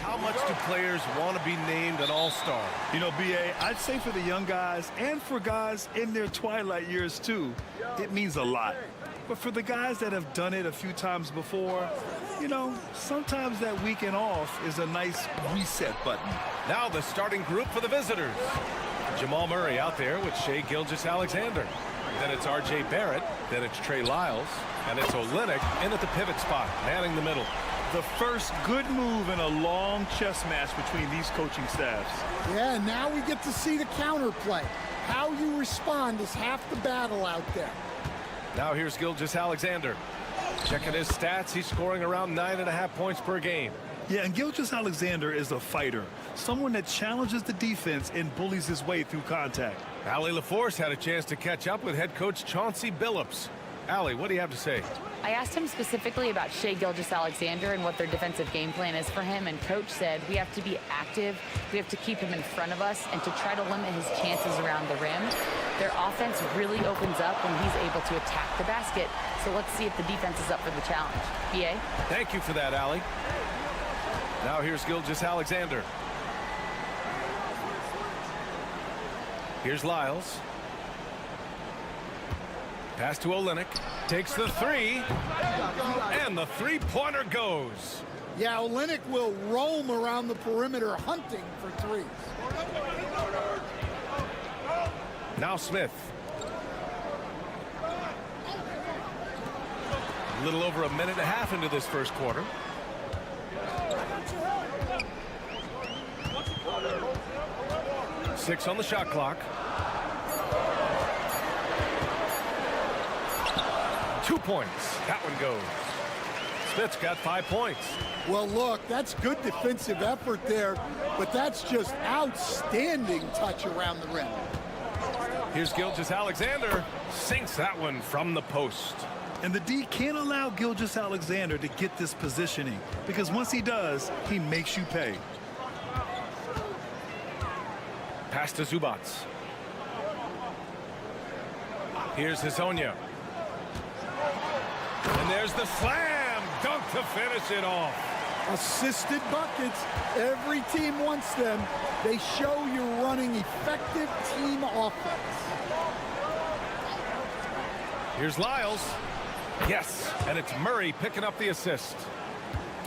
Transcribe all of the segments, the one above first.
How much do players want to be named an all-star? You know, B.A., I'd say for the young guys and for guys in their twilight years too, it means a lot. But for the guys that have done it a few times before, you know, sometimes that weekend off is a nice reset button. Now the starting group for the visitors. Jamal Murray out there with Shai Gilgeous-Alexander. Then it's R.J. Barrett. Then it's Trey Lyles. And it's Olynyk in at the pivot spot, manning the middle. The first good move in a long chess match between these coaching staffs. Yeah, now we get to see the counterplay. How you respond is half the battle out there. Now here's Gilgeous-Alexander. Checking his stats, he's scoring around 9.5 points per game. Yeah, and Gilgeous-Alexander is a fighter, someone that challenges the defense and bullies his way through contact. Allie LaForce had a chance to catch up with head coach Chauncey Billups. Allie, what do you have to say? I asked him specifically about Shai Gilgeous-Alexander and what their defensive game plan is for him, and Coach said we have to be active, we have to keep him in front of us, and to try to limit his chances around the rim. Their offense really opens up when he's able to attack the basket, so let's see if the defense is up for the challenge. B.A.? Thank you for that, Allie. Now here's Gilgeous-Alexander. Here's Lyles. Pass to Olynyk. Takes the three. And the three-pointer goes. Yeah, Olynyk will roam around the perimeter hunting for threes. Now Smith. A little over a minute and a half into this first quarter. Six on the shot clock. 2 points. That one goes. Smith's got 5 points. Well, look, that's good defensive effort there, but that's just outstanding touch around the rim. Here's Gilgeous-Alexander. Sinks that one from the post. And the D can't allow Gilgeous-Alexander to get this positioning, because once he does, he makes you pay. Pass to Zubac. Here's Hezonja. And there's the slam dunk to finish it off. Assisted buckets. Every team wants them. They show you're running effective team offense. Here's Lyles. Yes, and it's Murray picking up the assist.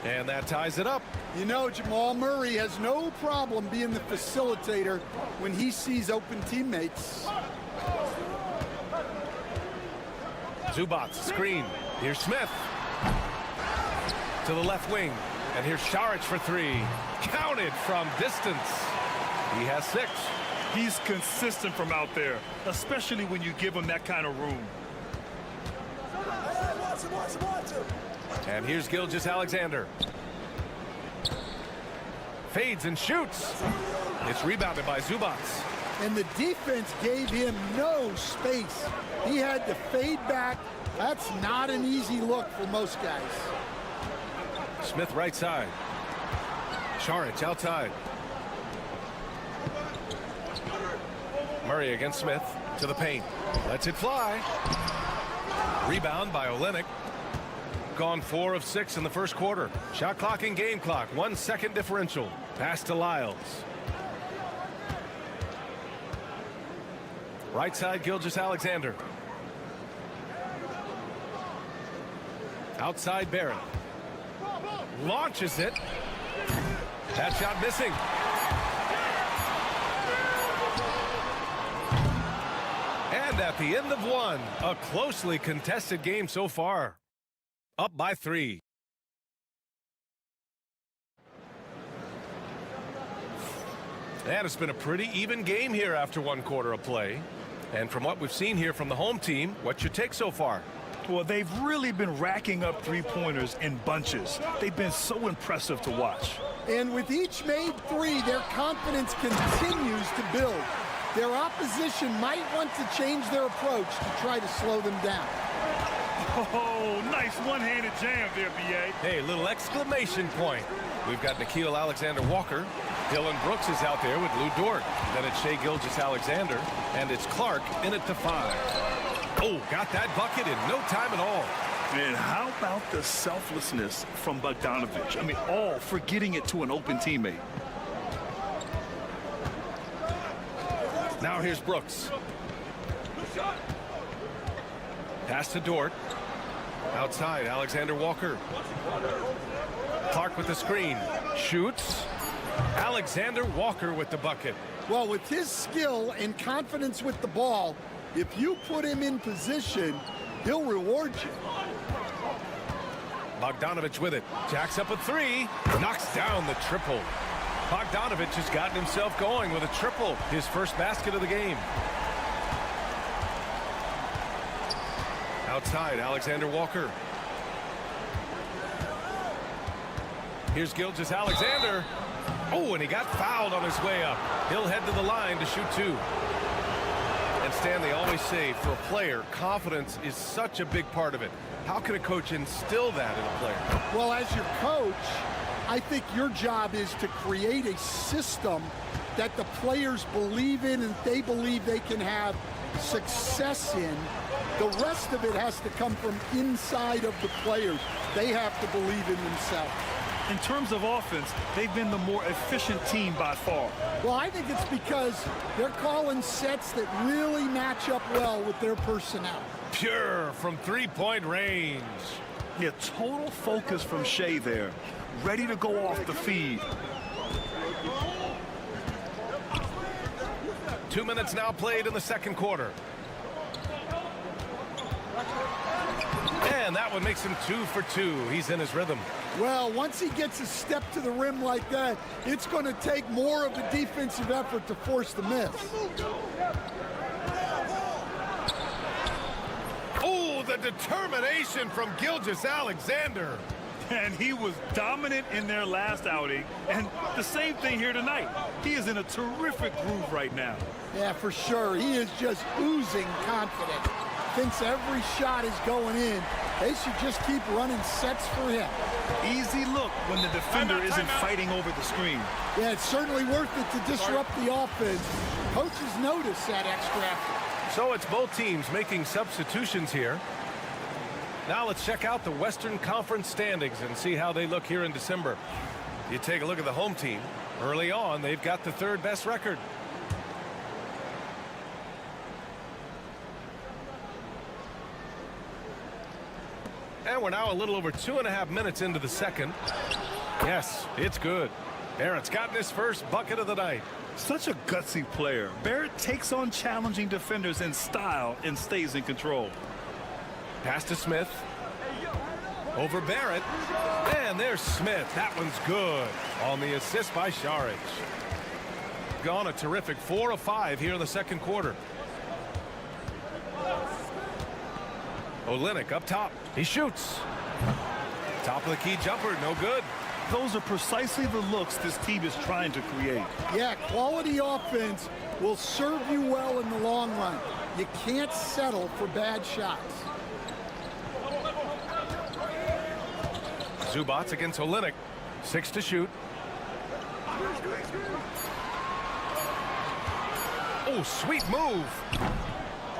And that ties it up. You know, Jamal Murray has no problem being the facilitator when he sees open teammates. Zubac, screen. Here's Smith. To the left wing. And here's Saric for three. Counted from distance. He has 6. He's consistent from out there, especially when you give him that kind of room. And here's Gilgeous-Alexander. Fades and shoots. It's rebounded by Zubac. And the defense gave him no space. He had to fade back. That's not an easy look for most guys. Smith right side. Saric outside. Murray against Smith to the paint. Lets it fly. Rebound by Olynyk. Gone 4 of 6 in the first quarter. Shot clock and game clock. 1 second differential. Pass to Lyles. Right side, Gilgeous-Alexander. Outside, Barrett. Launches it. That shot missing. And at the end of 1, a closely contested game so far. Up by 3. And it's been a pretty even game here after 1 quarter of play. And from what we've seen here from the home team, what's your take so far? Well, they've really been racking up three-pointers in bunches. They've been so impressive to watch. And with each made 3, their confidence continues to build. Their opposition might want to change their approach to try to slow them down. Oh, nice one-handed jam there, B.A. Hey, little exclamation point. We've got Nickeil Alexander-Walker. Dylan Brooks is out there with Lou Dort. Then it's Shai Gilgeous-Alexander. And it's Clark in it to 5. Oh, got that bucket in no time at all. And how about the selflessness from Bogdanovic? I mean, all for getting it to an open teammate. Now here's Brooks. Pass to Dort. Outside, Alexander Walker. Clark with the screen. Shoots. Alexander Walker with the bucket. Well, with his skill and confidence with the ball, if you put him in position, he'll reward you. Bogdanovic with it. Jacks up a three. Knocks down the triple. Bogdanovic has gotten himself going with a triple. His first basket of the game. Outside, Alexander Walker. Here's Gilgeous-Alexander. Oh, and he got fouled on his way up. He'll head to the line to shoot two. And Stan, they always say, for a player, confidence is such a big part of it. How can a coach instill that in a player? Well, as your coach, I think your job is to create a system that the players believe in and they believe they can have success in. The rest of it has to come from inside of the players. They have to believe in themselves. In terms of offense, they've been the more efficient team by far. Well, I think it's because they're calling sets that really match up well with their personnel. Pure from three-point range. Yeah, total focus from Shea there. Ready to go off the feed. 2 minutes now played in the second quarter. And that one makes him 2 for 2. He's in his rhythm. Well, once he gets a step to the rim like that, it's going to take more of a defensive effort to force the miss. Oh, the determination from Gilgeous-Alexander. And he was dominant in their last outing. And the same thing here tonight. He is in a terrific groove right now. Yeah, for sure. He is just oozing confidence. Thinks every shot is going in. They should just keep running sets for him. Easy look when the defender isn't fighting over the screen. Yeah, it's certainly worth it to disrupt the offense. Coaches notice that extra effort. So it's both teams making substitutions here. Now let's check out the Western Conference standings and see how they look here in December. You take a look at the home team. Early on, they've got the third best record. And we're now a little over 2.5 minutes into the second. Yes, it's good. Barrett's gotten his first bucket of the night. Such a gutsy player. Barrett takes on challenging defenders in style and stays in control. Pass to Smith. Over Barrett. And there's Smith. That one's good. On the assist by Šarić. Gone a terrific 4 of 5 here in the second quarter. Olynyk up top. He shoots. Top of the key jumper. No good. Those are precisely the looks this team is trying to create. Yeah, quality offense will serve you well in the long run. You can't settle for bad shots. Zubats against Olynyk. 6 to shoot. Oh, sweet move.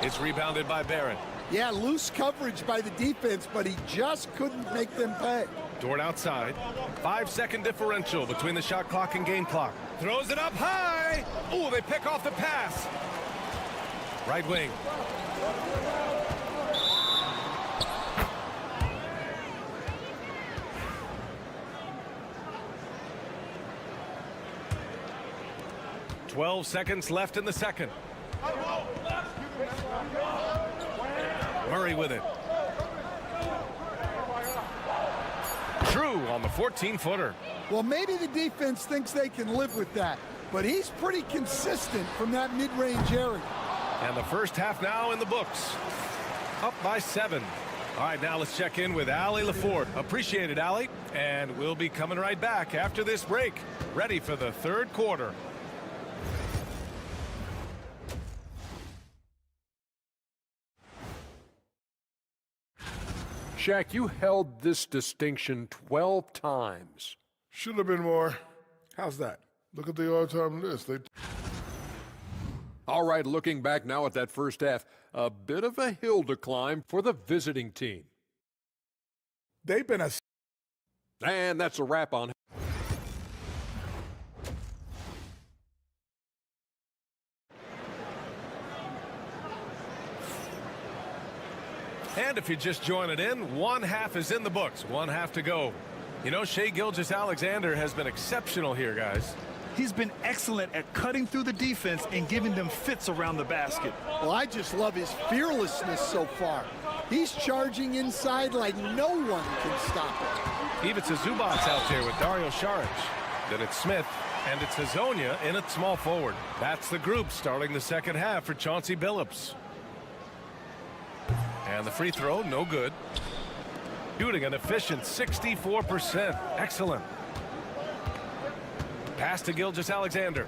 It's rebounded by Barrett. Yeah, loose coverage by the defense, but he just couldn't make them pay. Dort outside. 5-second differential between the shot clock and game clock. Throws it up high. Oh, they pick off the pass. Right wing. .12 left in the second. Murray with it. Drew on the 14-footer. Well, maybe the defense thinks they can live with that, but he's pretty consistent from that mid-range area. And the first half now in the books. Up by 7. All right, now let's check in with Allie LaForte. Appreciate it, Allie. And we'll be coming right back after this break. Ready for the third quarter. Shaq, you held this distinction 12 times. Should have been more. How's that? Look at the all-time list. All right, looking back now at that first half, a bit of a hill to climb for the visiting team. They've been a And that's a wrap on And if you're just joining in, one half is in the books, one half to go. You know, Shai Gilgeous-Alexander has been exceptional here, guys. He's been excellent at cutting through the defense and giving them fits around the basket. Well, I just love his fearlessness so far. He's charging inside like no one can stop him. Ivica Zubac's out there with Dario Saric. Then it's Smith, and it's Hazonia in at small forward. That's the group starting the second half for Chauncey Billups. And the free throw, no good. Shooting an efficient 64%. Excellent. Pass to Gilgeous-Alexander.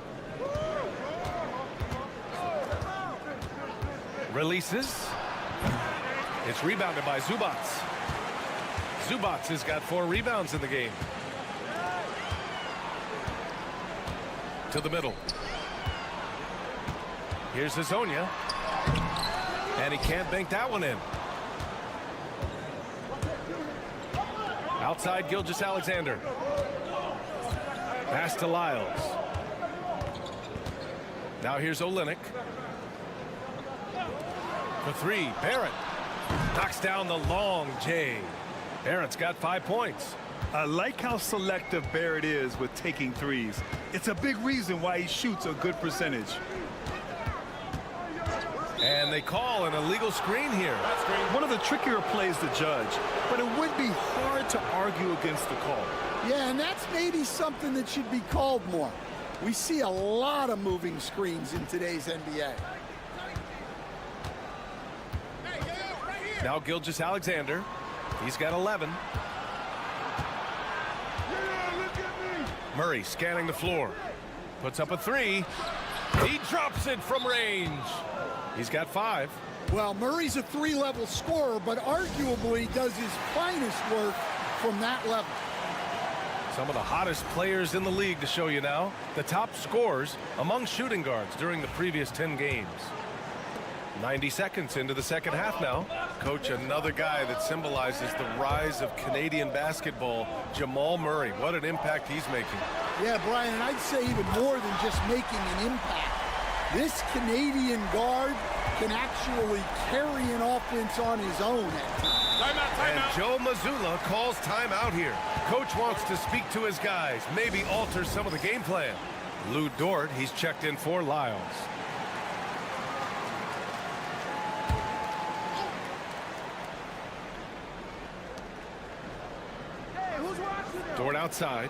Releases. It's rebounded by Zubac. Zubac has got 4 rebounds in the game. To the middle. Here's Hazonia. And he can't bank that one in. Outside Gilgeous-Alexander. Pass to Lyles. Now here's Olynyk. For 3, Barrett. Knocks down the long J. Barrett's got 5 points. I like how selective Barrett is with taking threes. It's a big reason why he shoots a good percentage. And they call an illegal screen here. One of the trickier plays to judge, but it would be hard to argue against the call. Yeah, and that's maybe something that should be called more. We see a lot of moving screens in today's NBA. Now Gilgeous-Alexander. He's got 11. Murray scanning the floor. Puts up a 3. He drops it from range. He's got 5. Well, Murray's a 3-level scorer, but arguably does his finest work from that level. Some of the hottest players in the league to show you now. The top scorers among shooting guards during the previous 10 games. 90 seconds into the second half now. Coach, another guy that symbolizes the rise of Canadian basketball, Jamal Murray. What an impact he's making. Yeah, Brian, and I'd say even more than just making an impact. This Canadian guard can actually carry an offense on his own at times. And Joe Mazzulla calls timeout here. Coach wants to speak to his guys, maybe alter some of the game plan. Lou Dort, he's checked in for Lyles. Dort outside.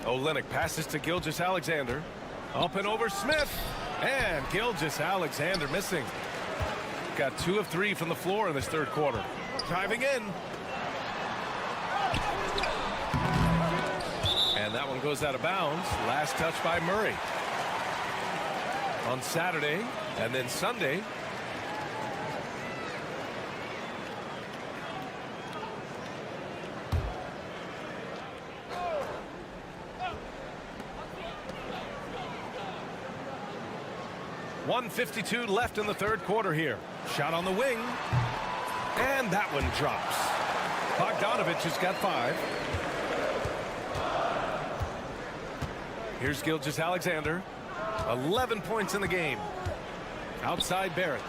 Olynyk passes to Gilgeous-Alexander. Up and over Smith. And Gilgeous-Alexander missing. Got 2 of 3 from the floor in this third quarter. Driving in. And that one goes out of bounds. Last touch by Murray. On Saturday and then Sunday. .152 left in the third quarter here. Shot on the wing. And that one drops. Bogdanovich has got 5. Here's Gilgeous-Alexander. 11 points in the game. Outside Barrett.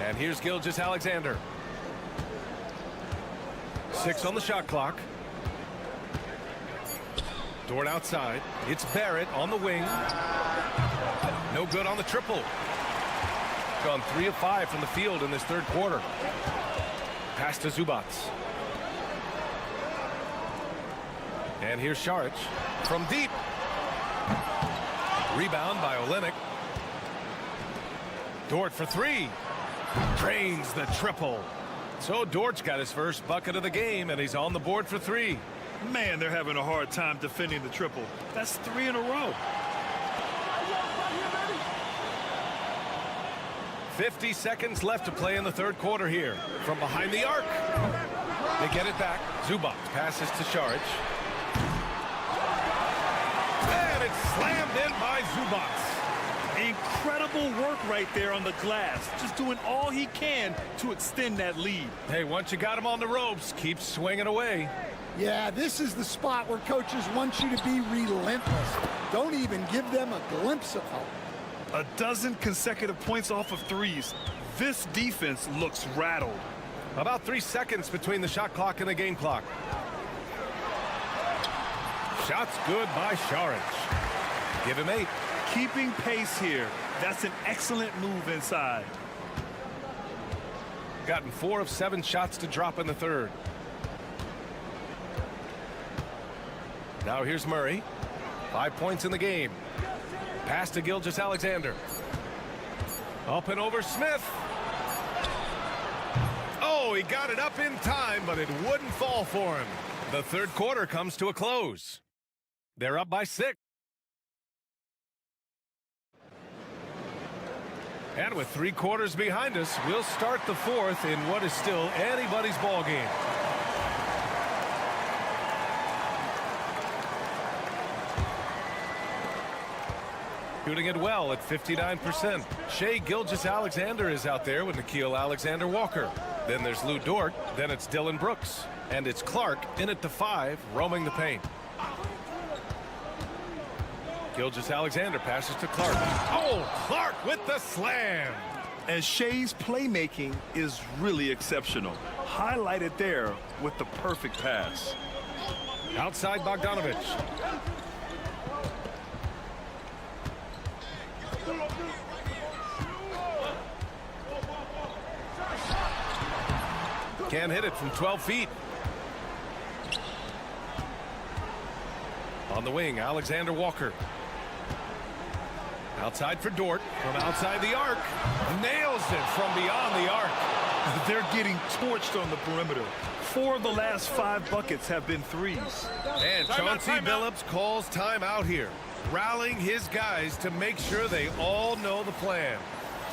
And here's Gilgeous-Alexander. 6 on the shot clock. Dort outside. It's Barrett on the wing. No good on the triple. Gone 3 of 5 from the field in this third quarter. Pass to Zubac. And here's Saric from deep. Rebound by Olynyk. Dort for 3. Drains the triple. So Dort's got his first bucket of the game, and he's on the board for 3. Man, they're having a hard time defending the triple. That's 3 in a row. 50 seconds left to play in the third quarter here. From behind the arc. They get it back. Zubac passes to Saric. And it's slammed in by Zubac. Incredible work right there on the glass. Just doing all he can to extend that lead. Hey, once you got him on the ropes, keep swinging away. Yeah, this is the spot where coaches want you to be relentless. Don't even give them a glimpse of hope. A dozen consecutive points off of threes. This defense looks rattled. About 3 seconds between the shot clock and the game clock. Shots good by Saric. Give him 8. Keeping pace here. That's an excellent move inside. Gotten 4 of 7 shots to drop in the third. Now here's Murray. 5 points in the game. Pass to Gilgeous-Alexander. Up and over Smith. Oh, he got it up in time, but it wouldn't fall for him. The third quarter comes to a close. They're up by 6. And with 3 quarters behind us, we'll start the fourth in what is still anybody's ball game. Shooting it well at 59%. Shai Gilgeous-Alexander is out there with Nickeil Alexander-Walker. Then there's Lou Dort. Then it's Dylan Brooks. And it's Clark in at the 5, roaming the paint. Gilgeous-Alexander passes to Clark. Oh, Clark with the slam. And Shai's playmaking is really exceptional. Highlighted there with the perfect pass. Outside Bogdanovich. Can't hit it from 12 feet. On the wing, Alexander Walker. Outside for Dort from outside the arc. Nails it from beyond the arc. They're getting torched on the perimeter. 4 of the last 5 buckets have been threes. And Chauncey Billups calls timeout here, rallying his guys to make sure they all know the plan.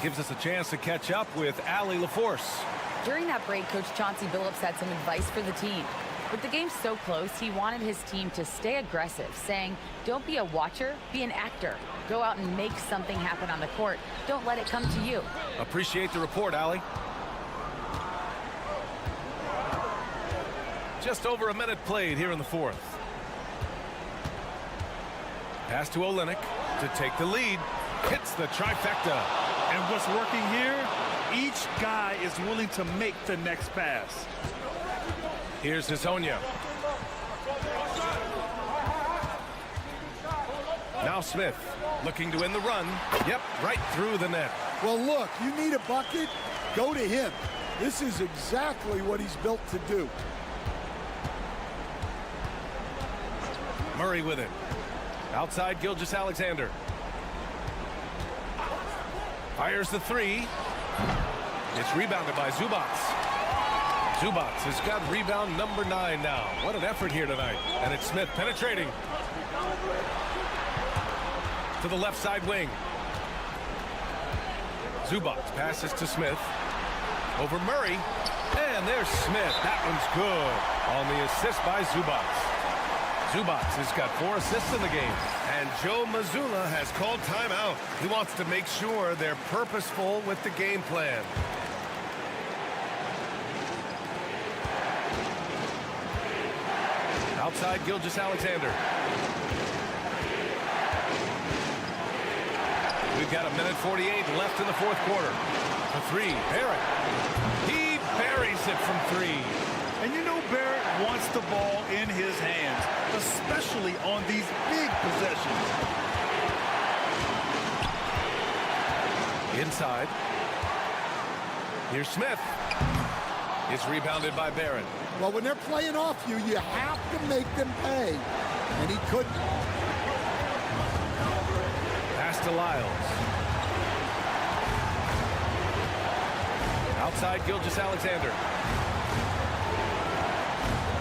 Gives us a chance to catch up with Allie LaForce. During that break, Coach Chauncey Billups had some advice for the team. With the game so close, he wanted his team to stay aggressive, saying, don't be a watcher, be an actor. Go out and make something happen on the court. Don't let it come to you. Appreciate the report, Allie. Just over a minute played here in the fourth. Pass to Olynyk to take the lead. Hits the trifecta. And what's working here? Each guy is willing to make the next pass. Here's Hezonja. Now Smith looking to win the run. Yep, right through the net. Well, look, you need a bucket, go to him. This is exactly what he's built to do. Murray with it. Outside Gilgeous-Alexander. Fires the 3. It's rebounded by Zubats. Zubats has got rebound number 9 now. What an effort here tonight. And it's Smith penetrating to the left side wing. Zubats passes to Smith. Over Murray. And there's Smith. That one's good on the assist by Zubats. Zubats has got 4 assists in the game. And Joe Mazzulla has called timeout. He wants to make sure they're purposeful with the game plan. Outside Gilgeous-Alexander. We've got 1:48 left in the fourth quarter. A 3, Barrett. He buries it from 3. And you know Barrett wants the ball in his hands, especially on these big possessions. Inside. Here's Smith. It's rebounded by Barrett. Well, when they're playing off you, you have to make them pay. And he couldn't. Pass to Lyles. Outside Gilgeous-Alexander.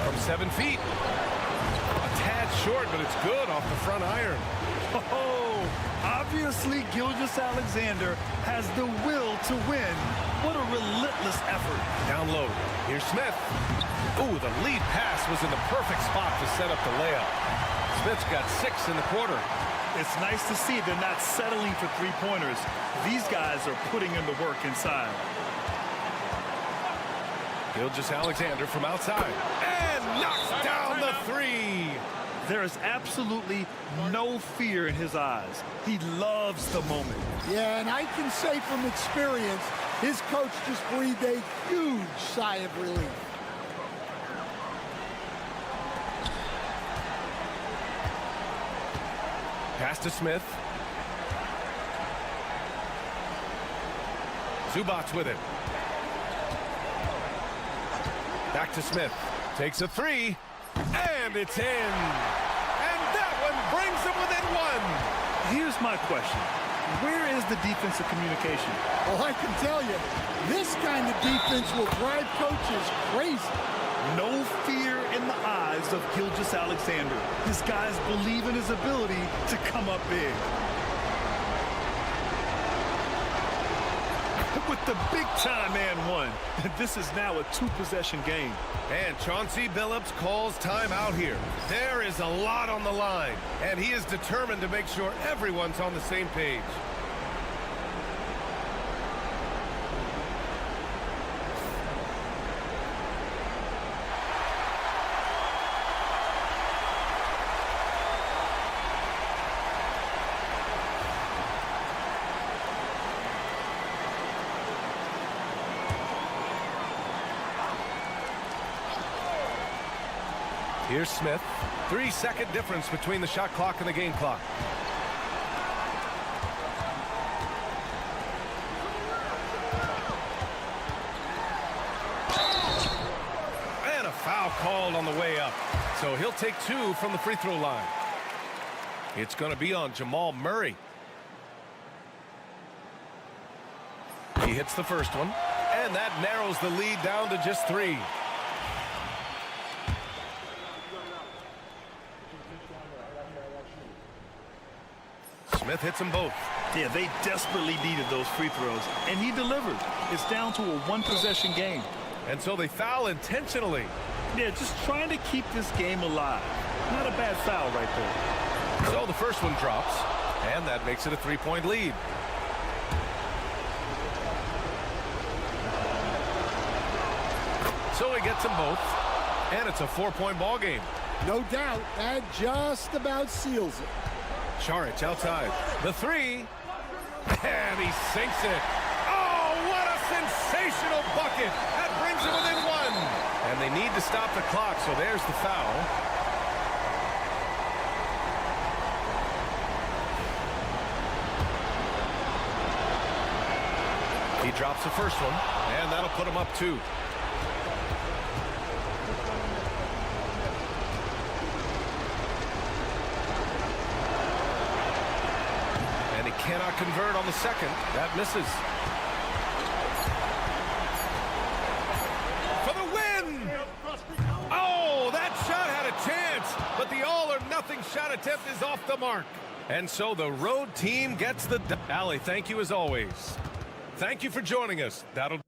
From 7 feet. A tad short, but it's good off the front iron. Oh, obviously Gilgeous-Alexander has the will to win. What a relentless effort. Down low. Here's Smith. Ooh, the lead pass was in the perfect spot to set up the layup. Smith's got 6 in the quarter. It's nice to see they're not settling for three-pointers. These guys are putting in the work inside. Gilgeous-Alexander from outside. And knocks down the three. There is absolutely no fear in his eyes. He loves the moment. Yeah, and I can say from experience, his coach just breathed a huge sigh of relief. Pass to Smith. Zubac's with it. Back to Smith. Takes a three. And it's in. And that one brings them within one. Here's my question. Where is the defensive communication? Well, I can tell you, this kind of defense will drive coaches crazy. No fear in the eyes of Gilgeous-Alexander. His guys believe in his ability to come up big. With the big-time and one. This is now a two-possession game. And Chauncey Billups calls timeout here. There is a lot on the line, and he is determined to make sure everyone's on the same page. Here's Smith. 3-second difference between the shot clock and the game clock. And a foul called on the way up. So he'll take two from the free throw line. It's going to be on Jamal Murray. He hits the first one. And that narrows the lead down to just three. Smith hits them both. Yeah, they desperately needed those free throws, and he delivered. It's down to a one-possession game. And so they foul intentionally. Yeah, just trying to keep this game alive. Not a bad foul right there. So the first one drops, and that makes it a three-point lead. So he gets them both, and it's a four-point ball game. No doubt, that just about seals it. Charic outside. The three. And he sinks it. Oh, what a sensational bucket. That brings him within one. And they need to stop the clock, so there's the foul. He drops the first one, and that'll put him up two. Cannot convert on the second. That misses. For the win! Oh, that shot had a chance, but the all-or-nothing shot attempt is off the mark. And so the road team gets the... Allie, thank you as always. Thank you for joining us. That'll...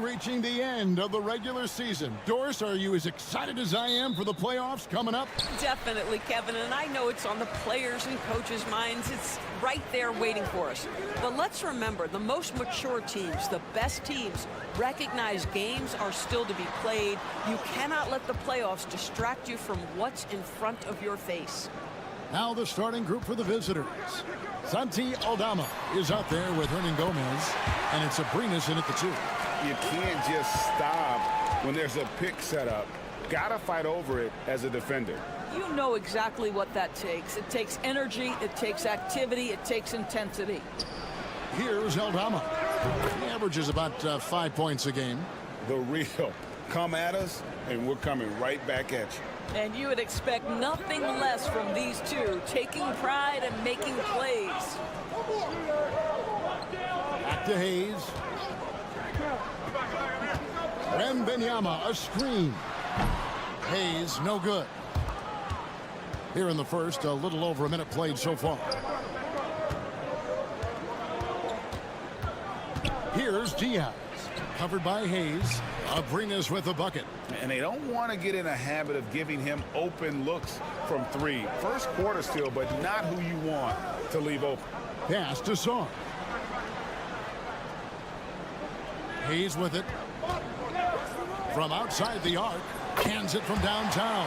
Reaching the end of the regular season. Doris, are you as excited as I am for the playoffs coming up? Definitely, Kevin, and I know it's on the players' and coaches' minds. It's right there waiting for us. But let's remember, the most mature teams, the best teams, recognize games are still to be played. You cannot let the playoffs distract you from what's in front of your face. Now the starting group for the visitors. Santi Aldama is out there with Hernan Gomez, and it's Abrinas in at the 2. You can't just stop when there's a pick set up. Gotta fight over it as a defender. You know exactly what that takes. It takes energy, it takes activity, it takes intensity. Here's Aldama. He averages about 5 points a game. The real. Come at us, and we're coming right back at you. And you would expect nothing less from these two, taking pride and making plays. Back to Hayes. Wembanyama, a screen. Hayes, no good. Here in the first, a little over a minute played so far. Here's Diaz, covered by Hayes. Abrinas with the bucket. And they don't want to get in a habit of giving him open looks from 3. First quarter still, but not who you want to leave open. Pass to Song. Hayes with it. From outside the arc, hands it from downtown.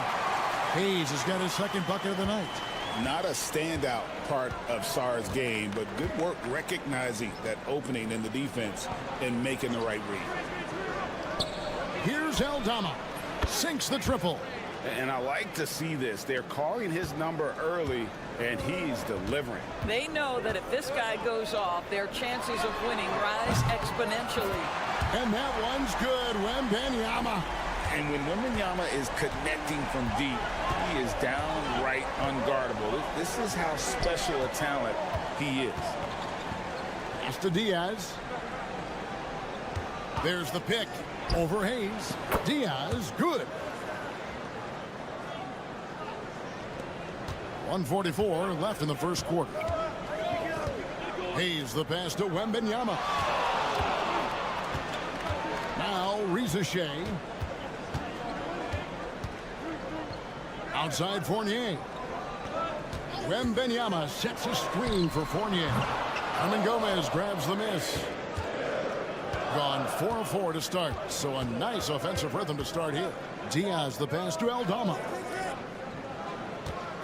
Hayes has got his second bucket of the night. Not a standout part of Sarr's game, but good work recognizing that opening in the defense and making the right read. Here's Aldama. Sinks the triple. And I like to see this. They're calling his number early, and he's delivering. They know that if this guy goes off, their chances of winning rise exponentially. And that one's good. Wembanyama. And when Wembanyama is connecting from deep, he is downright unguardable. This is how special a talent he is. Pass to Diaz. There's the pick. Over Hayes. Diaz, good. 1:44 left in the first quarter. Hayes the pass to Wembanyama. Now Reza Shea. Outside Fournier. Wembanyama sets a screen for Fournier. Hernan Gomez grabs the miss. Gone 4 of 4 to start, so a nice offensive rhythm to start here. Diaz the pass to Aldama.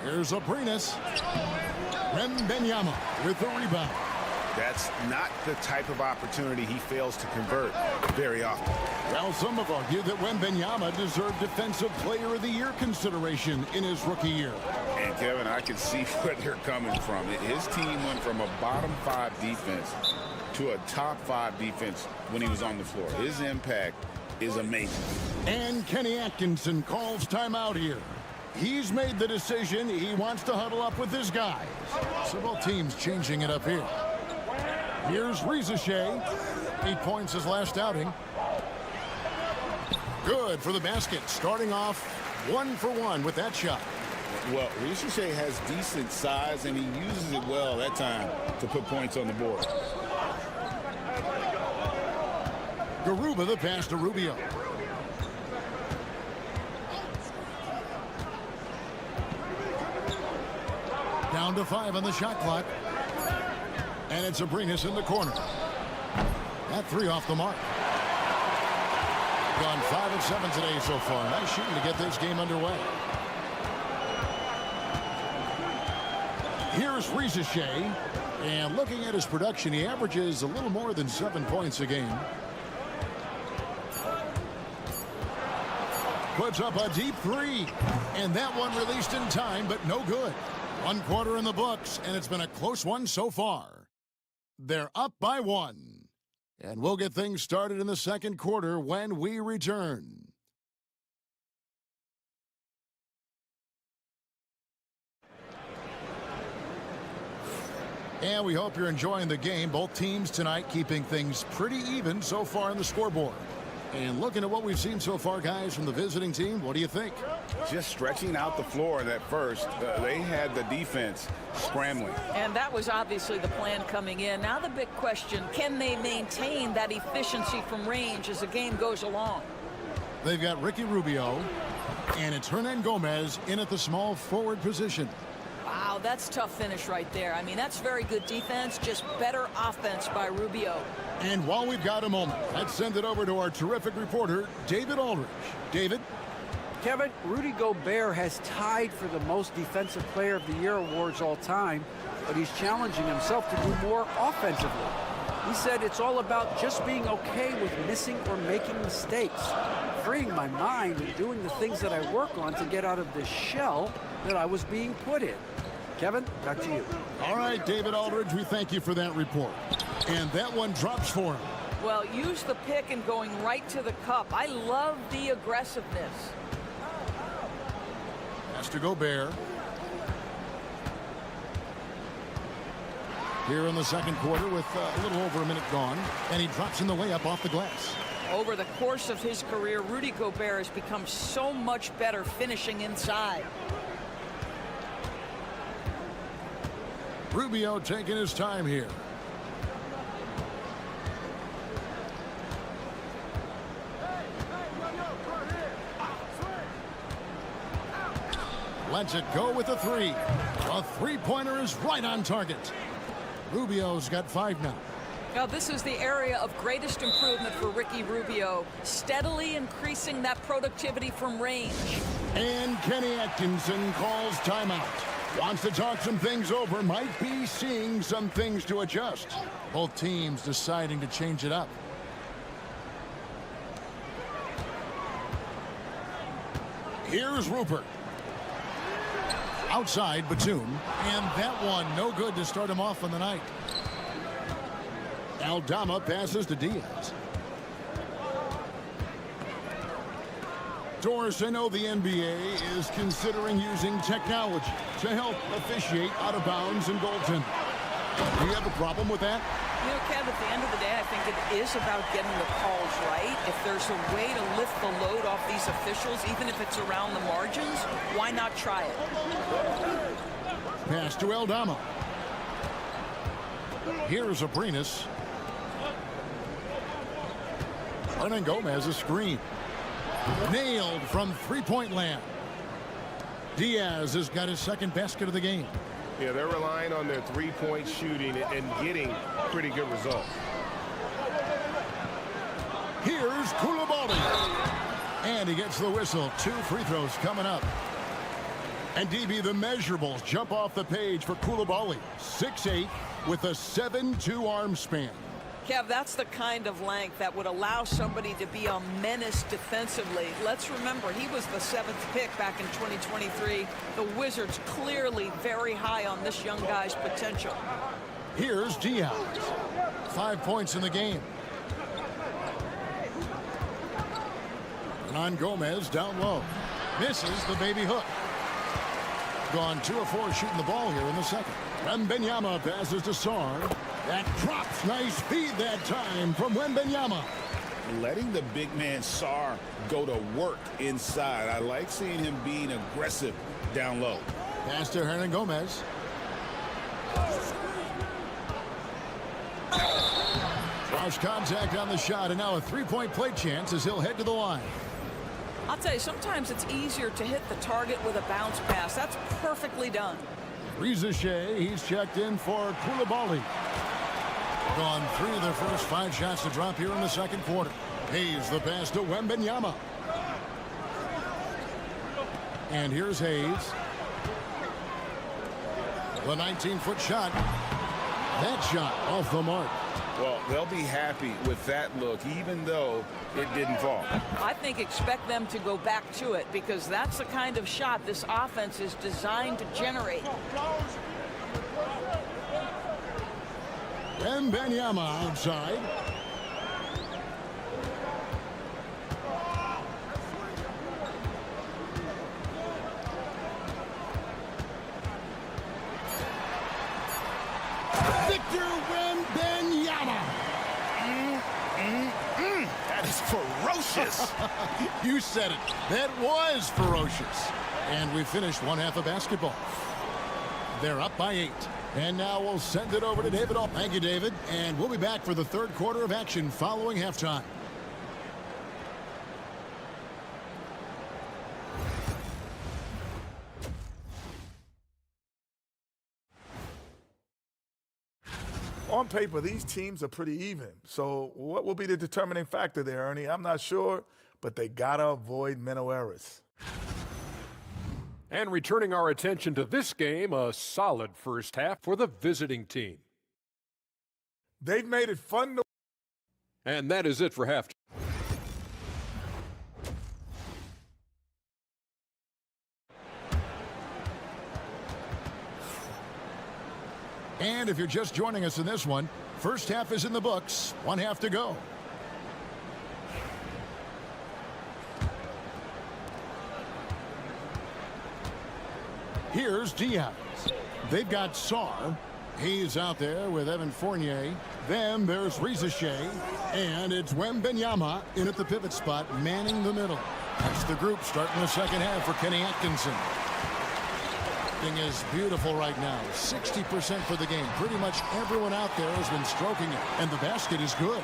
Here's Abrinas. Wembanyama with the rebound. That's not the type of opportunity he fails to convert very often. Well, some have argued that Wembanyama deserved Defensive Player of the Year consideration in his rookie year. And Kevin, I can see where they're coming from. His team went from a bottom 5 defense to a top 5 defense when he was on the floor. His impact is amazing. And Kenny Atkinson calls timeout here. He's made the decision. He wants to huddle up with his guys. So both teams changing it up here. Here's Reza Shea. 8 points his last outing. Good for the basket. Starting off 1 for 1 with that shot. Well, Reza Shea has decent size, and he uses it well that time to put points on the board. Garuba the pass to Rubio. Down to 5 on the shot clock. And it's Abrinas in the corner. That 3 off the mark. Gone 5 of 7 today so far. Nice shooting to get this game underway. Here's Reza Shea. And looking at his production, he averages a little more than 7 points a game. Puts up a deep 3. And that one released in time, but no good. 1 quarter in the books, and it's been a close one so far. They're up by 1. And we'll get things started in the second quarter when we return. And we hope you're enjoying the game. Both teams tonight keeping things pretty even so far on the scoreboard. And looking at what we've seen so far, guys, from the visiting team, what do you think? Just stretching out the floor at first. They had the defense scrambling. And that was obviously the plan coming in. Now the big question, can they maintain that efficiency from range as the game goes along? They've got Ricky Rubio, and it's Hernan Gomez in at the small forward position. Wow, that's tough finish right there. I mean, that's very good defense, just better offense by Rubio. And while we've got a moment, let's send it over to our terrific reporter, David Aldridge. David? Kevin, Rudy Gobert has tied for the most Defensive Player of the Year awards all time, but he's challenging himself to do more offensively. He said it's all about just being okay with missing or making mistakes, freeing my mind and doing the things that I work on to get out of this shell that I was being put in. Kevin, back to you. All right, David Aldridge, we thank you for that report. And that one drops for him. Well, use the pick and going right to the cup. I love the aggressiveness. Pass to Gobert. Here in the second quarter with a little over a minute gone. And he drops in the layup off the glass. Over the course of his career, Rudy Gobert has become so much better finishing inside. Rubio taking his time here. Lets it go with a 3. A 3-pointer is right on target. Rubio's got 5 now. Now, this is the area of greatest improvement for Ricky Rubio, steadily increasing that productivity from range. And Kenny Atkinson calls timeout. Wants to talk some things over, might be seeing some things to adjust. Both teams deciding to change it up. Here's Rupert. Outside, Batum. And that one no good to start him off on the night. Aldama passes to Diaz. Dorsino, the NBA, is considering using technology to help officiate out of bounds and goaltending. Do you have a problem with that? You know, Kev, at the end of the day, I think it is about getting the calls right. If there's a way to lift the load off these officials, even if it's around the margins, why not try it? Pass to Aldama. Here's Abrinas. Hernan Gomez a screen. Nailed from three-point land. Diaz has got his second basket of the game. Yeah, they're relying on their three-point shooting and getting pretty good results. Here's Koulibaly. And he gets the whistle. 2 free throws coming up. And DB, the measurables jump off the page for Koulibaly. 6'8" with a 7'2" arm span. Kev, that's the kind of length that would allow somebody to be a menace defensively. Let's remember, he was the 7th pick back in 2023. The Wizards clearly very high on this young guy's potential. Here's Diaz. 5 points in the game. Hernan Gomez down low. Misses the baby hook. Gone 2 of 4 shooting the ball here in the second. Wembanyama passes to Sarr. That drops. Nice feed that time from Wembanyama. Letting the big man Sarr go to work inside. I like seeing him being aggressive down low. Pass to Hernan Gomez. Cross contact on the shot, and now a three-point play chance as he'll head to the line. I'll tell you, sometimes it's easier to hit the target with a bounce pass. That's perfectly done. Reza Shea, he's checked in for Koulibaly. Gone through their first 5 shots to drop here in the second quarter. Hayes the pass to Wembanyama. And here's Hayes. The 19-foot shot. That shot off the mark. Well, they'll be happy with that look, even though it didn't fall. I think expect them to go back to it because that's the kind of shot this offense is designed to generate. Wembanyama outside. Victor Wembanyama. That is ferocious. You said it. That was ferocious. And we finished one half of basketball. They're up by 8. And now we'll send it over to David. Thank you, David. And we'll be back for the third quarter of action following halftime. On paper, these teams are pretty even. So what will be the determining factor there, Ernie? I'm not sure, but they got to avoid mental errors. And returning our attention to this game, a solid first half for the visiting team. They've made it fun to... And that is it for halftime. And if you're just joining us in this one, first half is in the books. 1 half to go. Here's Diaz. They've got Sarr. He's out there with Evan Fournier. Then there's Reza Shea. And it's Wembanyama in at the pivot spot, manning the middle. That's the group starting the second half for Kenny Atkinson. Thing is beautiful right now. 60% for the game. Pretty much everyone out there has been stroking it. And the basket is good.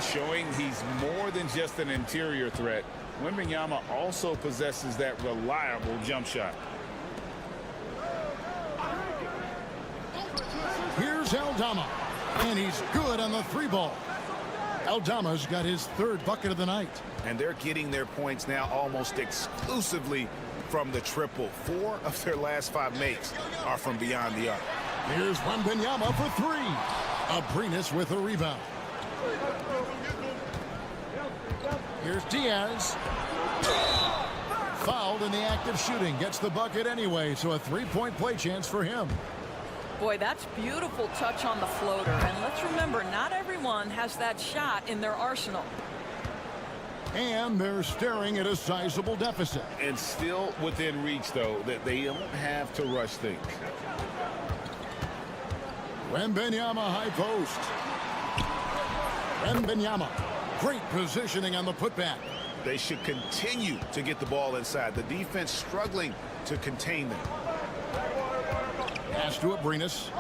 Showing he's more than just an interior threat. Wembanyama also possesses that reliable jump shot. Here's Aldama. And he's good on the 3-ball. Aldama's got his 3rd bucket of the night. And they're getting their points now almost exclusively from the triple. 4 of their last 5 makes are from beyond the arc. Here's Wembanyama for 3. Abrines with a rebound. Here's Diaz. Fouled in the act of shooting. Gets the bucket anyway, so a 3-point play chance for him. Boy, that's beautiful touch on the floater. And let's remember, not everyone has that shot in their arsenal. And they're staring at a sizable deficit. And still within reach, though, that they don't have to rush things. Wembanyama high post. Wembanyama. Great positioning on the putback. They should continue to get the ball inside. The defense struggling to contain them. Pass to Abrines.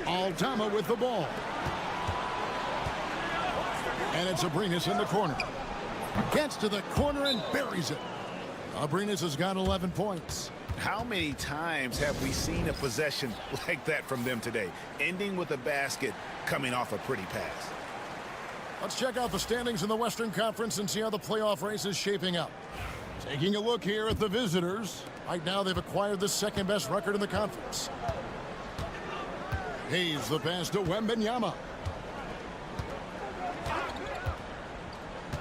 Aldama with the ball. And it's Abrines in the corner. Gets to the corner and buries it. Abrines has got 11 points. How many times have we seen a possession like that from them today, ending with a basket coming off a pretty pass? Let's check out the standings in the Western Conference and see how the playoff race is shaping up. Taking a look here at the visitors. Right now they've acquired the 2nd best record in the conference. Hayes the pass to Wembanyama.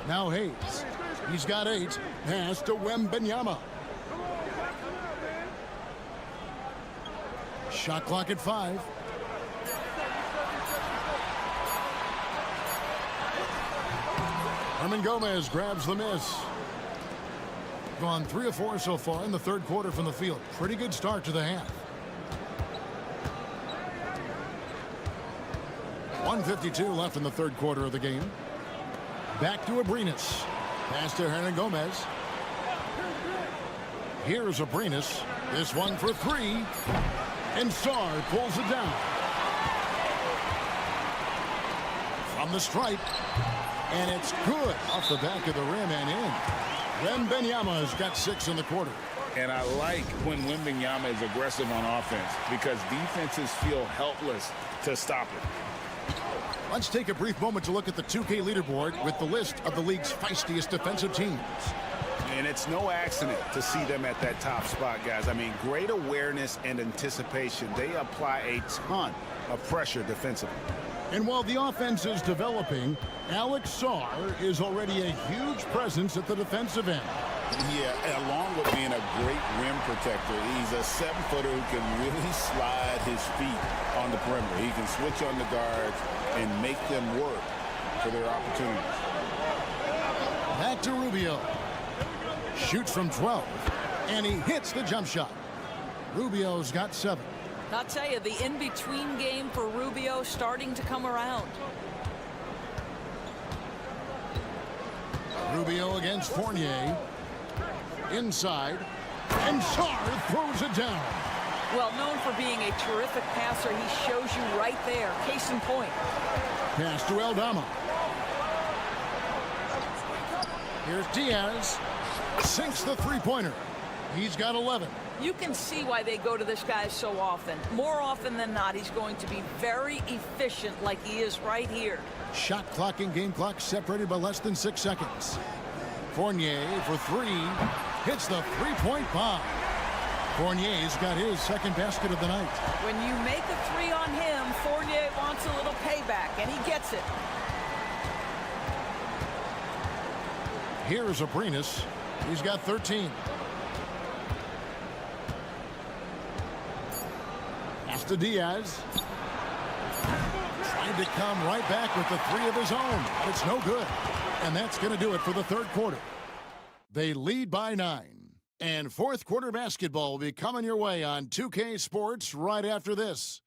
Now Hayes. He's got 8. Pass to Wembanyama. Shot clock at 5. Herman Gomez grabs the miss. Gone 3 of 4 so far in the 3rd quarter from the field. Pretty good start to the half. 1:52 left in the 3rd quarter of the game. Back to Abrines. Pass to Hernan Gomez. Here's Abrines. This one for 3. And Sarr pulls it down. From the stripe. And it's good off the back of the rim and in. Wembanyama's got 6 in the quarter. And I like when Wembanyama is aggressive on offense because defenses feel helpless to stop it. Let's take a brief moment to look at the 2K leaderboard with the list of the league's feistiest defensive teams. And it's no accident to see them at that top spot, guys. I mean, great awareness and anticipation. They apply a ton of pressure defensively. And while the offense is developing, Alex Sarr is already a huge presence at the defensive end. Yeah, along with being a great rim protector, he's a 7-footer who can really slide his feet on the perimeter. He can switch on the guards and make them work for their opportunities. Back to Rubio. Shoots from 12, and he hits the jump shot. Rubio's got 7. I'll tell you, the in-between game for Rubio starting to come around. Rubio against Fournier. Inside. And Sarr throws it down. Well, known for being a terrific passer, he shows you right there. Case in point. Pass to Aldama. Here's Diaz. Sinks the 3-pointer. He's got 11. You can see why they go to this guy so often. More often than not, he's going to be very efficient like he is right here. Shot clock and game clock separated by less than 6 seconds. Fournier for 3. Hits the 3-point bomb. Fournier's got his 2nd basket of the night. When you make a 3 on him, Fournier wants a little payback, and he gets it. Here's Abrines. He's got 13. Pass to Diaz. Trying to come right back with the 3 of his own. But it's no good. And that's going to do it for the 3rd quarter. They lead by 9. And 4th quarter basketball will be coming your way on 2K Sports right after this.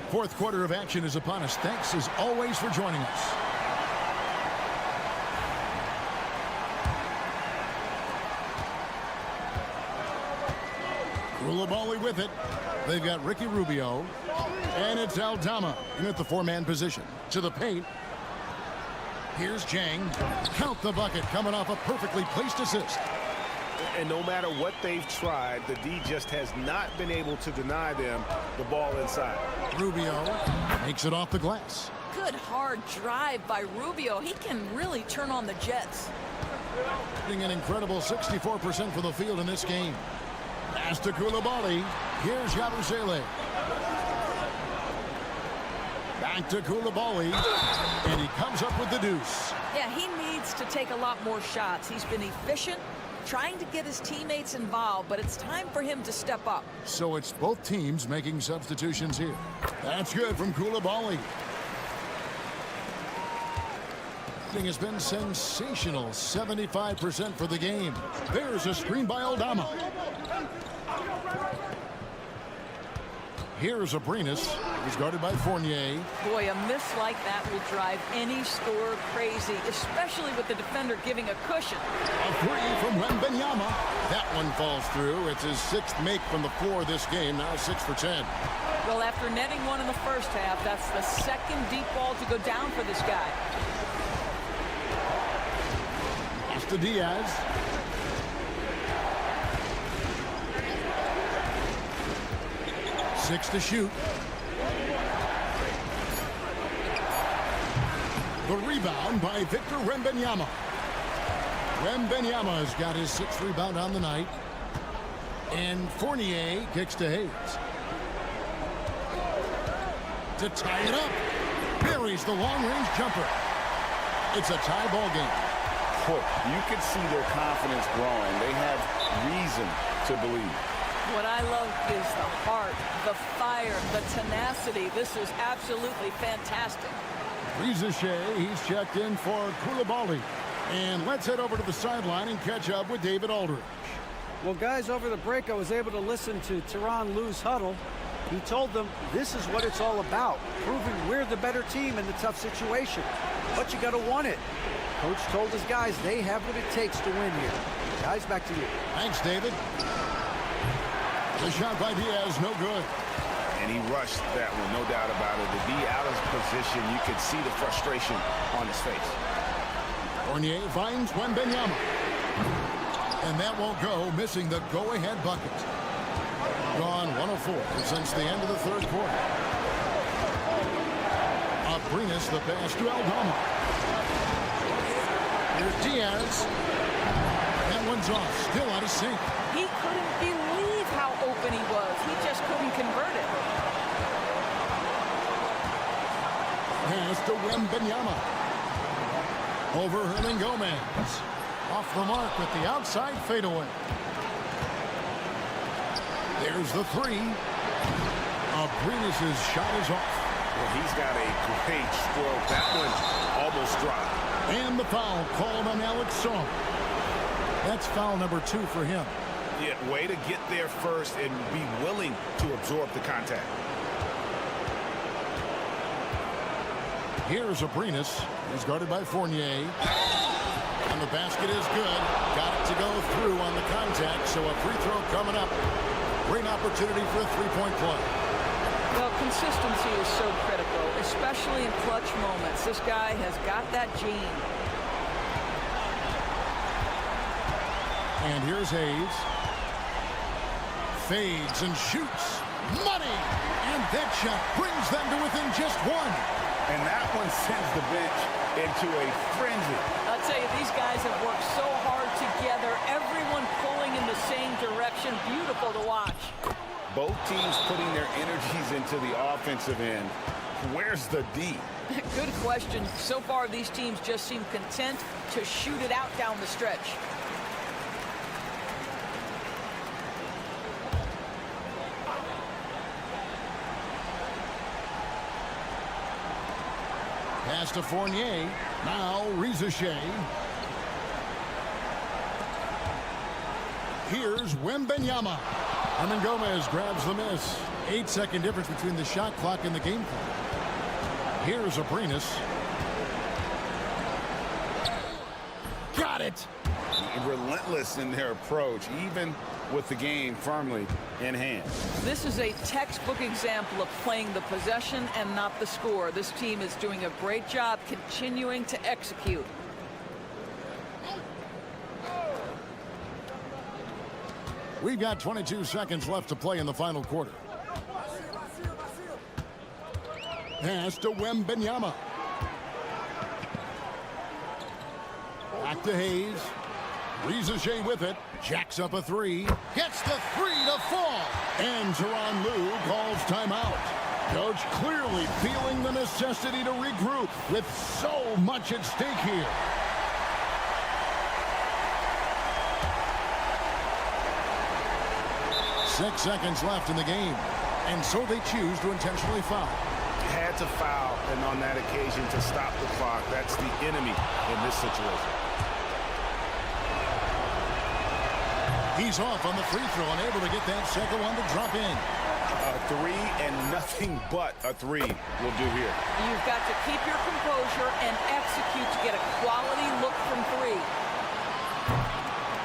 Fourth quarter of action is upon us. Thanks as always for joining us. Koulibaly with it. They've got Ricky Rubio. And it's Aldama in at the 4-man position. To the paint. Here's Jang. Count the bucket coming off a perfectly placed assist. And no matter what they've tried, the D just has not been able to deny them the ball inside. Rubio makes it off the glass. Good hard drive by Rubio. He can really turn on the Jets. Shooting an incredible 64% for the field in this game. Pass to Koulibaly. Here's Yabusele. Back to Koulibaly. And he comes up with the deuce. Yeah, he needs to take a lot more shots. He's been efficient, trying to get his teammates involved, but it's time for him to step up. So it's both teams making substitutions here. That's good from Koulibaly. Shooting has been sensational, 75% for the game. There's a screen by Aldama. Here's Abrinas. He's guarded by Fournier. Boy, a miss like that will drive any scorer crazy, especially with the defender giving a cushion. A three from Wembanyama. That one falls through. It's his 6th make from the floor this game, now 6 for 10. Well, after netting one in the first half, that's the 2nd deep ball to go down for this guy. Pass to Diaz. Six to shoot. The rebound by Victor Wembanyama. Wembanyama has got his 6th rebound on the night. And Fournier kicks to Hayes. To tie it up. Buries the long-range jumper. It's a tie ball game. Boy, you can see their confidence growing. They have reason to believe. What I love is the heart, the fire, the tenacity. This is absolutely fantastic. Reza Shea, he's checked in for Koulibaly. And let's head over to the sideline and catch up with David Aldridge. Well, guys, over the break, I was able to listen to Tyronn Lue's huddle. He told them this is what it's all about, proving we're the better team in the tough situation. But you got to want it. Coach told his guys they have what it takes to win here. Guys, back to you. Thanks, David. The shot by Diaz, no good. And he rushed that one, no doubt about it. The D out of position, you could see the frustration on his face. Fournier finds Wembanyama. And that won't go, missing the go-ahead bucket. Gone 104 since the end of the 3rd quarter. Abrinas the pass to Aldama. Here's Diaz. That one's off, still out of sync. He couldn't believe how open he was. He just couldn't convert it. Pass to Wembanyama. Over Hernan Gomez. Off the mark with the outside fadeaway. There's the 3. Abrinas' shot is off. Well, he's got a great stroke. That one almost dropped. And the foul called on Alex Song. That's foul number 2 for him. Yeah, way to get there first and be willing to absorb the contact. Here's Abrinas. He's guarded by Fournier. And the basket is good. Got it to go through on the contact, so a free throw coming up. Great opportunity for a three-point play. Well, consistency is so critical, especially in clutch moments. This guy has got that gene. And here's Hayes. Fades and shoots. Money! And that shot brings them to within just 1. And that one sends the bench into a frenzy. I'll tell you, these guys have worked so hard together. Everyone pulling in the same direction. Beautiful to watch. Both teams putting their energies into the offensive end. Where's the D? Good question. So far, these teams just seem content to shoot it out down the stretch. Pass to Fournier. Now Reza Shea. Here's Wembanyama. Hernan Gomez grabs the miss. 8-second difference between the shot clock and the game clock. Here's Abrinas. Got it. relentless in their approach, even with the game firmly in hand. This is a textbook example of playing the possession and not the score. This team is doing a great job continuing to execute. We've got 22 seconds left to play in the final quarter. Pass to Wembanyama. Back to Hayes. Rizachet with it. Jacks up a three. Gets the three to fall. And Tyronn Lue calls timeout. Coach clearly feeling the necessity to regroup with so much at stake here. Six seconds left in the game. And so they choose to intentionally foul. Had to foul, and on that occasion to stop the clock. That's the enemy in this situation. He's off on the free throw, unable to get that second one to drop in. A three and nothing but a three will do here. You've got to keep your composure and execute to get a quality look from three.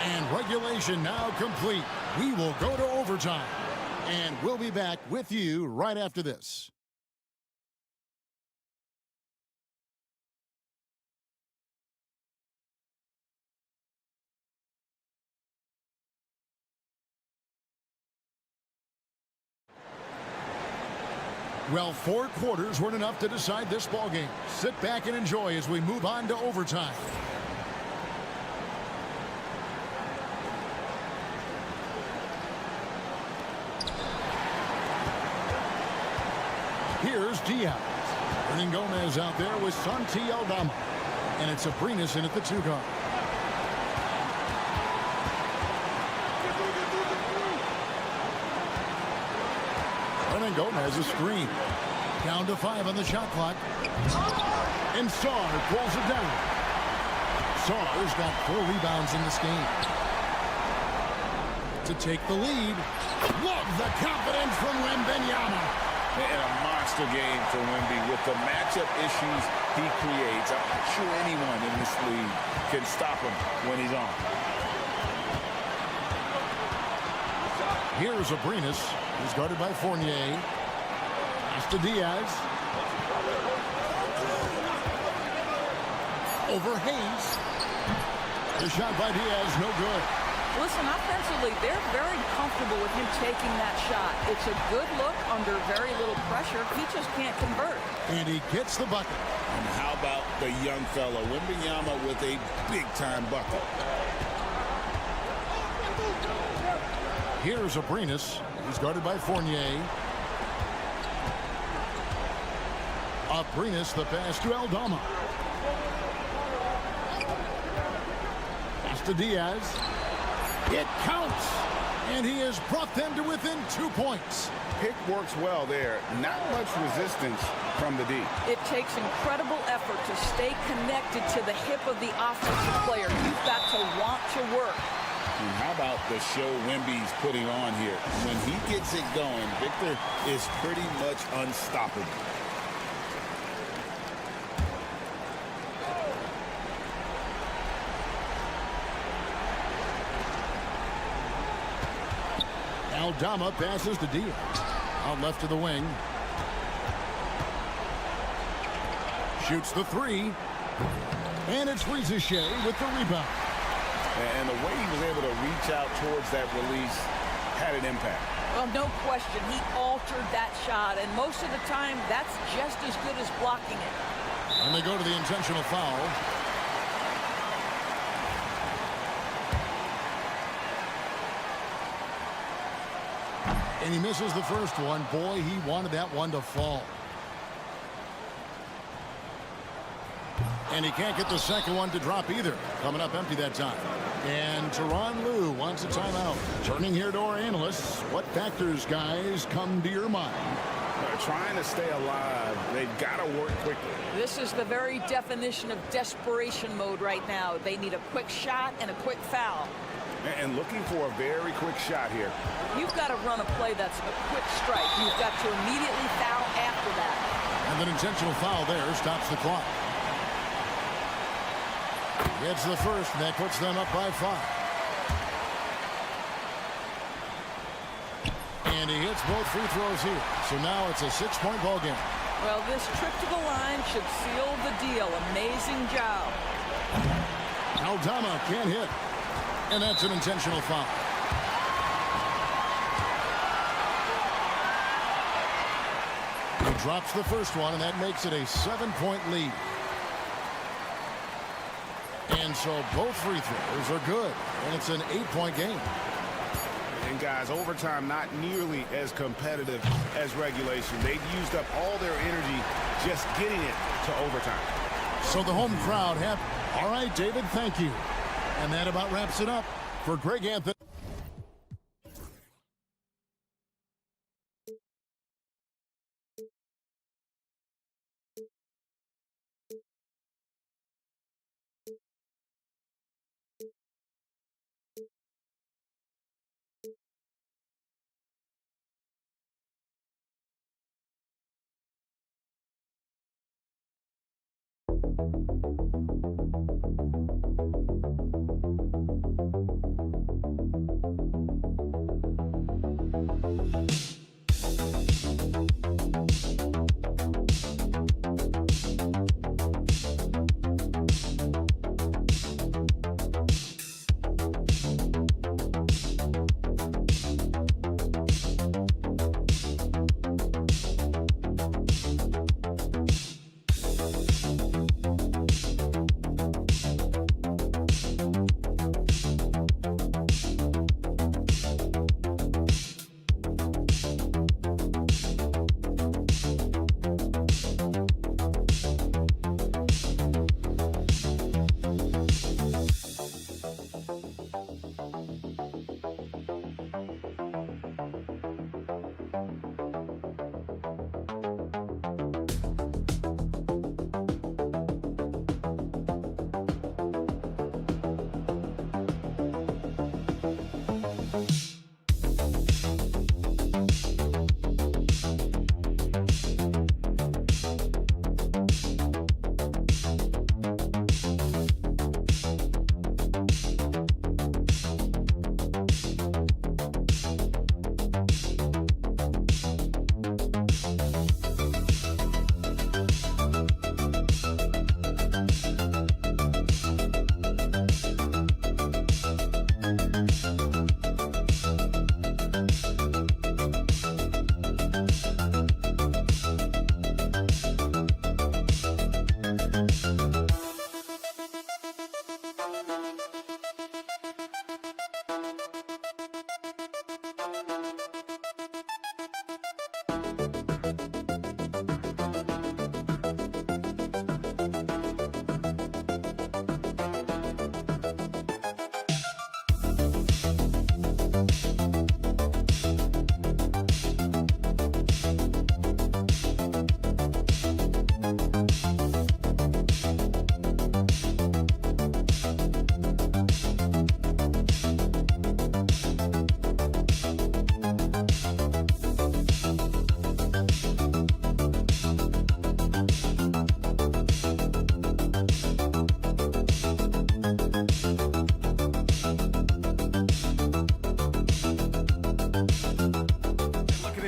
And regulation now complete. We will go to overtime. And we'll be back with you right after this. Well, 4 quarters weren't enough to decide this ballgame. Sit back and enjoy as we move on to overtime. Here's Diaz. Bringing Gomez out there with Santi Aldama. And it's Abrinas in at the 2 guard. And Gomez a screen. Down to 5 on the shot clock. And Sarr pulls it down. Sarr's got 4 rebounds in this game. To take the lead. Love the confidence from Wembanyama. And a monster game for Wemby with the matchup issues he creates. I'm not sure anyone in this league can stop him when he's on. Here's Abrinas. He's guarded by Fournier. Pass to Diaz. Over Hayes. The shot by Diaz, no good. Listen, offensively, they're very comfortable with him taking that shot. It's a good look under very little pressure. He just can't convert. And he gets the bucket. And how about the young fella, Wembanyama, with a big-time bucket. Here's Abrinas. He's guarded by Fournier. Abrinas, the pass to Aldama. Pass to Diaz. It counts. And he has brought them to within 2 points. Pick works well there. Not much resistance from the D. It takes incredible effort to stay connected to the hip of the offensive player. You've got to want to work. And how about the show Wemby's putting on here? When he gets it going, Victor is pretty much unstoppable. Aldama passes to Diaz. Out left to the wing. Shoots the 3. And it's Rizachet with the rebound. And the way he was able to reach out towards that release had an impact. Well, no question. He altered that shot, and most of the time, that's just as good as blocking it. And they go to the intentional foul. And he misses the first one. Boy, he wanted that one to fall. And he can't get the second one to drop either. Coming up empty that time. And Tyronn Lue wants a timeout. Turning here to our analysts. What factors, guys, come to your mind? Trying to stay alive. They've got to work quickly. This is the very definition of desperation mode right now. They need a quick shot and a quick foul. And looking for a very quick shot here. You've got to run a play that's a quick strike. You've got to immediately foul after that. And an intentional foul there stops the clock. Gets the first, and that puts them up by 5. And he hits both free throws here. So now it's a 6-point ball game. Well, this trip to the line should seal the deal. Amazing job. Aldama can't hit. And that's an intentional foul. He drops the first one, and that makes it a 7-point lead. And so both free throws are good. And it's an 8-point game. And guys, overtime not nearly as competitive as regulation. They've used up all their energy just getting it to overtime. So the home crowd happy. All right, David, thank you. And that about wraps it up for Greg Anthony.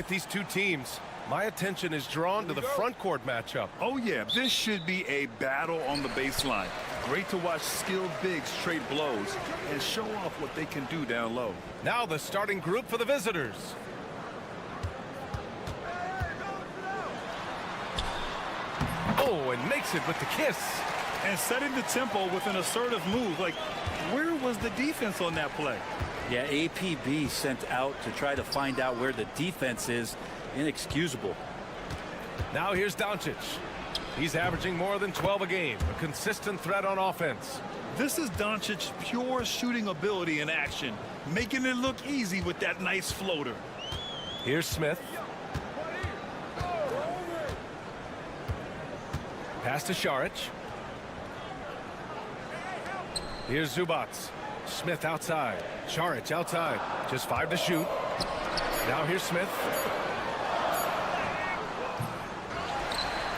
These two teams, my attention is drawn to the front court matchup. Oh, yeah, this should be a battle on the baseline. Great to watch skilled bigs trade blows and show off what they can do down low. Now the starting group for the visitors. Oh, and makes it with the kiss. And setting the tempo with an assertive move. Like, where was the defense on that play? Yeah, APB sent out to try to find out where the defense is. Inexcusable. Now here's Doncic. He's averaging more than 12 a game. A consistent threat on offense. This is Doncic's pure shooting ability in action, making it look easy with that nice floater. Here's Smith. Pass to Šarić. Here's Zubac. Smith outside. Šarić outside. Just 5 to shoot. Now here's Smith.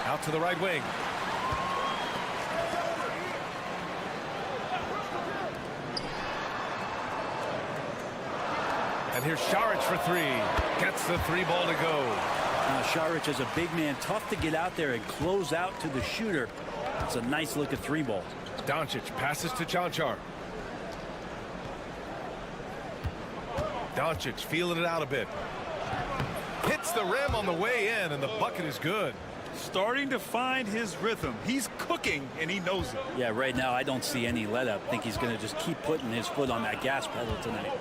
Out to the right wing. And here's Šarić for three. Gets the three ball to go. Now, Šarić is a big man, tough to get out there and close out to the shooter. It's a nice look at three ball. Doncic passes to Cancar. Doncic feeling it out a bit. Hits the rim on the way in, and the bucket is good. Starting to find his rhythm. He's cooking, and he knows it. Yeah, right now I don't see any let up. I think he's going to just keep putting his foot on that gas pedal tonight.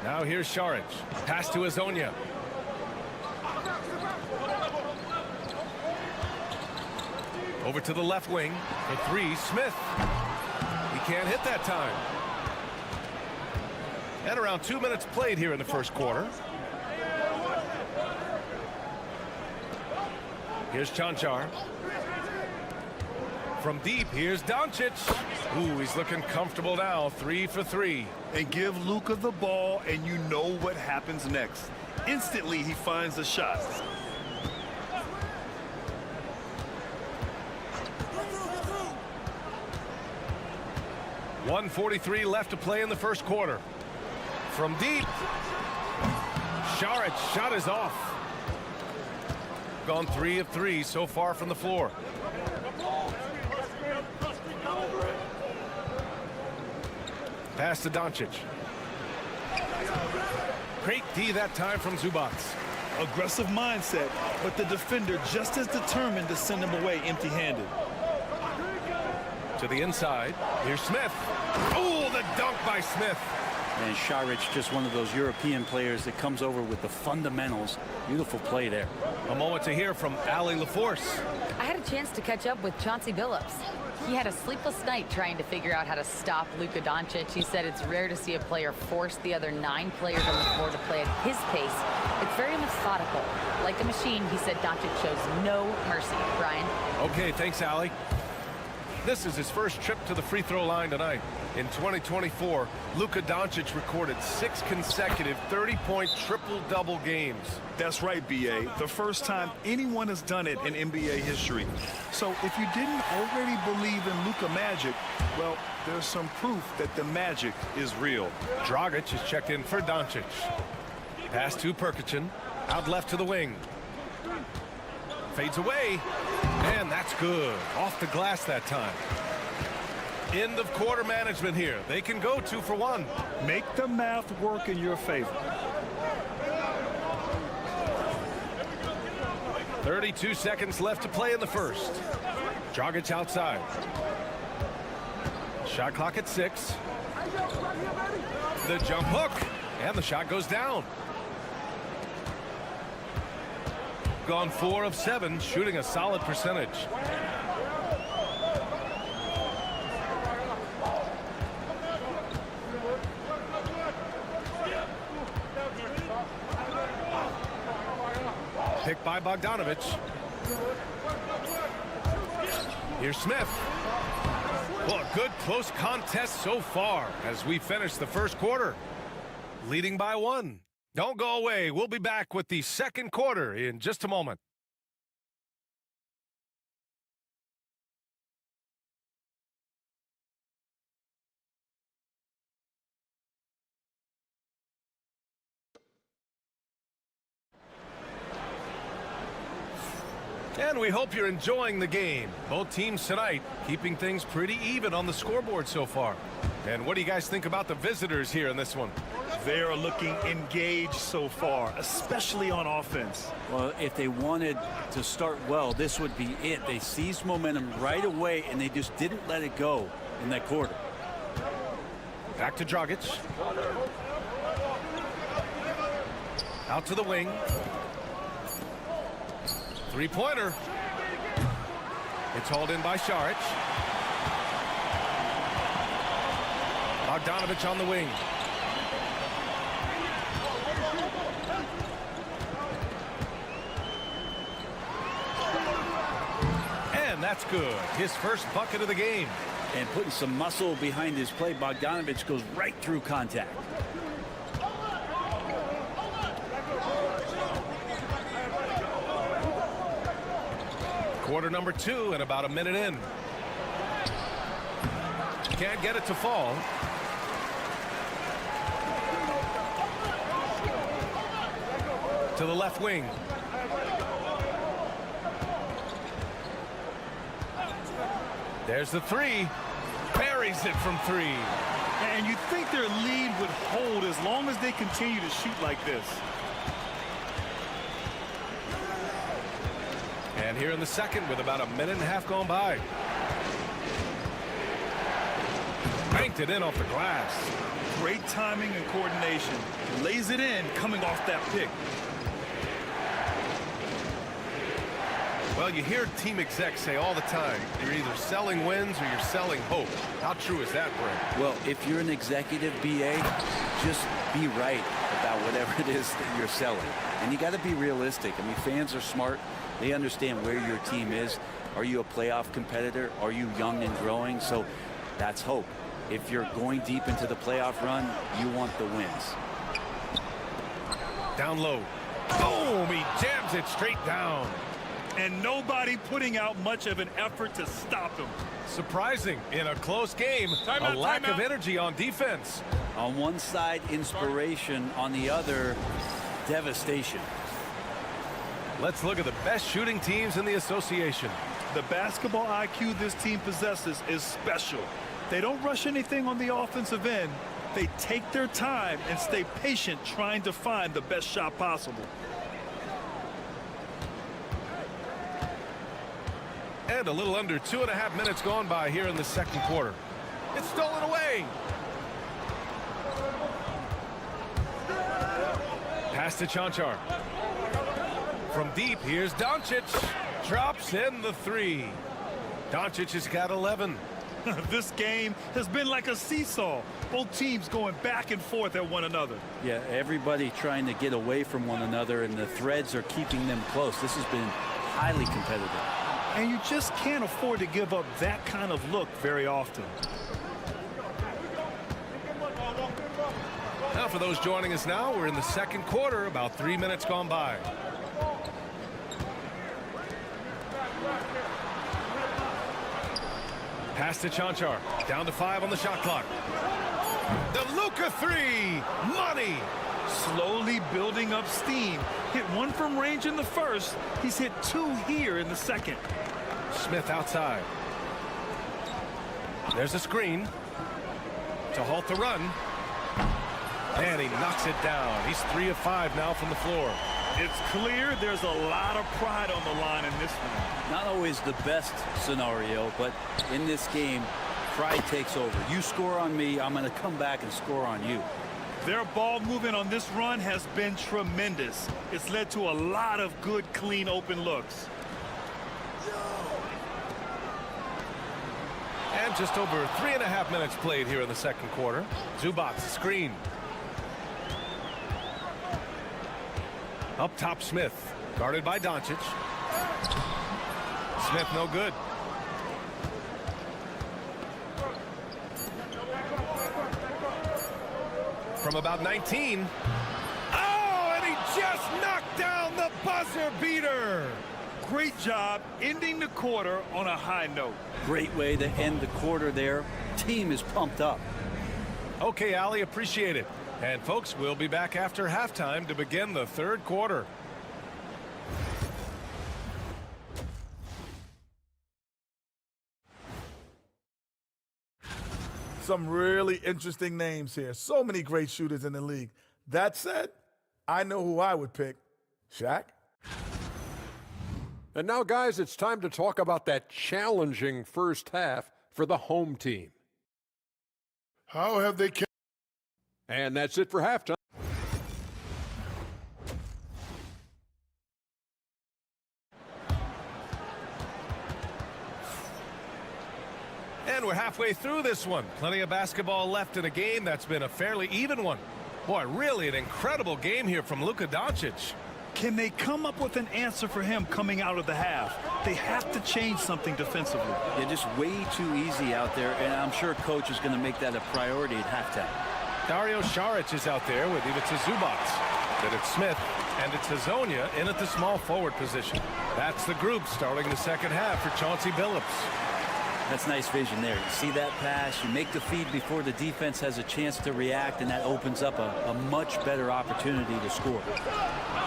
Now here's Šarić. Pass to Azonia. Over to the left wing for three. Smith. He can't hit that time. And around 2 minutes played here in the first quarter. Here's Cancar. From deep, here's Doncic. Ooh, he's looking comfortable now. 3 for 3. And give Luka the ball, and you know what happens next. Instantly, he finds a shot. .143 left to play in the first quarter. From deep. Šarić shot is off. Gone 3 of 3 so far from the floor. Pass to Doncic. Great D that time from Zubac. Aggressive mindset, but the defender just as determined to send him away empty-handed. To the inside. Here's Smith. Oh, the dunk by Smith. And Šarić, just one of those European players that comes over with the fundamentals. Beautiful play there. A moment to hear from Allie LaForce. I had a chance to catch up with Chauncey Billups. He had a sleepless night trying to figure out how to stop Luka Doncic. He said it's rare to see a player force the other 9 players on the floor to play at his pace. It's very methodical. Like a machine, he said Doncic shows no mercy. Brian? Okay, thanks, Allie. This is his first trip to the free throw line tonight. In 2024, Luka Doncic recorded 6 consecutive 30-point triple-double games. That's right, B.A. The first time anyone has done it in NBA history. So if you didn't already believe in Luka magic, well, there's some proof that the magic is real. Dragic is checked in for Doncic. Pass to Perkicin. Out left to the wing. Fades away. And that's good. Off the glass that time. End of quarter management here. They can go 2 for 1. Make the math work in your favor. 32 seconds left to play in the first. Dragic outside. Shot clock at 6. The jump hook. And the shot goes down. Gone 4 of 7, shooting a solid percentage. Picked by Bogdanovic. Here's Smith. Well, a good close contest so far as we finish the first quarter. Leading by 1. Don't go away. We'll be back with the second quarter in just a moment. And we hope you're enjoying the game. Both teams tonight keeping things pretty even on the scoreboard so far. And what do you guys think about the visitors here in this one? They're looking engaged so far, especially on offense. Well, if they wanted to start well, this would be it. They seized momentum right away, and they just didn't let it go in that quarter. Back to Dragic. Out to the wing. Three-pointer. It's hauled in by Šarić. Bogdanovic on the wing. And that's good. His first bucket of the game. And putting some muscle behind his play, Bogdanovic goes right through contact. Quarter number 2 and about a minute in. Can't get it to fall. to the left wing. There's the three. Buries it from three. And you think their lead would hold as long as they continue to shoot like this. And here in the second with about a minute and a half gone by. Banked it in off the glass. Great timing and coordination. Lays it in coming off that pick. Well, you hear team execs say all the time, you're either selling wins or you're selling hope. How true is that, Brent? Well, if you're an executive BA, just be right about whatever it is that you're selling. And you got to be realistic. I mean, fans are smart. They understand where your team is. Are you a playoff competitor? Are you young and growing? So that's hope. If you're going deep into the playoff run, you want the wins. Down low. Boom! He jams it straight down. And nobody putting out much of an effort to stop him. Surprising in a close game. A lack of energy on defense. On one side, inspiration. On the other, devastation. Let's look at the best shooting teams in the association. The basketball IQ this team possesses is special. They don't rush anything on the offensive end. They take their time and stay patient trying to find the best shot possible. And a little under 2.5 minutes gone by here in the second quarter. It's stolen away. Pass to Chanchar. From deep, here's Doncic. Drops in the three. Doncic has got 11. This game has been like a seesaw. Both teams going back and forth at one another. Yeah, everybody trying to get away from one another, and the threads are keeping them close. This has been highly competitive. And you just can't afford to give up that kind of look very often. Now for those joining us now, we're in the second quarter, about 3 minutes gone by. Pass to Chanchar. Down to 5 on the shot clock. The Luka three. Money. Slowly building up steam. Hit one from range in the first. He's hit 2 here in the second. Smith outside. There's a screen to halt the run. And he knocks it down. He's 3 of 5 now from the floor. It's clear there's a lot of pride on the line in this one. Not always the best scenario, but in this game, pride takes over. You score on me, I'm going to come back and score on you. Their ball movement on this run has been tremendous. It's led to a lot of good, clean, open looks. And just over 3.5 minutes played here in the second quarter. Zubac screen. Up top, Smith. Guarded by Doncic. Smith no good. From about 19. Oh, and he just knocked down the buzzer beater. Great job ending the quarter on a high note. Great way to end the quarter there. Team is pumped up. Okay, Ali, appreciate it. And folks, we'll be back after halftime to begin the third quarter. Some really interesting names here. So many great shooters in the league. That said, I know who I would pick. Shaq? And now, guys, it's time to talk about that challenging first half for the home team. How have they kept? And that's it for halftime. And we're halfway through this one. Plenty of basketball left in a game that's been a fairly even one. Boy, really an incredible game here from Luka Doncic. Can they come up with an answer for him coming out of the half? They have to change something defensively. They're just way too easy out there, and I'm sure coach is going to make that a priority at halftime. Dario Saric is out there with Ivica Zubac. Then it's Smith, and it's Hazonia in at the small forward position. That's the group starting the second half for Chauncey Billups. That's nice vision there. You see that pass, you make the feed before the defense has a chance to react, and that opens up a much better opportunity to score.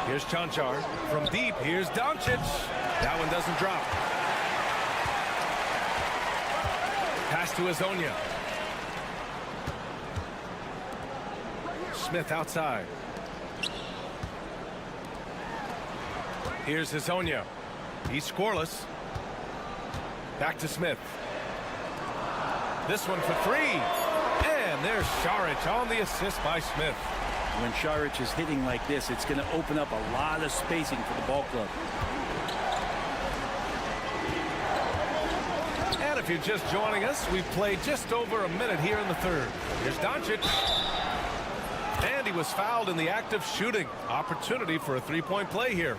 Here's Chanchar from deep. Here's Doncic. That one doesn't drop. Pass to Azonia. Smith outside. Here's Azonia. He's scoreless. Back to Smith. This one for three. And there's Šarić on the assist by Smith. When Šarić is hitting like this, it's going to open up a lot of spacing for the ball club. And if you're just joining us, we've played just over a minute here in the third. Here's Doncic. And he was fouled in the act of shooting. Opportunity for a three-point play here.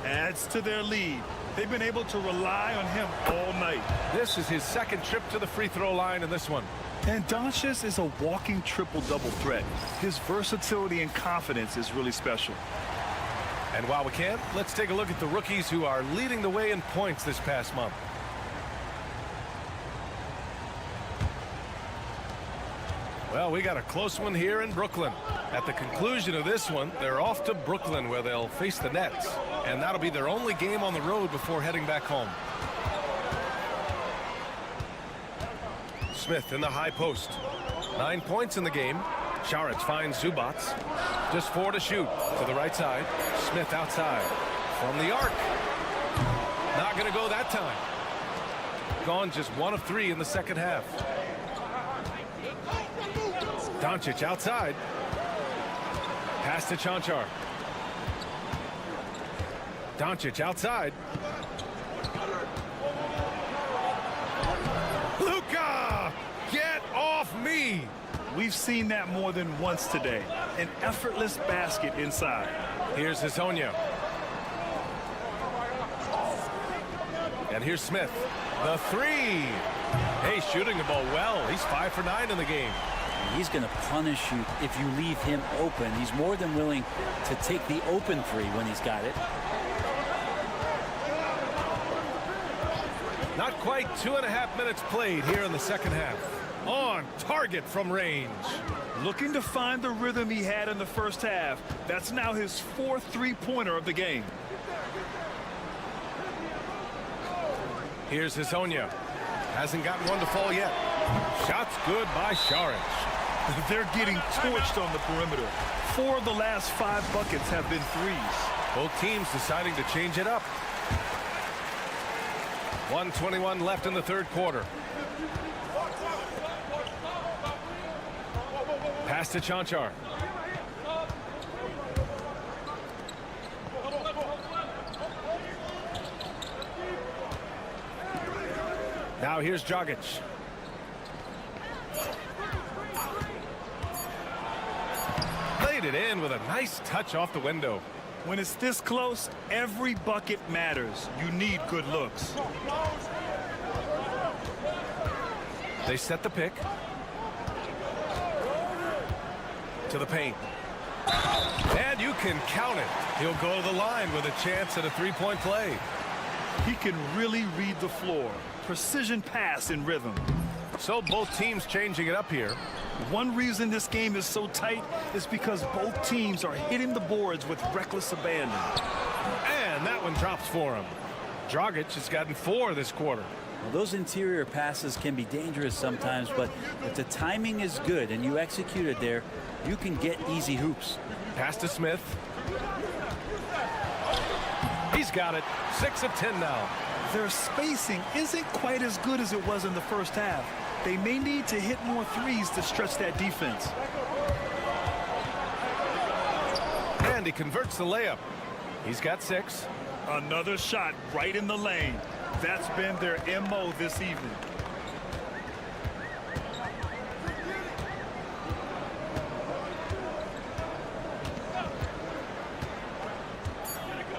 Adds to their lead. They've been able to rely on him all night. This is his second trip to the free throw line in this one. And Doncic is a walking triple-double threat. His versatility and confidence is really special. And while we can, let's take a look at the rookies who are leading the way in points this past month. Well, we got a close one here in Brooklyn. At the conclusion of this one, they're off to Brooklyn where they'll face the Nets. And that'll be their only game on the road before heading back home. Smith in the high post. 9 points in the game. Šarić finds Zubac. Just 4 to shoot. To the right side. Smith outside. From the arc. Not going to go that time. Gone just 1 of 3 in the second half. Doncic outside. Pass to Chanchar. Doncic outside. Luka! Get off me! We've seen that more than once today. An effortless basket inside. Here's Azonia. And here's Smith. The three. Hey, shooting the ball well. He's 5 for 9 in the game. He's going to punish you if you leave him open. He's more than willing to take the open three when he's got it. Not quite 2.5 minutes played here in the second half. On target from range. Looking to find the rhythm he had in the first half. That's now his 4th three-pointer of the game. Here's Azonia. Hasn't gotten one to fall yet. Shots good by Šarić. They're getting torched on the perimeter. 4 of the last 5 buckets have been threes. Both teams deciding to change it up. 1:21 left in the third quarter. Pass to Chanchar. Now here's Dragic. Laid it in with a nice touch off the window. When it's this close, every bucket matters. You need good looks. They set the pick. To the paint. And you can count it. He'll go to the line with a chance at a three-point play. He can really read the floor. Precision pass in rhythm. So both teams changing it up here. One reason this game is so tight is because both teams are hitting the boards with reckless abandon. And that one drops for him. Dragic has gotten 4 this quarter. Well, those interior passes can be dangerous sometimes, but if the timing is good and you execute it there, you can get easy hoops. Pass to Smith. He's got it. 6 of 10 now. Their spacing isn't quite as good as it was in the first half. They may need to hit more threes to stretch that defense. And he converts the layup. He's got 6. Another shot right in the lane. That's been their MO this evening.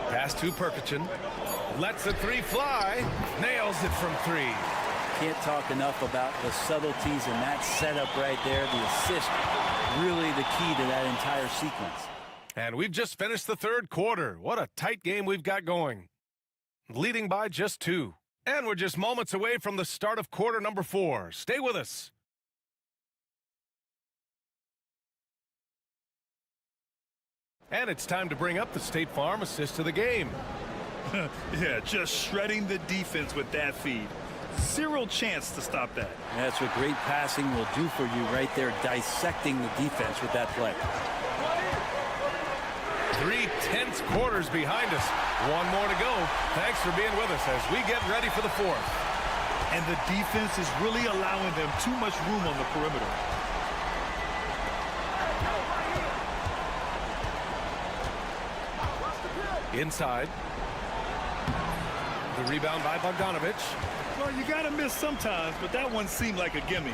Pass to Perkichin. Lets the three fly. Nails it from 3. Can't talk enough about the subtleties in that setup right there. The assist, really the key to that entire sequence. And we've just finished the third quarter. What a tight game we've got going. Leading by just 2. And we're just moments away from the start of quarter number 4. Stay with us. And it's time to bring up the State Farm assist to the game. Yeah, just shredding the defense with that feed. Zero chance to stop that. That's what great passing will do for you right there, dissecting the defense with that play. 3 tense quarters behind us. One more to go. Thanks for being with us as we get ready for the 4th. And the defense is really allowing them too much room on the perimeter. Inside. The rebound by Bogdanovic. Well, you got to miss sometimes, but that one seemed like a gimme.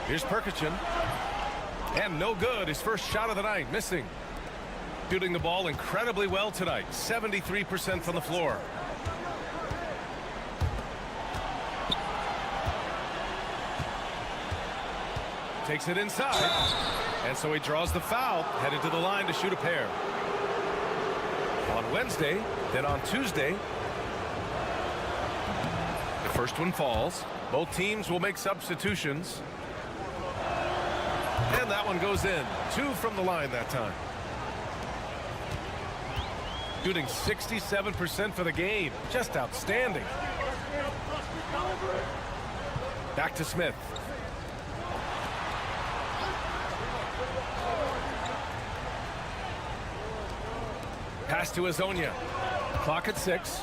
Here's Perkichin. And no good. His first shot of the night, missing. Shooting the ball incredibly well tonight. 73% from the floor. Takes it inside. And so he draws the foul, headed to the line to shoot a pair. On Wednesday, then on Tuesday, the first one falls. Both teams will make substitutions. And that one goes in. 2 from the line that time. Shooting 67% for the game. Just outstanding. Back to Smith. Pass to Azonia. Clock at 6.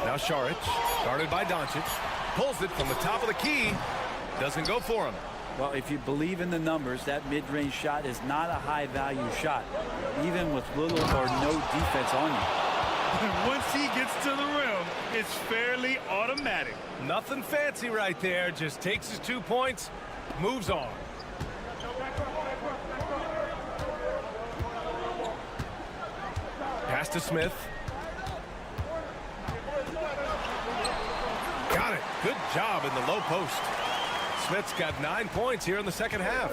Now Šarić, guarded by Doncic. Pulls it from the top of the key. Doesn't go for him. Well, if you believe in the numbers, that mid-range shot is not a high-value shot, even with little or no defense on you. Once he gets to the rim, it's fairly automatic. Nothing fancy right there. Just takes his 2 points, moves on. Pass to Smith. Got it. Good job in the low post. Smith's got 9 points here in the second half.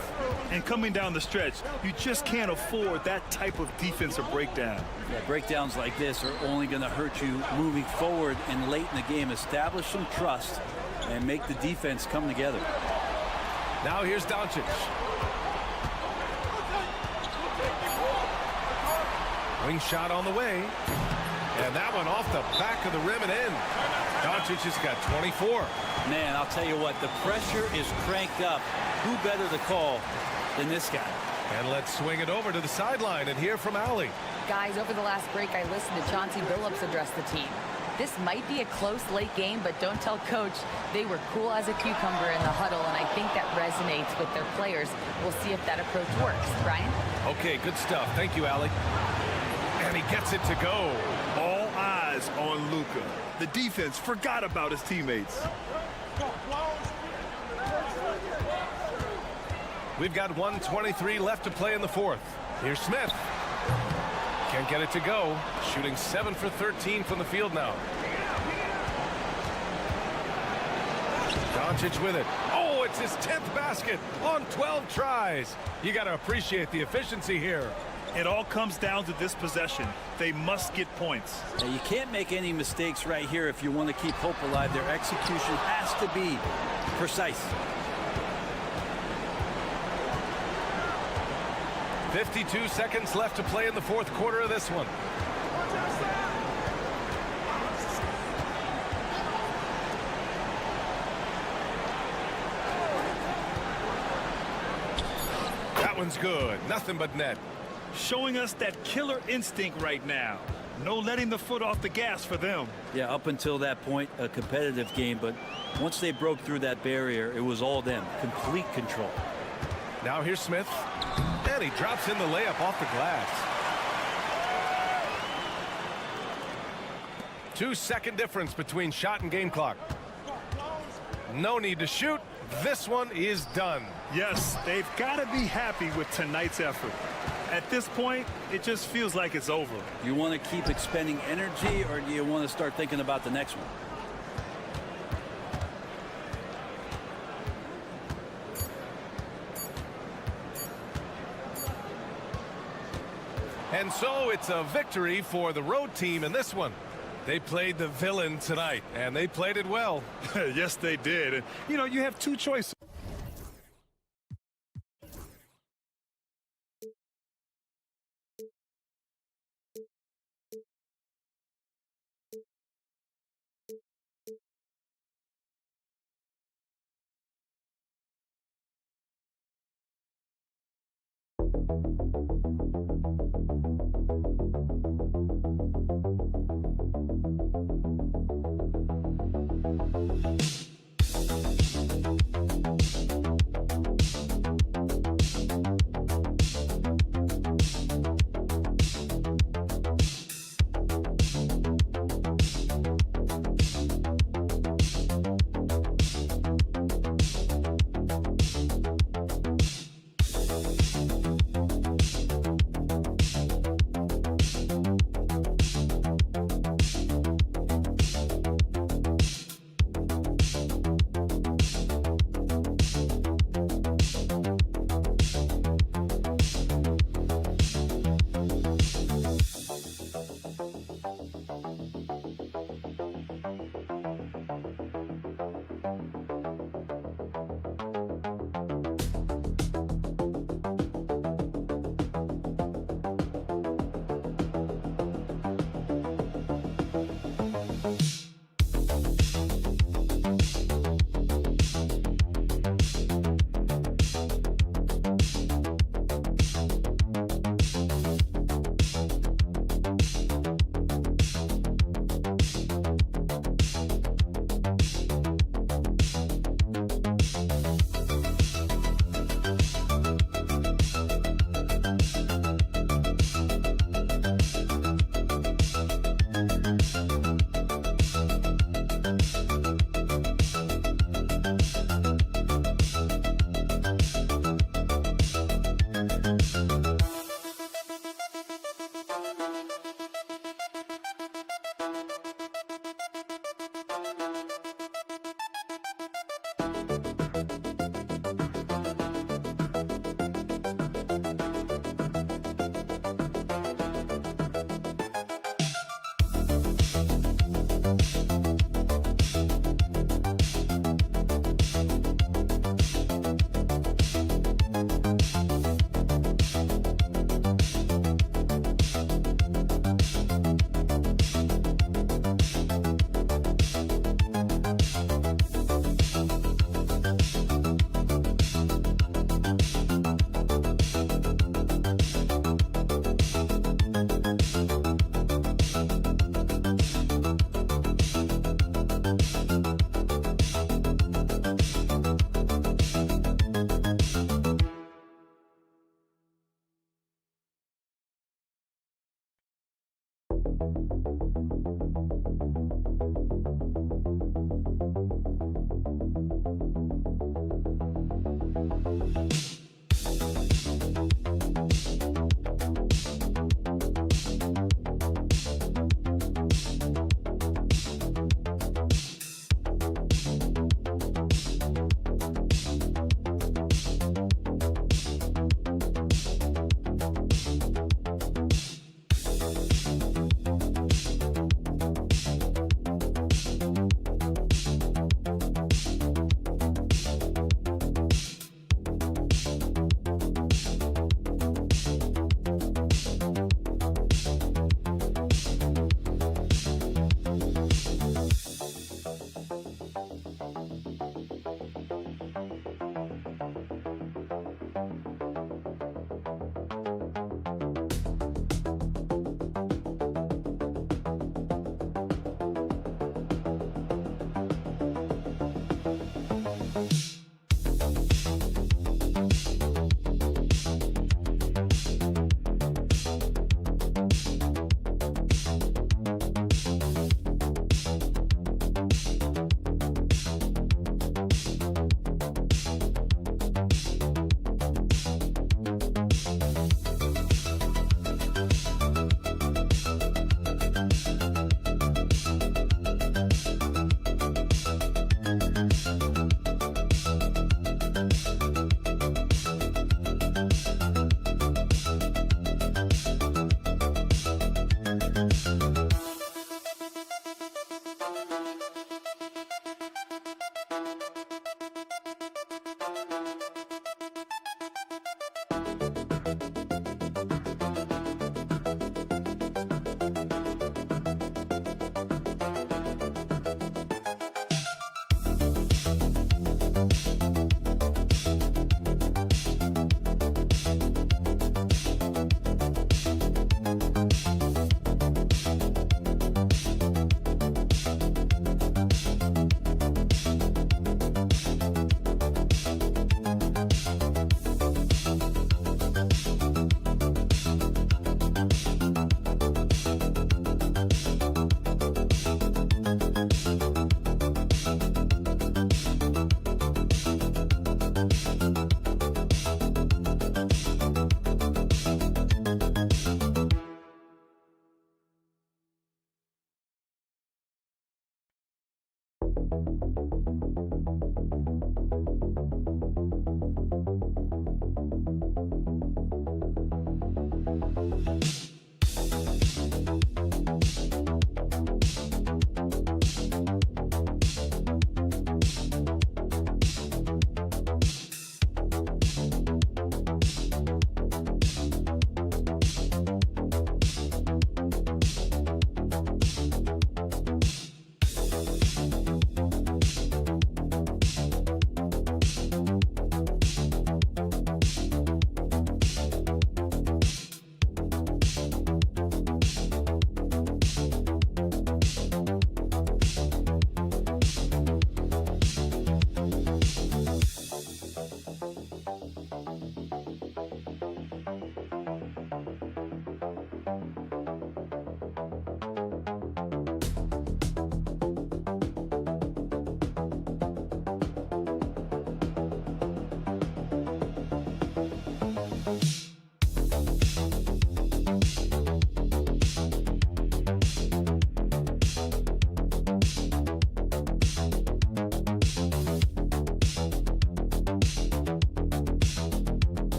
And coming down the stretch, you just can't afford that type of defensive breakdown. Yeah, breakdowns like this are only going to hurt you moving forward and late in the game. Establish some trust and make the defense come together. Now here's Doncic. Wing shot on the way. And that one off the back of the rim and in. Doncic has got 24. Man, I'll tell you what, the pressure is cranked up. Who better to call than this guy? And let's swing it over to the sideline and hear from Allie. Guys, over the last break, I listened to Chauncey Billups address the team. This might be a close late game, but don't tell Coach. They were cool as a cucumber in the huddle, and I think that resonates with their players. We'll see if that approach works. Brian? Okay, good stuff. Thank you, Allie. And he gets it to go. All eyes on Luka. The defense forgot about his teammates. We've got 1:23 left to play in the 4th. Here's Smith. Can't get it to go. Shooting 7 for 13 from the field now. Doncic with it. Oh, it's his 10th basket on 12 tries. You got to appreciate the efficiency here. It all comes down to this possession. They must get points. Now, you can't make any mistakes right here if you want to keep hope alive. Their execution has to be precise. 52 seconds left to play in the 4th quarter of this one. That one's good. Nothing but net. Showing us that killer instinct right now. No letting the foot off the gas for them. Yeah, up until that point, a competitive game, but once they broke through that barrier, it was all them. Complete control. Now here's Smith. And he drops in the layup off the glass. 2-second difference between shot and game clock. No need to shoot. This one is done. Yes, they've got to be happy with tonight's effort. At this point, it just feels like it's over. You want to keep expending energy, or do you want to start thinking about the next one? And so it's a victory for the road team in this one. They played the villain tonight, and they played it well. Yes, they did. And, you know, you have two choices.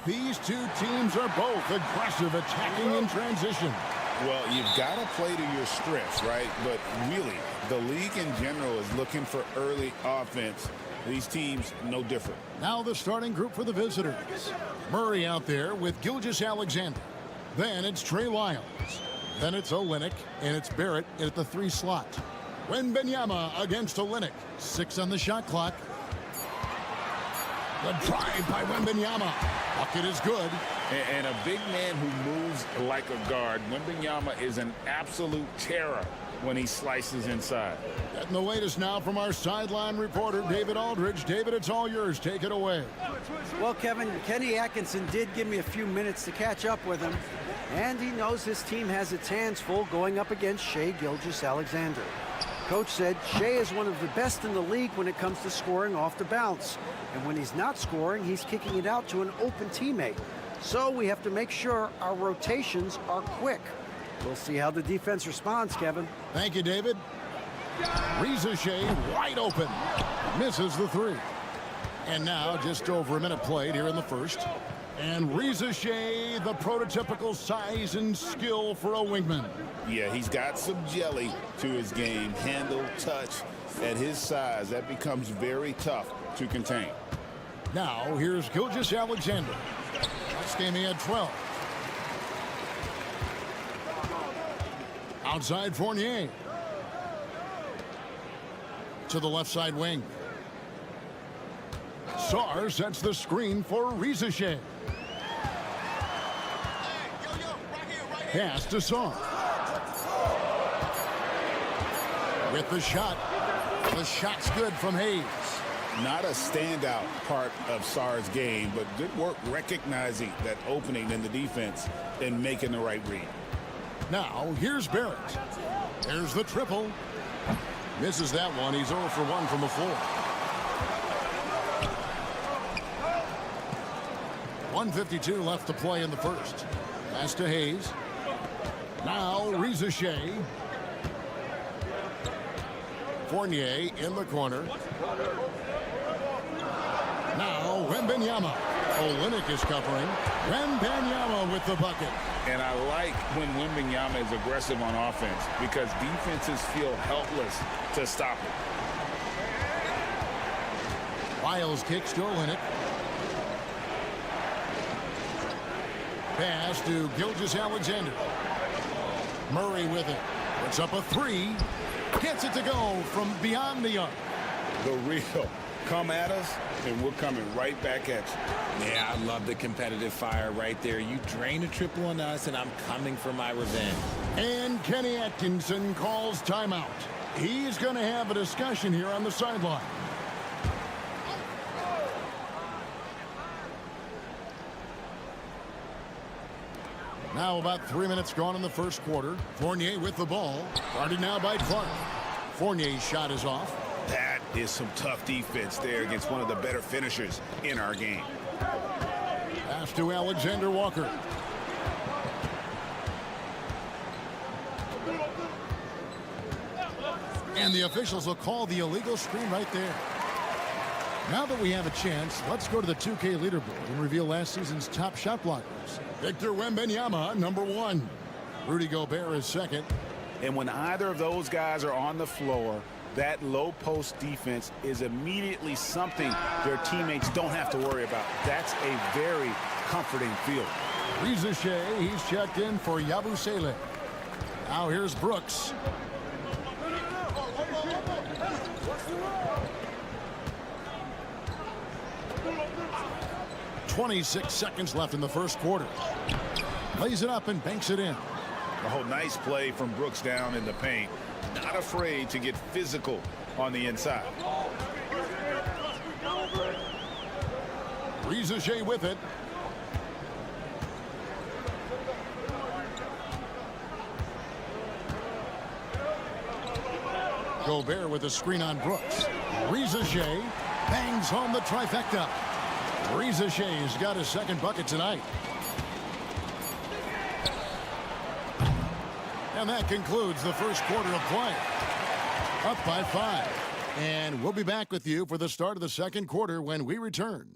These two teams are both aggressive, attacking in transition. Well, you've got to play to your strengths, right? But really, the league in general is looking for early offense. These teams, no different. Now the starting group for the visitors. Murray out there with Gilgeous-Alexander. Then it's Trey Lyles. Then it's Olynyk, and it's Barrett at the 3 slot. Wembanyama against Olynyk. 6 on the shot clock. The drive by Wembanyama. Bucket is good. And a big man who moves like a guard. Wembanyama is an absolute terror when he slices inside. Getting the latest now from our sideline reporter, David Aldridge. David, it's all yours. Take it away. Well, Kevin, Kenny Atkinson did give me a few minutes to catch up with him, and he knows his team has its hands full going up against Shai Gilgeous-Alexander. Coach said Shai is one of the best in the league when it comes to scoring off the bounce. And when he's not scoring, he's kicking it out to an open teammate. So we have to make sure our rotations are quick. We'll see how the defense responds, Kevin. Thank you, David. Reza Shai wide open. Misses the 3. And now just over a minute played here in the first. And Reza Shea, the prototypical size and skill for a wingman. Yeah, he's got some jelly to his game. Handle, touch. At his size, that becomes very tough to contain. Now, here's Gilgeous Alexander. Last game he had 12. Outside Fournier. To the left side wing. Sarr sets the screen for Reza Shea. Pass to Sarr. With the shot. The shot's good from Hayes. Not a standout part of Sarr's game, but good work recognizing that opening in the defense and making the right read. Now, here's Barrett. There's the triple. Misses that one. He's 0 for 1 from the floor. 1:52 left to play in the first. Pass to Hayes. Now, Reza Shea. Fournier in the corner. Now, Wembanyama. Olynyk is covering. Wembanyama with the bucket. And I like when Wembanyama is aggressive on offense because defenses feel helpless to stop it. Wiles kicks to Olynyk. Pass to Gilgeous Alexander. Murray with it. Puts up a three. Gets it to go from beyond the arc. The real. Come at us, and we're coming right back at you. Yeah, I love the competitive fire right there. You drain a triple on us, and I'm coming for my revenge. And Kenny Atkinson calls timeout. He's going to have a discussion here on the sideline. Now about 3 minutes gone in the first quarter. Fournier with the ball. Guarded now by Clark. Fournier's shot is off. That is some tough defense there against one of the better finishers in our game. Pass to Alexander Walker. And the officials will call the illegal screen right there. Now that we have a chance, let's go to the 2K leaderboard and reveal last season's top shot blockers. Victor Wembanyama, number 1. Rudy Gobert is second. And when either of those guys are on the floor, that low post defense is immediately something their teammates don't have to worry about. That's a very comforting feeling. Reza Shea, he's checked in for Yabusele. Now here's Brooks. .26 seconds left in the first quarter. Lays it up and banks it in. Oh, nice play from Brooks down in the paint. Not afraid to get physical on the inside. Reza Shea with it. Gobert with a screen on Brooks. Reza Shea bangs home the trifecta. Reza Shea's got his second bucket tonight. And that concludes the first quarter of play. Up by 5. And we'll be back with you for the start of the second quarter when we return.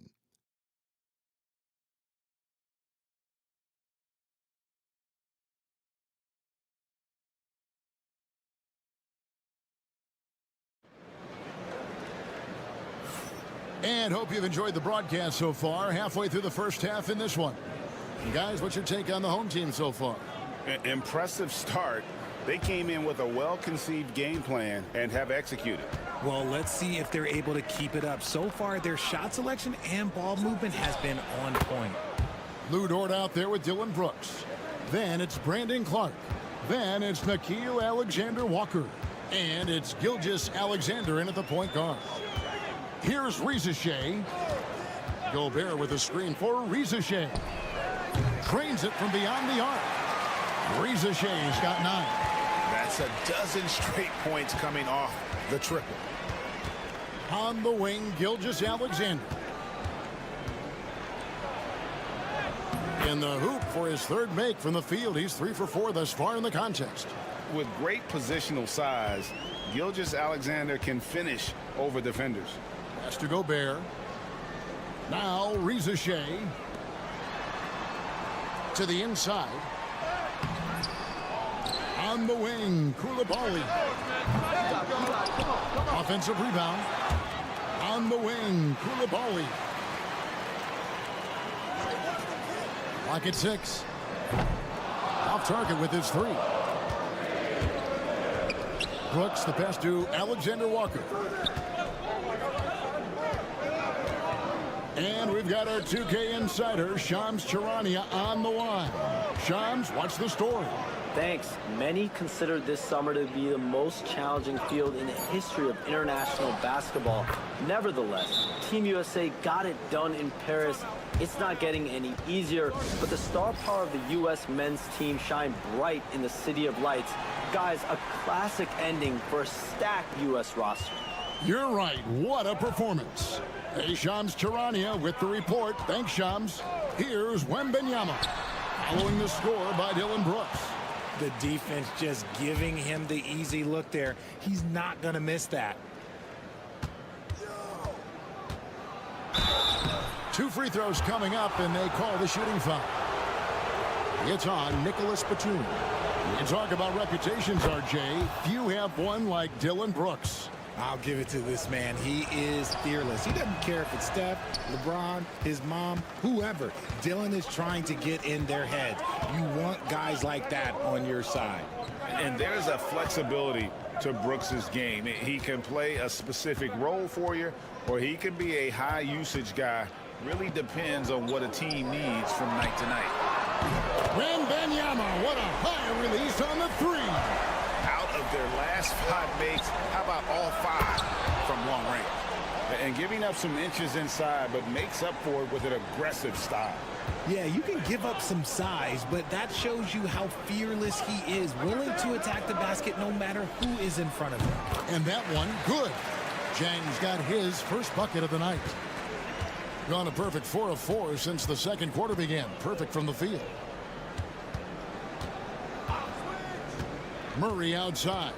And hope you've enjoyed the broadcast so far. Halfway through the first half in this one. And guys, what's your take on the home team so far? Impressive start. They came in with a well-conceived game plan and have executed. Well, let's see if they're able to keep it up. So far, their shot selection and ball movement has been on point. Lou Dort out there with Dylan Brooks. Then it's Brandon Clark. Then it's Nickeil Alexander-Walker. And it's Gilgeous Alexander in at the point guard. Here's Reza Shea. Gobert with a screen for Reza Shea. Trains it from beyond the arc. Reza Shea's got 9. That's a dozen straight points coming off the triple. On the wing, Gilgeous Alexander. In the hoop for his third make from the field. He's 3 for 4 thus far in the contest. With great positional size, Gilgeous Alexander can finish over defenders. Pass to Gobert. Now Reza Shea. to the inside. On the wing, Koulibaly. Offensive rebound. On the wing, Koulibaly. Lock at 6. Off target with his 3. Brooks, the pass to Alexander Walker. And we've got our 2K insider, Shams Charania, on the line. Shams, what's the story? Thanks. Many consider this summer to be the most challenging field in the history of international basketball. Nevertheless, Team USA got it done in Paris. It's not getting any easier, but the star power of the U.S. men's team shined bright in the City of Lights. Guys, a classic ending for a stacked U.S. roster. You're right. What a performance. Hey, Shams Charania with the report. Thanks, Shams. Here's Wembanyama. Following the score by Dylan Brooks. The defense just giving him the easy look there. He's not going to miss that. 2 free throws coming up, and they call the shooting foul. It's on Nicholas Batum. You talk about reputations, RJ. Few have one like Dylan Brooks. I'll give it to this man. He is fearless. He doesn't care if it's Steph, LeBron, his mom, whoever. Dylan is trying to get in their head. You want guys like that on your side. And there's a flexibility to Brooks's game. He can play a specific role for you, or he can be a high usage guy. Really depends on what a team needs from night to night. Wembanyama, what a high release on the 3. Out of their last 5 makes, how about all 5 from long range? And giving up some inches inside, but makes up for it with an aggressive style. Yeah, you can give up some size, but that shows you how fearless he is, willing to attack the basket no matter who is in front of him. And that one, good. Jang's got his first bucket of the night. Gone a perfect 4 of 4 since the second quarter began. Perfect from the field. Murray outside.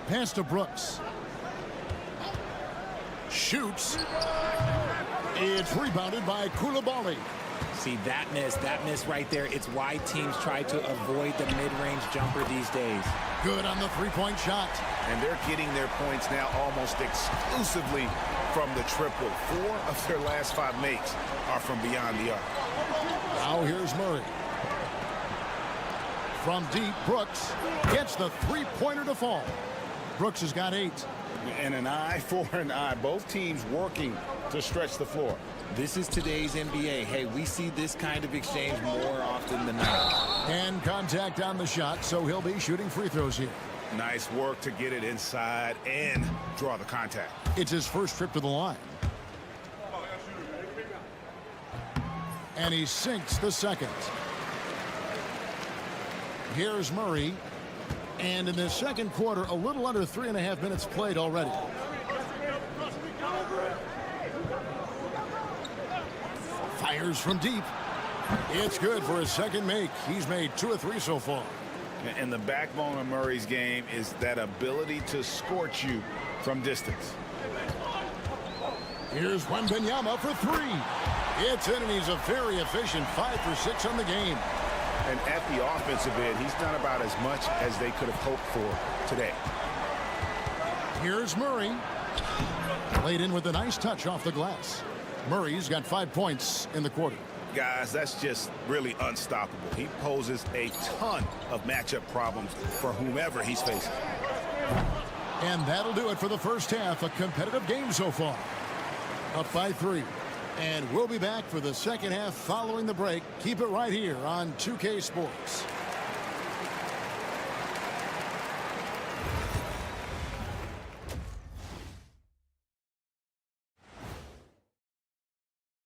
Pass to Brooks. Shoots. It's rebounded by Koulibaly. See, that miss right there. It's why teams try to avoid the mid-range jumper these days. Good on the 3-point shot. And they're getting their points now almost exclusively from the triple. 4 of their last 5 makes are from beyond the arc. Now here's Murray. From deep, Brooks gets the 3-pointer to fall. Brooks has got 8. And an eye for an eye. Both teams working to stretch the floor. This is today's NBA. Hey, we see this kind of exchange more often than not. And contact on the shot, so he'll be shooting free throws here. Nice work to get it inside and draw the contact. It's his first trip to the line. And he sinks the second. Here's Murray. And in the second quarter, a little under 3.5 minutes played already. Fires from deep. It's good for his second make. He's made 2 of 3 so far. And the backbone of Murray's game is that ability to scorch you from distance. Here's Wembanyama for 3. It's in, and he's a very efficient 5 for 6 on the game. And at the offensive end, he's done about as much as they could have hoped for today. Here's Murray. Laid in with a nice touch off the glass. Murray's got 5 points in the quarter. Guys, that's just really unstoppable. He poses a ton of matchup problems for whomever he's facing. And that'll do it for the first half. A competitive game so far. Up by 3. And we'll be back for the second half following the break. Keep it right here on 2K Sports.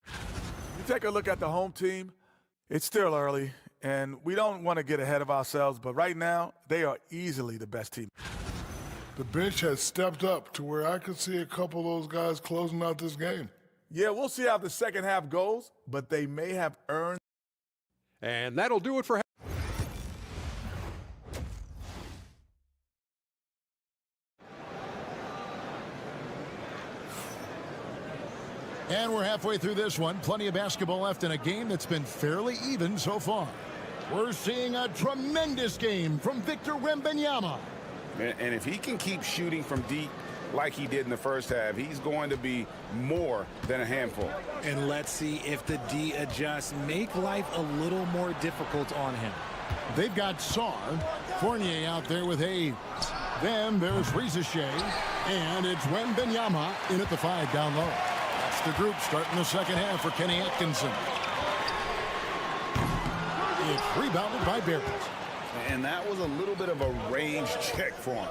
You take a look at the home team, it's still early, and we don't want to get ahead of ourselves, but right now, they are easily the best team. The bench has stepped up to where I could see a couple of those guys closing out this game. Yeah, we'll see how the second half goes, but they may have earned. And that'll do it for And we're halfway through this one. Plenty of basketball left in a game that's been fairly even so far. We're seeing a tremendous game from Victor Wembanyama. And if he can keep shooting from deep like he did in the first half, he's going to be more than a handful. And let's see if the D adjusts, make life a little more difficult on him. They've got Sarr, Fournier out there with Hayes. Then there's Rizashea, and it's Wembanyama in at the 5 down low. That's the group starting the second half for Kenny Atkinson. It's rebounded by Barrett. And that was a little bit of a range check for him.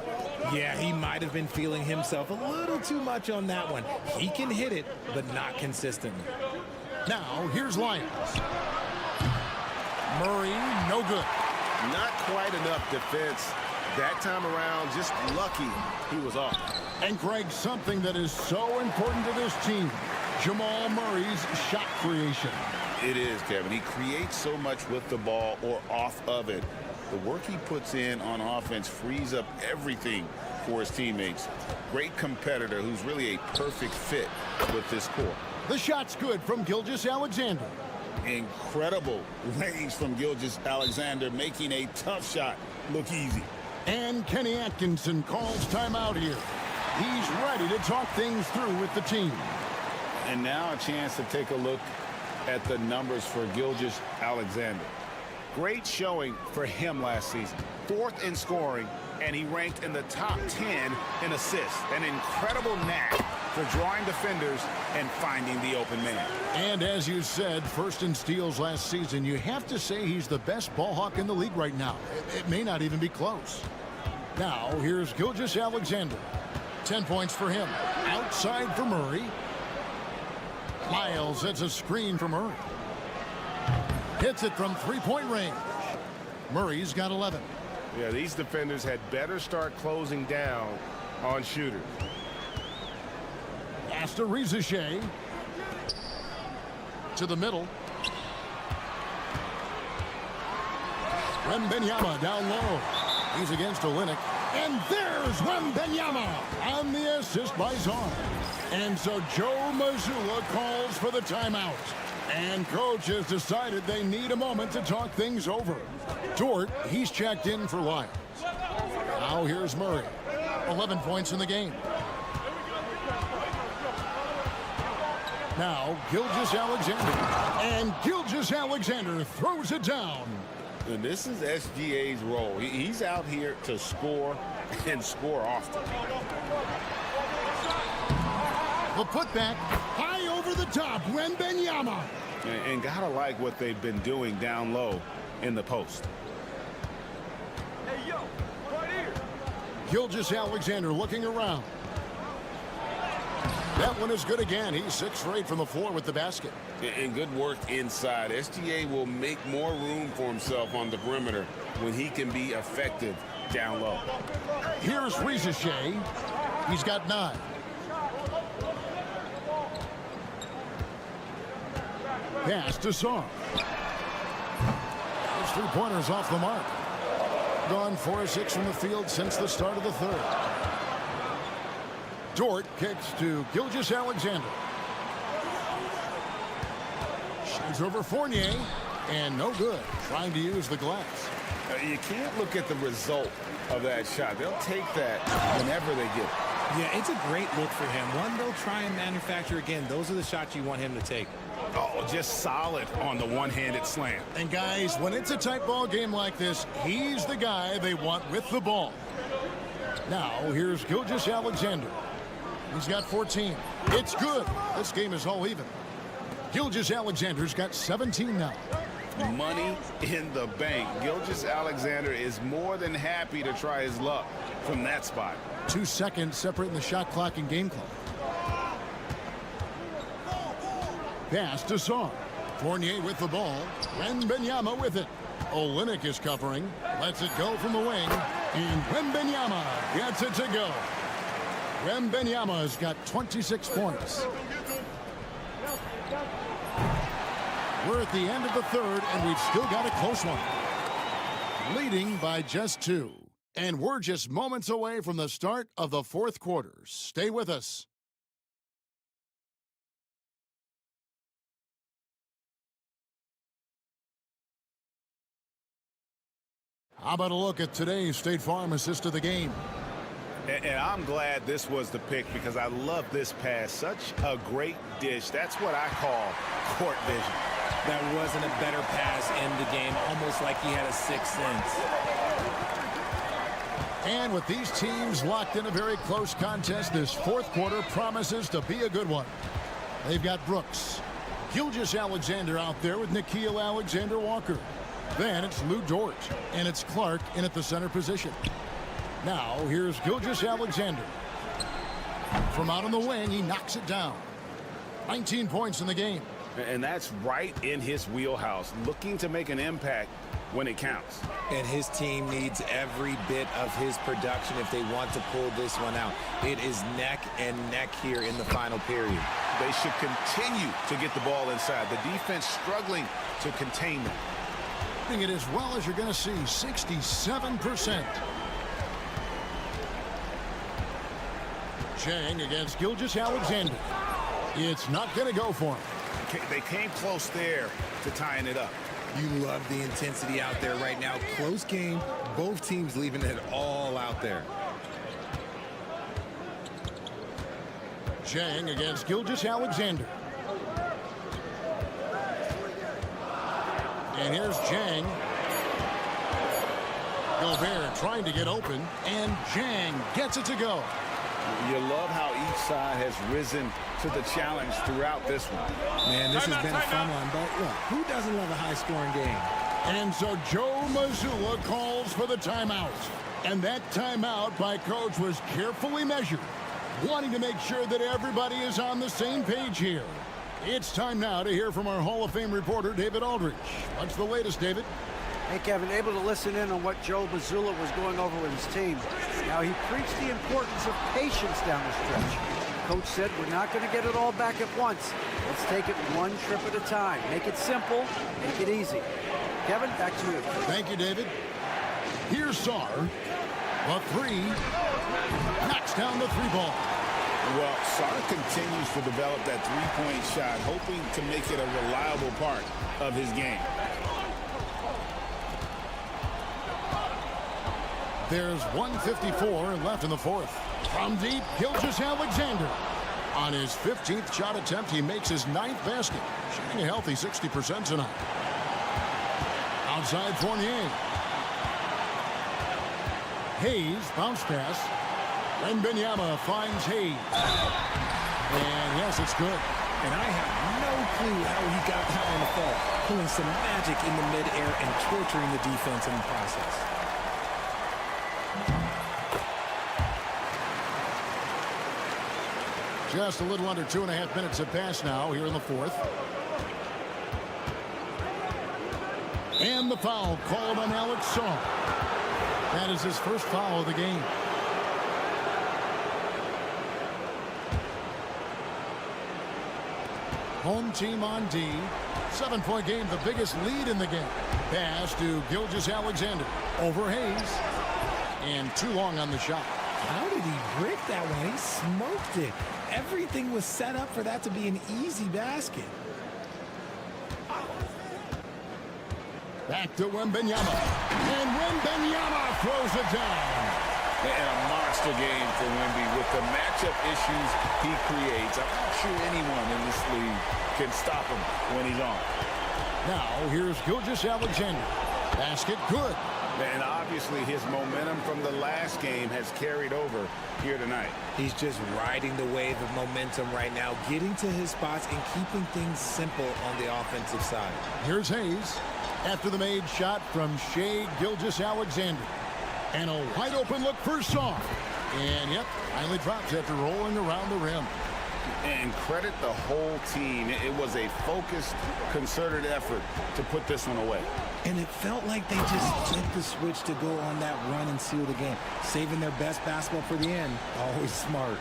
Yeah, he might have been feeling himself a little too much on that one. He can hit it, but not consistently. Now, here's Lyons. Murray, no good. Not quite enough defense that time around. Just lucky he was off. And Greg, something that is so important to this team, Jamal Murray's shot creation. It is, Kevin. He creates so much with the ball or off of it. The work he puts in on offense frees up everything for his teammates. Great competitor who's really a perfect fit with this core. The shot's good from Gilgeous-Alexander. Incredible range from Gilgeous-Alexander, making a tough shot look easy. And Kenny Atkinson calls timeout here. He's ready to talk things through with the team. And now a chance to take a look at the numbers for Gilgeous-Alexander. Great showing for him last season. 4th in scoring, and he ranked in the top 10 in assists. An incredible knack for drawing defenders and finding the open man. And as you said, 1st in steals last season. You have to say he's the best ball hawk in the league right now. It may not even be close. Now, here's Gilgeous-Alexander. 10 points for him. Outside for Murray. Miles sets a screen for Murray. Hits it from 3-point range. Murray's got 11. Yeah, these defenders had better start closing down on shooters. Pass to Rizashea. To the middle. Wembanyama down low. He's against Olynyk. And there's Wembanyama on the assist by Sarr. And so Joe Mazzulla calls for the timeout. And coach has decided they need a moment to talk things over. Dort, he's checked in for Lyons. Now here's Murray. 11 points in the game. Now Gilgeous-Alexander. And Gilgeous-Alexander throws it down. And this is SGA's role. He's out here to score and score often. The putback high over the top. Wembanyama. And gotta like what they've been doing down low in the post. Hey, yo, right here. Gilgeous-Alexander looking around. That one is good again. He's 6 for 8 from the floor with the basket. And good work inside. SGA will make more room for himself on the perimeter when he can be effective down low. Here's Rizashea. He's got 9. Pass to Sarr. His 3-pointers off the mark. Gone 4 of 6 from the field since the start of the 3rd. Dort kicks to Gilgeous-Alexander. Shoots over Fournier, and no good. Trying to use the glass. You can't look at the result of that shot. They'll take that whenever they get it. Yeah, it's a great look for him. One they'll try and manufacture again. Those are the shots you want him to take. Oh, just solid on the one-handed slam. And guys, when it's a tight ball game like this, he's the guy they want with the ball. Now, here's Gilgeous-Alexander. He's got 14. It's good. This game is all even. Gilgeous-Alexander's got 17 now. Money in the bank. Gilgeous-Alexander is more than happy to try his luck from that spot. 2 seconds separating the shot clock and game clock. Pass to Sarr. Fournier with the ball. Wembanyama with it. Olynyk is covering. Lets it go from the wing. And Wembanyama gets it to go. Wembanyama's got 26 points. We're at the end of the 3rd, and we've still got a close one. Leading by just 2. And we're just moments away from the start of the 4th quarter. Stay with us. How about a look at today's State Farm assist of the game? And I'm glad this was the pick because I love this pass. Such a great dish. That's what I call court vision. That wasn't a better pass in the game, almost like he had a sixth sense. And with these teams locked in a very close contest, this fourth quarter promises to be a good one. They've got Brooks, Gilgeous-Alexander out there with Nickeil Alexander-Walker. Then it's Lou Dort, and it's Clark in at the center position. Now, here's Gilgeous-Alexander. From out on the wing, he knocks it down. 19 points in the game. And that's right in his wheelhouse, looking to make an impact when it counts. And his team needs every bit of his production if they want to pull this one out. It is neck and neck here in the final period. They should continue to get the ball inside. The defense struggling to contain them. It as well as you're going to see, 67%. Chang against Gilgeous-Alexander. It's not going to go for him. They came close there to tying it up. You love the intensity out there right now. Close game, both teams leaving it all out there. Chang against Gilgeous-Alexander. And here's Chang. Gobert trying to get open, and Chang gets it to go. You love how each side has risen to the challenge throughout this one. Man, this has been a fun one, but look, who doesn't love a high-scoring game? And so Joe Mazzulla calls for the timeout. And that timeout by Coach was carefully measured, wanting to make sure that everybody is on the same page here. It's time now to hear from our Hall of Fame reporter, David Aldridge. What's the latest, David? Hey, Kevin, able to listen in on what Joe Mazzulla was going over with his team. Now, he preached the importance of patience down the stretch. Coach said, we're not going to get it all back at once. Let's take it one trip at a time. Make it simple, make it easy. Kevin, back to you. Thank you, David. Here's Sarr. A three. Knocks down the three ball. Well, Sarr continues to develop that three-point shot, hoping to make it a reliable part of his game. There's 1:54 left in the fourth. From deep, Gilgeous-Alexander. On his 15th shot attempt, he makes his 9th basket, shooting a healthy 60% tonight. Outside Fournier. Hayes, bounce pass. Wembanyama finds Hayes. And yes, it's good. And I have no clue how he got that on the fall. Pulling some magic in the midair and torturing the defense in the process. Just a little under 2.5 minutes have passed now here in the fourth. And the foul called on Alex Sarr. That is his first foul of the game. Home team on D. 7-point game, the biggest lead in the game. Pass to Gilgeous-Alexander. Over Hayes. And too long on the shot. How did he brick that one? He smoked it. Everything was set up for that to be an easy basket. Back to Wembanyama. And Wembanyama throws it down. And a monster game for Wemby with the matchup issues he creates. I'm not sure anyone in this league can stop him when he's on. Now, here's Gilgeous-Alexander. Basket good. And obviously his momentum from the last game has carried over here tonight. He's just riding the wave of momentum right now, getting to his spots and keeping things simple on the offensive side. Here's Hayes after the made shot from Shai Gilgeous-Alexander. And a wide open look for Sarr. And yep, finally drops after rolling around the rim. And credit the whole team. It was a focused, concerted effort to put this one away. And it felt like they just flipped the switch to go on that run and seal the game. Saving their best basketball for the end. Always smart.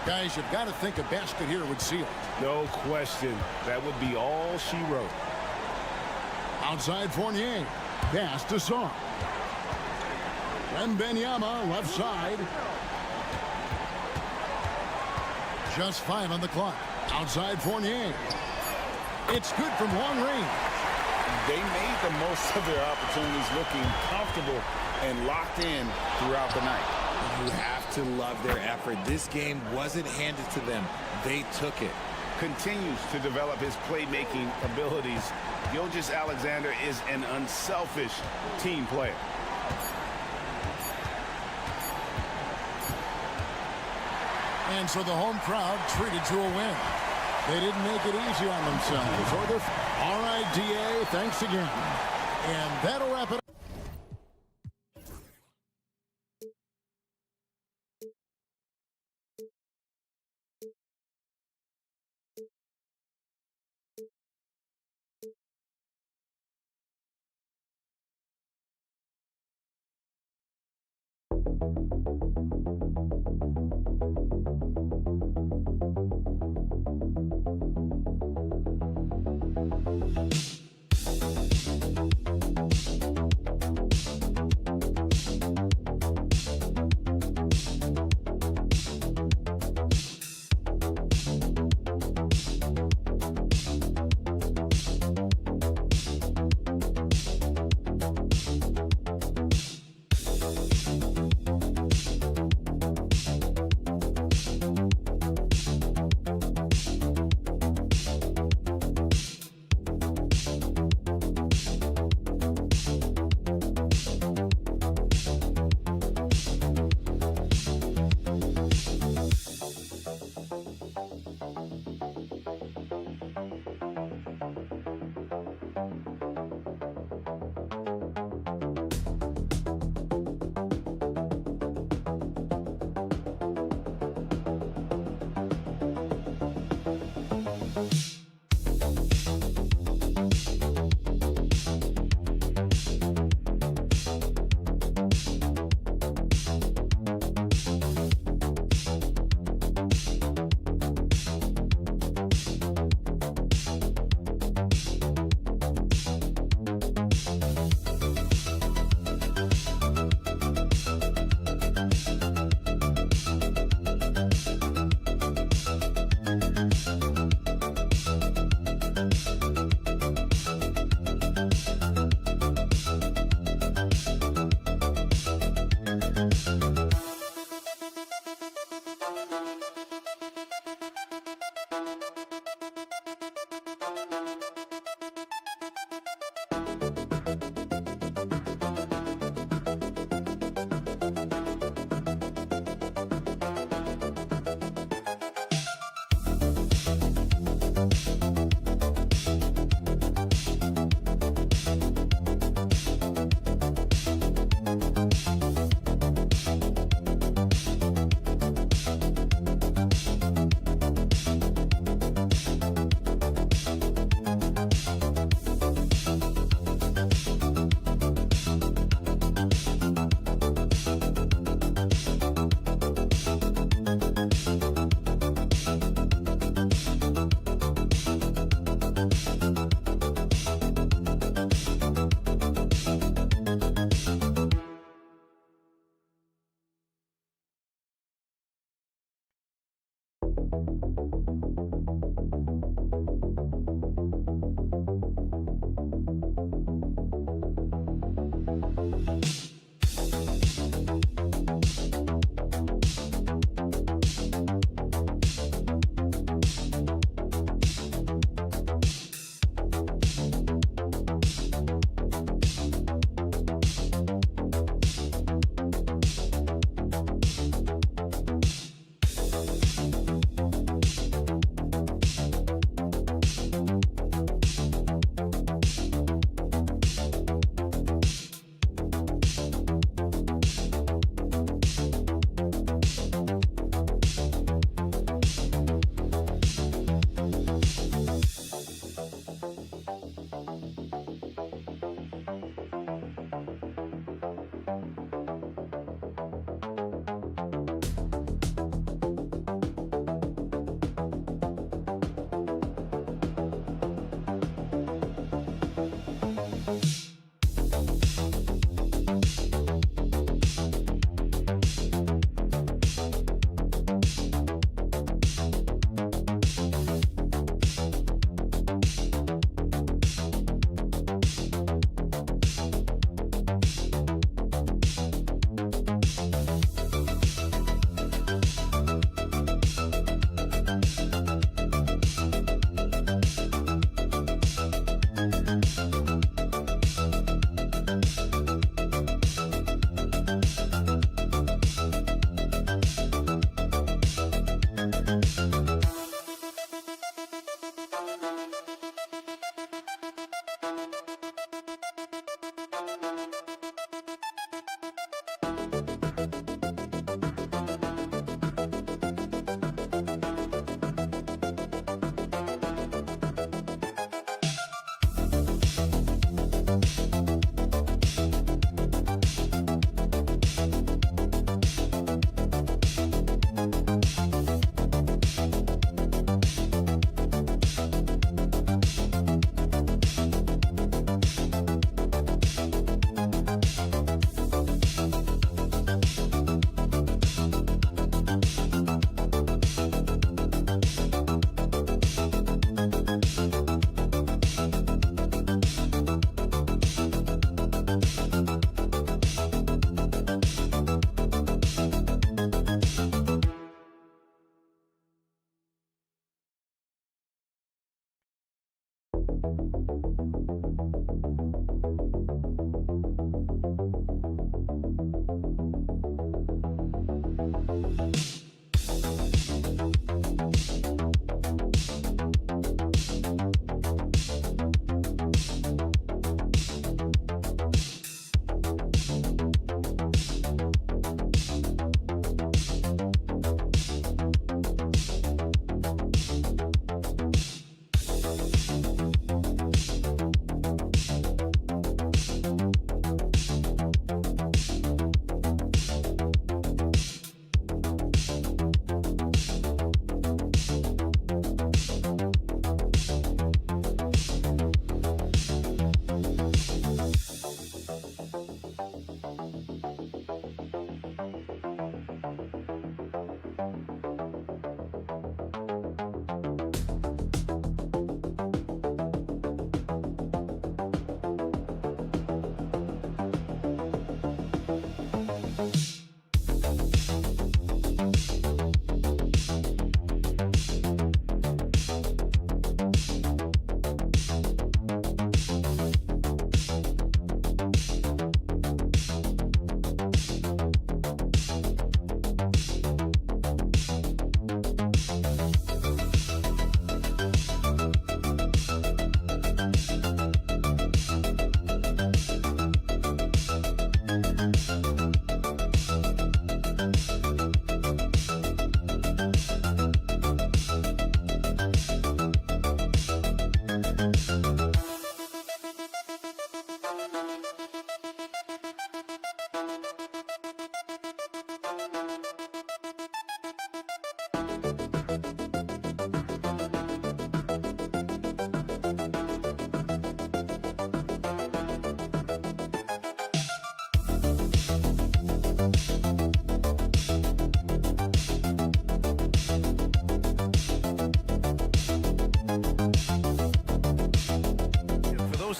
Guys, you've got to think a basket here would seal. No question. That would be all she wrote. Outside Fournier. Pass to Sarr. Wembanyama left side. Just 5 on the clock. Outside Fournier. It's good from long range. They made the most of their opportunities, looking comfortable and locked in throughout the night. You have to love their effort. This game wasn't handed to them. They took it. Continues to develop his playmaking abilities. Gilgeous-Alexander is an unselfish team player. And so the home crowd treated to a win. They didn't make it easy on themselves. All right, DA, thanks again. And that'll wrap it up.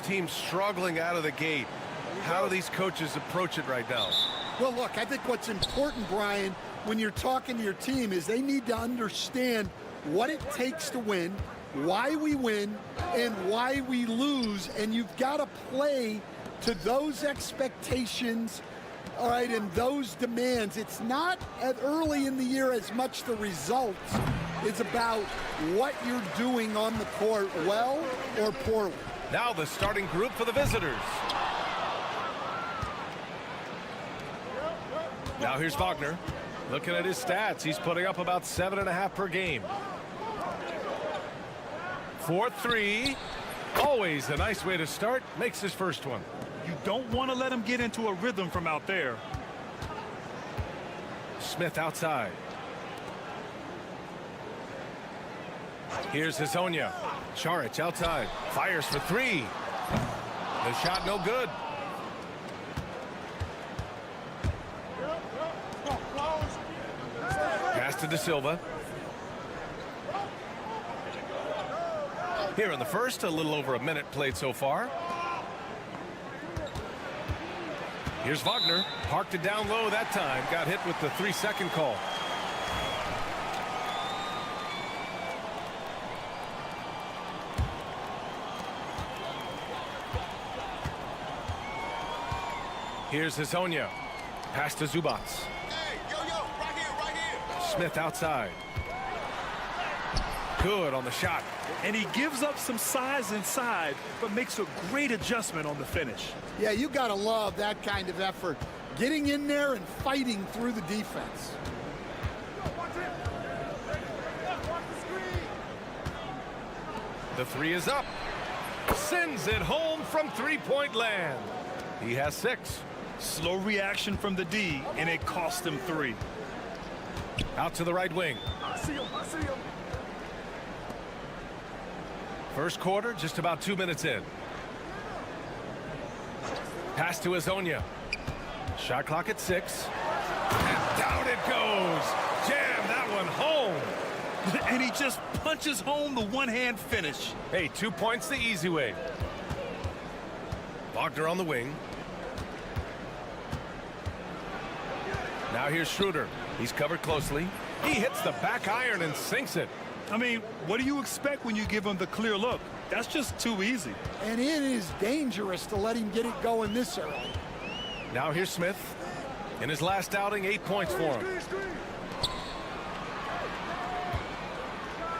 Teams struggling out of the gate. How do these coaches approach it right now? Well, look, I think what's important, Brian, when you're talking to your team is they need to understand what it takes to win, why we win, and why we lose. And you've got to play to those expectations, all right, and those demands. It's not as early in the year as much the results. It's about what you're doing on the court, well or poorly. Now the starting group for the visitors. Now here's Wagner. Looking at his stats, he's putting up about 7.5 per game. 4-3. Always a nice way to start. Makes his first one. You don't want to let him get into a rhythm from out there. Smith outside. Here's Hazonia. Charic outside. Fires for three. The shot no good. Pass to De Silva. Here in the first, a little over a minute played so far. Here's Wagner. Parked it down low that time. Got hit with the 3-second call. Here's Hazonia. Pass to Zubats. Hey, yo, right here. Smith outside. Good on the shot. And he gives up some size inside, but makes a great adjustment on the finish. Yeah, you got to love that kind of effort. Getting in there and fighting through the defense. The three is up. Sends it home from three-point land. He has 6. Slow reaction from the D, and it cost him 3. Out to the right wing. I see him. First quarter, just about 2 minutes in. Pass to Hazonia. Shot clock at 6. And down it goes. Jam that one home. And he just punches home the one-hand finish. Hey, 2 points the easy way. Wagner on the wing. Now here's Schroeder. He's covered closely. He hits the back iron and sinks it. I mean, what do you expect when you give him the clear look? That's just too easy. And it is dangerous to let him get it going this early. Now here's Smith. In his last outing, 8 points for him.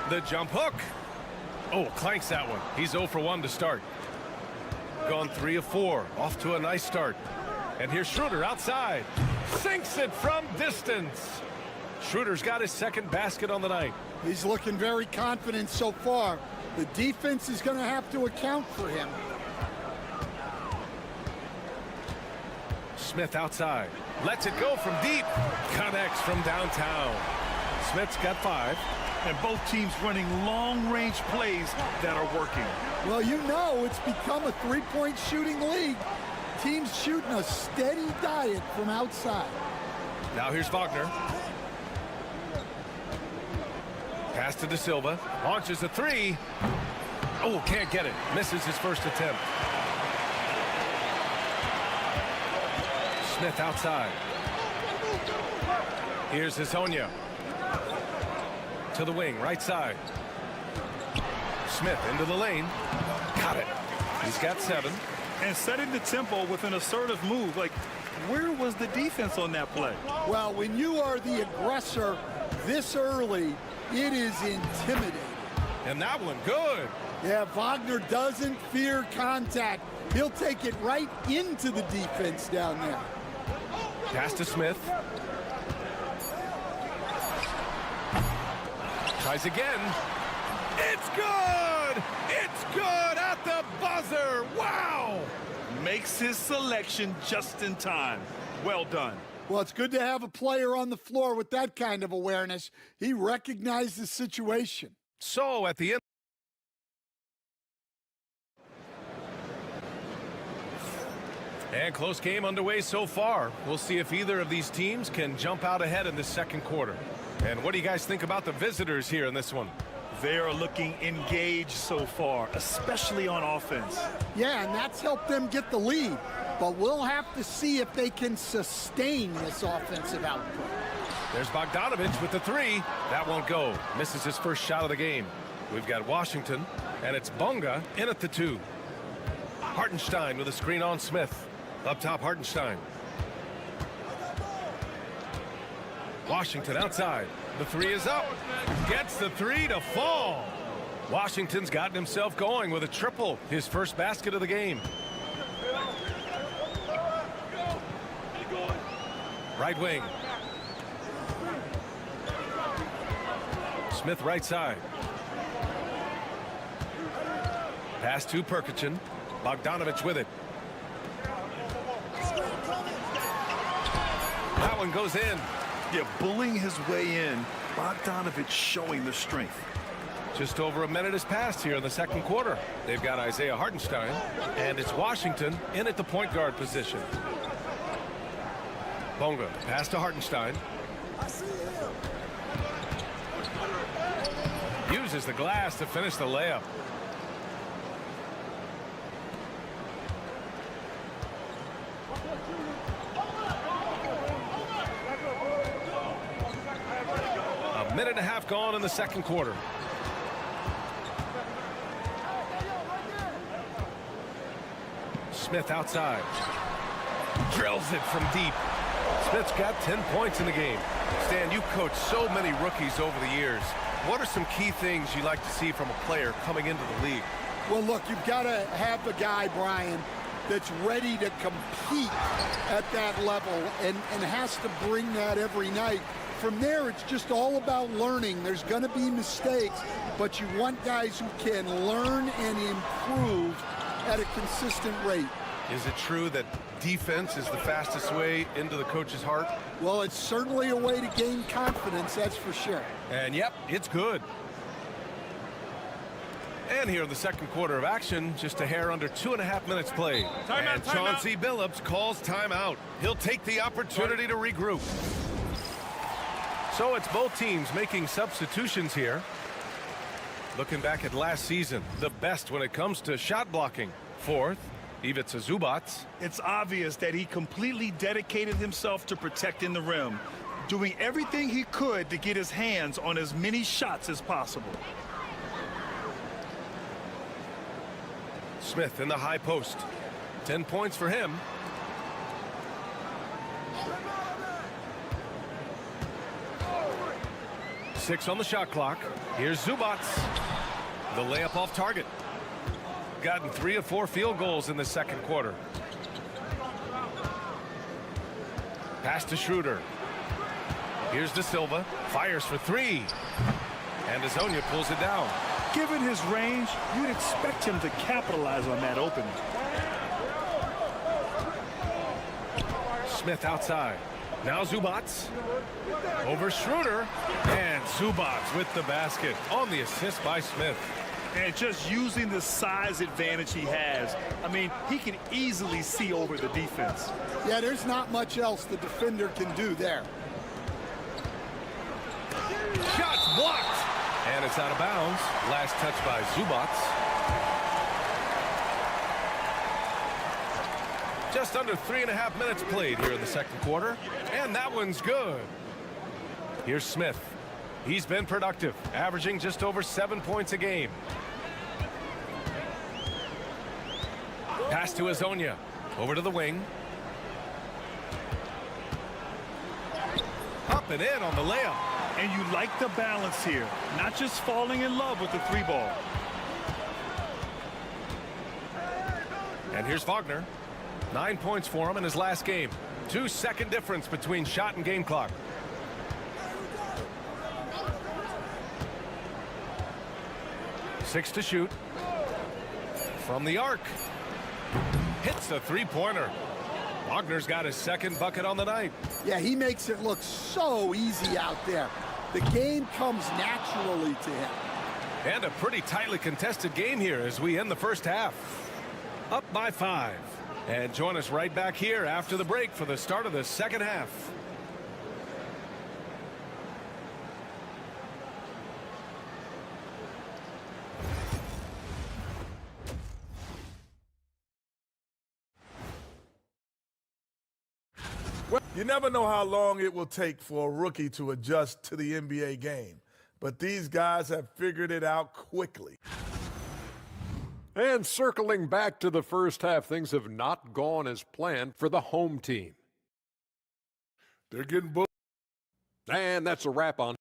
The jump hook. Oh, clanks that one. He's 0 for 1 to start. Gone 3 of 4. Off to a nice start. And here's Schroeder outside. Sinks it from distance. Schroeder's got his second basket on the night. He's looking very confident so far. The defense is going to have to account for him. Smith outside. Lets it go from deep. Connects from downtown. Smith's got 5. And both teams running long-range plays that are working. Well, you know it's become a three-point shooting league. Teams shooting a steady diet from outside. Now here's Wagner. Pass to De Silva. Launches a 3. Oh, can't get it. Misses his first attempt. Smith outside. Here's Hezonja. To the wing, right side. Smith into the lane. Got it. He's got 7. And setting the tempo with an assertive move. Like, where was the defense on that play? Well, when you are the aggressor this early, it is intimidating. And that one, good. Yeah, Wagner doesn't fear contact. He'll take it right into the defense down there. Pass to Smith. Tries again. It's good! It's good at the buzzer! Wow! Makes his selection just in time. Well done. Well, it's good to have a player on the floor with that kind of awareness. He recognized the situation. So at the end. And close game underway so far. We'll see if either of these teams can jump out ahead in the second quarter. And what do you guys think about the visitors here in this one? They are looking engaged so far, especially on offense. Yeah, and that's helped them get the lead. But we'll have to see if they can sustain this offensive output. There's Bogdanovich with the 3. That won't go. Misses his first shot of the game. We've got Washington, and it's Bonga in at the 2. Hartenstein with a screen on Smith. Up top, Hartenstein. Washington outside. The 3 is up. Gets the 3 to fall. Washington's gotten himself going with a triple. His first basket of the game. Right wing. Smith right side. Pass to Perkichin. Bogdanovich with it. That one goes in. Yeah, bullying his way in. Bogdanovich showing the strength. Just over a minute has passed here in the second quarter. They've got Isaiah Hartenstein, and it's Washington in at the point guard position. Bonga, pass to Hartenstein. Uses the glass to finish the layup. A minute and a half gone in the second quarter. Smith outside. Drills it from deep. Smith's got 10 points in the game. Stan, you coached so many rookies over the years. What are some key things you like to see from a player coming into the league? Well, look, you've got to have a guy, Brian, that's ready to compete at that level and has to bring that every night. From there, it's just all about learning. There's going to be mistakes, but you want guys who can learn and improve at a consistent rate. Is it true that defense is the fastest way into the coach's heart? Well, it's certainly a way to gain confidence, that's for sure. And yep, it's good. And here in the second quarter of action, just a hair under 2.5 minutes played. And Chauncey Billups calls timeout. He'll take the opportunity to regroup. So it's both teams making substitutions here. Looking back at last season, the best when it comes to shot blocking. Fourth, Ivica Zubac. It's obvious that he completely dedicated himself to protecting the rim. doing everything he could to get his hands on as many shots as possible. Smith in the high post. 10 points for him. Six on the shot clock. Here's Zubac. The layup off target. Gotten 3 of 4 field goals in the second quarter. Pass to Schroeder. Here's De Silva. Fires for 3. And Azonia pulls it down. Given his range, you'd expect him to capitalize on that opening. Smith outside. Now Zubac. Over Schroeder. And Zubac with the basket on the assist by Smith. And just using the size advantage he has. I mean, he can easily see over the defense. Yeah, there's not much else the defender can do there. Shots blocked. And it's out of bounds. Last touch by Zubac. Just under 3.5 minutes played here in the second quarter. And that one's good. Here's Smith. He's been productive, averaging just over 7 points a game. Pass to Azonia. Over to the wing. Up and in on the layup. And you like the balance here, not just falling in love with the 3-ball. And here's Wagner. 9 points for him in his last game. 2-second difference between shot and game clock. Six to shoot. From the arc. Hits the 3-pointer. Wagner's got his second bucket on the night. Yeah, he makes it look so easy out there. The game comes naturally to him. And a pretty tightly contested game here as we end the first half. Up by 5. And join us right back here after the break for the start of the second half. You never know how long it will take for a rookie to adjust to the NBA game, but these guys have figured it out quickly. And circling back to the first half, things have not gone as planned for the home team. They're getting booked. And that's a wrap on.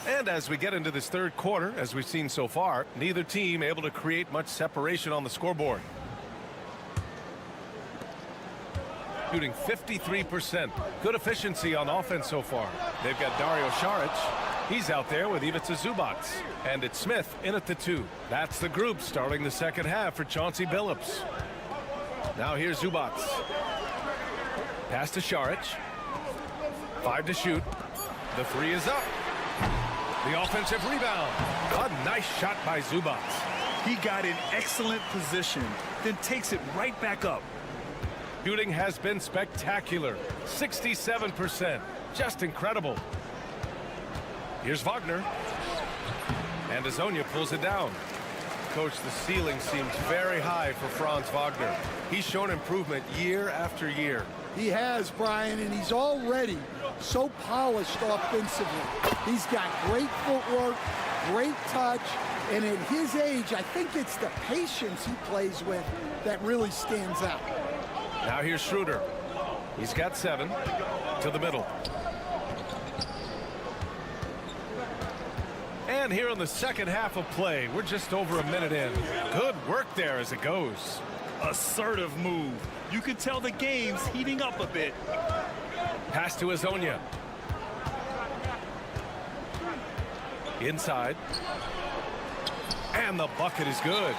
And as we get into this third quarter, as we've seen so far, neither team able to create much separation on the scoreboard. Shooting 53%. Good efficiency on offense so far. They've got Dario Saric. He's out there with Ivica Zubac. And it's Smith in at the 2. That's the group starting the second half for Chauncey Billups. Now here's Zubac. Pass to Saric. 5 to shoot. The 3 is up. The offensive rebound. A nice shot by Zubac. He got in excellent position, then takes it right back up. Shooting has been spectacular. 67%. Just incredible. Here's Wagner. And Azonia pulls it down. Coach, the ceiling seems very high for Franz Wagner. He's shown improvement year after year. He has, Brian, and he's already so polished offensively. He's got great footwork, great touch, and at his age, I think it's the patience he plays with that really stands out. Now here's Schroeder. He's got 7 to the middle. And here in the second half of play, we're just over a minute in. Good work there as it goes. Assertive move. You can tell the game's heating up a bit. Pass to Azonia. Inside. And the bucket is good.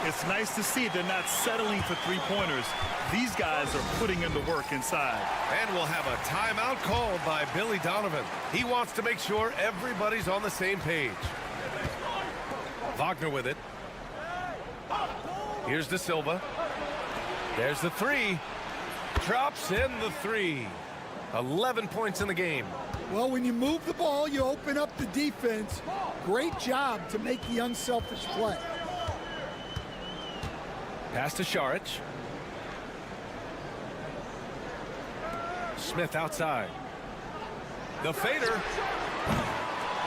It's nice to see they're not settling for 3-pointers. These guys are putting in the work inside. And we'll have a timeout called by Billy Donovan. He wants to make sure everybody's on the same page. Wagner with it. Here's De Silva. There's the 3. Drops in the 3. 11 points in the game. Well, when you move the ball, you open up the defense. Great job to make the unselfish play. Pass to Šarić. Smith outside. The fader.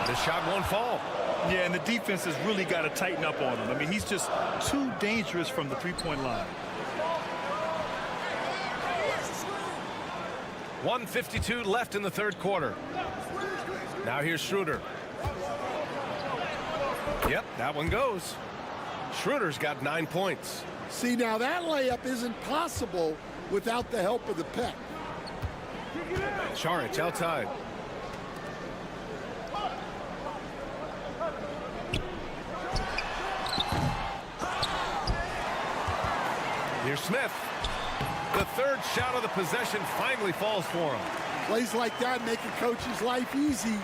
The shot won't fall. Yeah, and the defense has really got to tighten up on him. I mean, he's just too dangerous from the three-point line. 1:52 left in the third quarter. Now here's Schroeder. Yep, that one goes. Schroeder's got 9 points. See, now that layup isn't possible without the help of the pick. Šarić outside. Here's Smith. The third shot of the possession finally falls for him. Plays like that make a coach's life easy.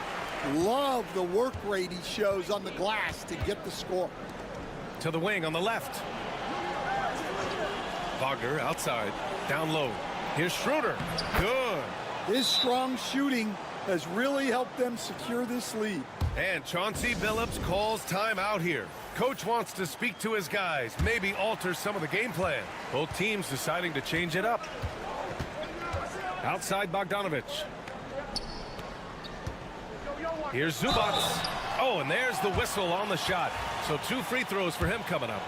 Love the work rate he shows on the glass to get the score. To the wing on the left. Wagner outside. Down low. Here's Schroeder. Good. His strong shooting has really helped them secure this lead. And Chauncey Billups calls timeout here. Coach wants to speak to his guys, maybe alter some of the game plan. Both teams deciding to change it up. Outside Bogdanovic. Here's Zubac. Oh, and there's the whistle on the shot. So 2 free throws for him coming up.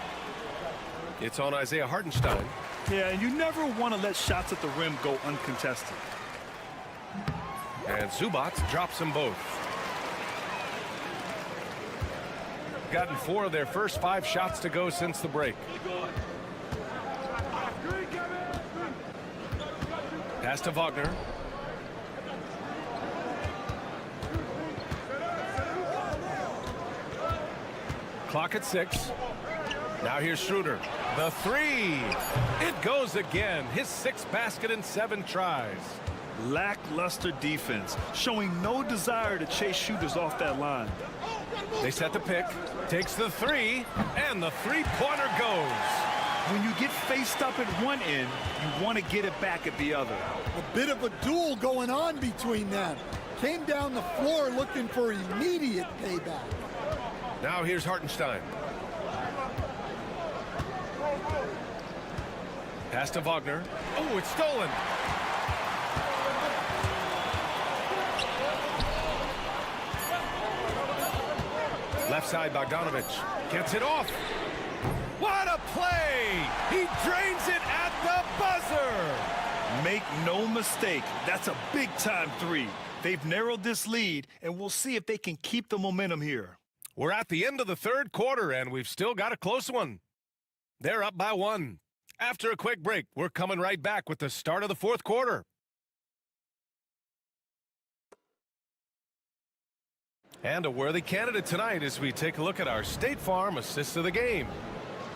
It's on Isaiah Hartenstein. Yeah, and you never want to let shots at the rim go uncontested. And Zubac drops them both. Gotten 4 of their first 5 shots to go since the break. Pass to Wagner. Clock at 6. Now here's Schroeder. The 3. It goes again. His 6th basket in 7 tries. Lackluster defense, showing no desire to chase shooters off that line. They set the pick. Takes the 3. And the three-pointer goes. When you get faced up at one end, you want to get it back at the other. A bit of a duel going on between them. Came down the floor looking for immediate payback. Now here's Hartenstein. Pass to Wagner. Oh, it's stolen. Left side, Bogdanovic gets it off. What a play! He drains it at the buzzer. Make no mistake, that's a big-time 3. They've narrowed this lead, and we'll see if they can keep the momentum here. We're at the end of the third quarter, and we've still got a close one. They're up by 1. After a quick break, we're coming right back with the start of the fourth quarter. And a worthy candidate tonight as we take a look at our State Farm assist of the game.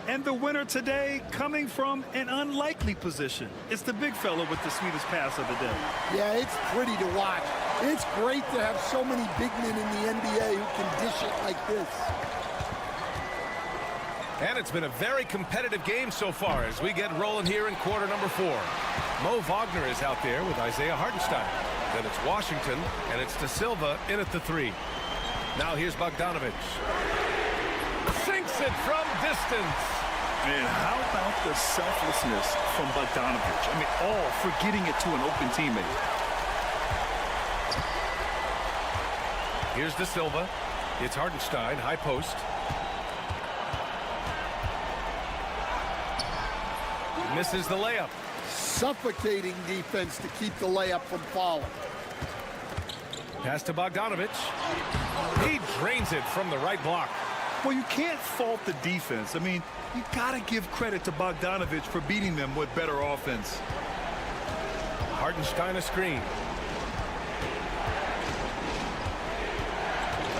And the winner today coming from an unlikely position. It's the big fella with the sweetest pass of the day. Yeah, it's pretty to watch. It's great to have so many big men in the NBA who can dish it like this. And it's been a very competitive game so far as we get rolling here in quarter number 4. Mo Wagner is out there with Isaiah Hartenstein. Then it's Washington, and it's De Silva in at the 3. Now here's Bogdanovic. Sinks it from distance. Man, how about the selflessness from Bogdanovic? I mean, all for getting it to an open teammate. Here's De Silva. It's Hartenstein, high post. Misses the layup. Suffocating defense to keep the layup from falling. Pass to Bogdanovic. He drains it from the right block. Well, you can't fault the defense. I mean, you got to give credit to Bogdanovic for beating them with better offense. Hartenstein a screen.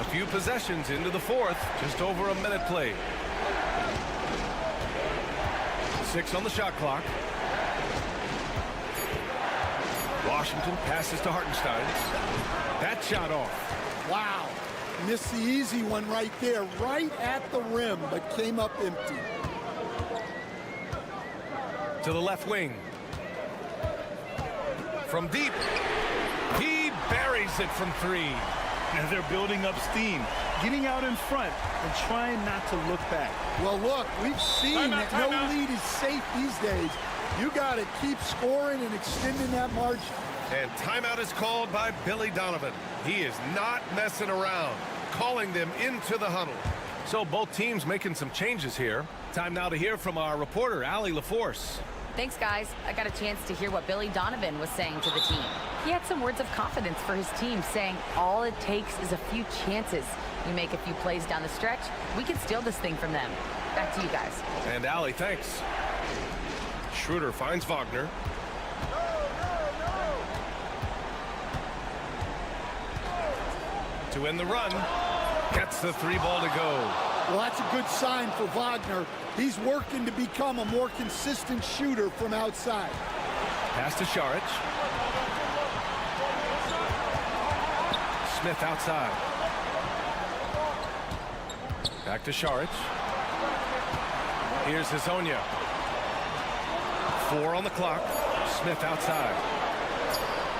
A few possessions into the fourth. Just over a minute played. 6 on the shot clock. Washington passes to Hartenstein. That shot off. Wow. Missed the easy one right there, right at the rim, but came up empty. To the left wing. From deep. He buries it from 3. And they're building up steam, getting out in front and trying not to look back. Well, look, we've seen that no lead is safe these days. You got to keep scoring and extending that margin. And timeout is called by Billy Donovan. He is not messing around, calling them into the huddle. So both teams making some changes here. Time now to hear from our reporter, Allie LaForce. Thanks, guys. I got a chance to hear what Billy Donovan was saying to the team. He had some words of confidence for his team, saying all it takes is a few chances. You make a few plays down the stretch, we can steal this thing from them. Back to you guys. And Allie, thanks. Schroeder finds Wagner. To win the run, gets the 3 ball to go. Well, that's a good sign for Wagner. He's working to become a more consistent shooter from outside. Pass to Šarić. Smith outside. Back to Šarić. Here's Hezonja. 4 on the clock. Smith outside.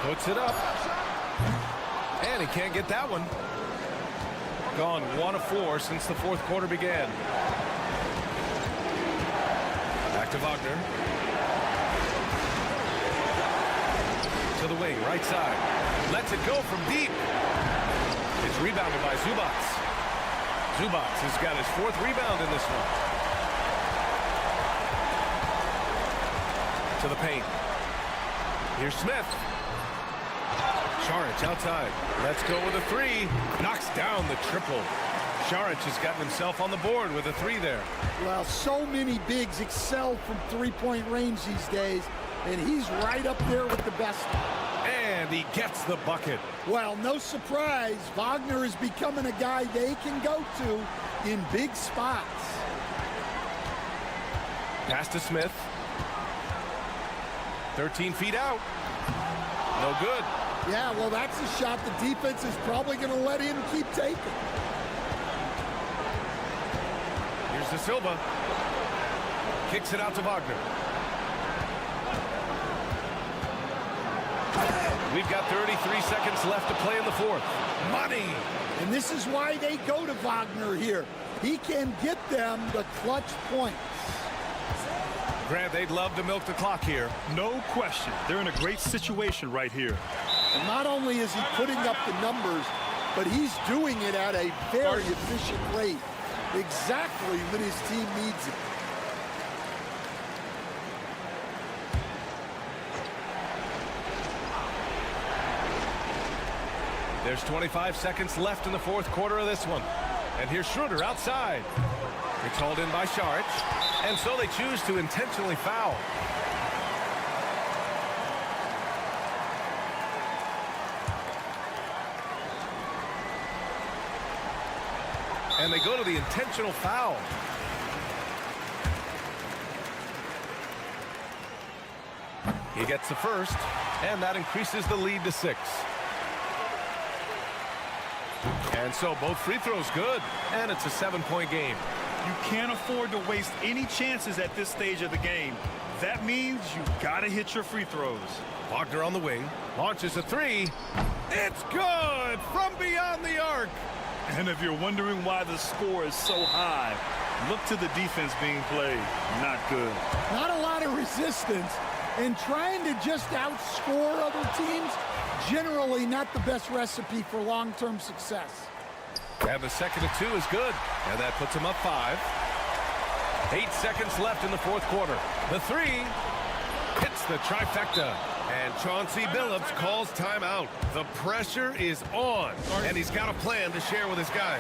Puts it up. And he can't get that one. Gone 1 of 4 since the 4th quarter began. Back to Wagner. To the wing, right side. Lets it go from deep. It's rebounded by Zubac. Zubac has got his 4th rebound in this one. To the paint. Here's Smith. Šarić outside. Let's go with a 3. Knocks down the triple. Šarić has gotten himself on the board with a 3 there. Well, so many bigs excel from three-point range these days, and he's right up there with the best. And he gets the bucket. Well, no surprise, Wagner is becoming a guy they can go to in big spots. Pass to Smith. 13 feet out. No good. Yeah, well, that's a shot the defense is probably going to let him keep taking. Here's De Silva. Kicks it out to Wagner. We've got 33 seconds left to play in the 4th. Money! And this is why they go to Wagner here. He can get them the clutch points. Grant, they'd love to milk the clock here. No question. They're in a great situation right here. And not only is he putting up the numbers, but he's doing it at a very efficient rate. Exactly when his team needs it. There's 25 seconds left in the 4th quarter of this one. And here's Schroeder outside. It's hauled in by Šarić. And so they choose to intentionally foul. And they go to the intentional foul. He gets the first, and that increases the lead to 6. And so both free throws good, and it's a 7-point game. You can't afford to waste any chances at this stage of the game. That means you got to hit your free throws. Wagner on the wing, launches a 3. It's good from beyond the arc. And if you're wondering why the score is so high, look to the defense being played. Not good. Not a lot of resistance, and trying to just outscore other teams, generally not the best recipe for long-term success. And the 2nd and 2 is good, and that puts him up 5. 8 seconds left in the 4th quarter. The 3 hits the trifecta. And Chauncey Billups calls timeout. The pressure is on, and he's got a plan to share with his guys.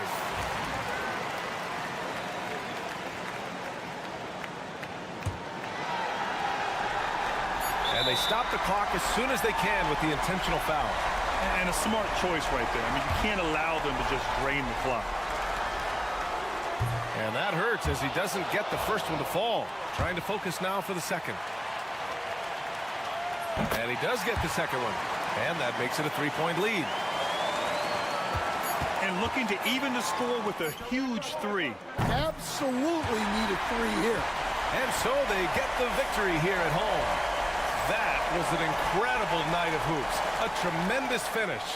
And they stop the clock as soon as they can with the intentional foul. And a smart choice right there. I mean, you can't allow them to just drain the clock. And that hurts as he doesn't get the first one to fall. Trying to focus now for the 2nd. And he does get the 2nd one. And that makes it a 3-point lead. And looking to even the score with a huge 3. Absolutely need a 3 here. And so they get the victory here at home. That was an incredible night of hoops. A tremendous finish.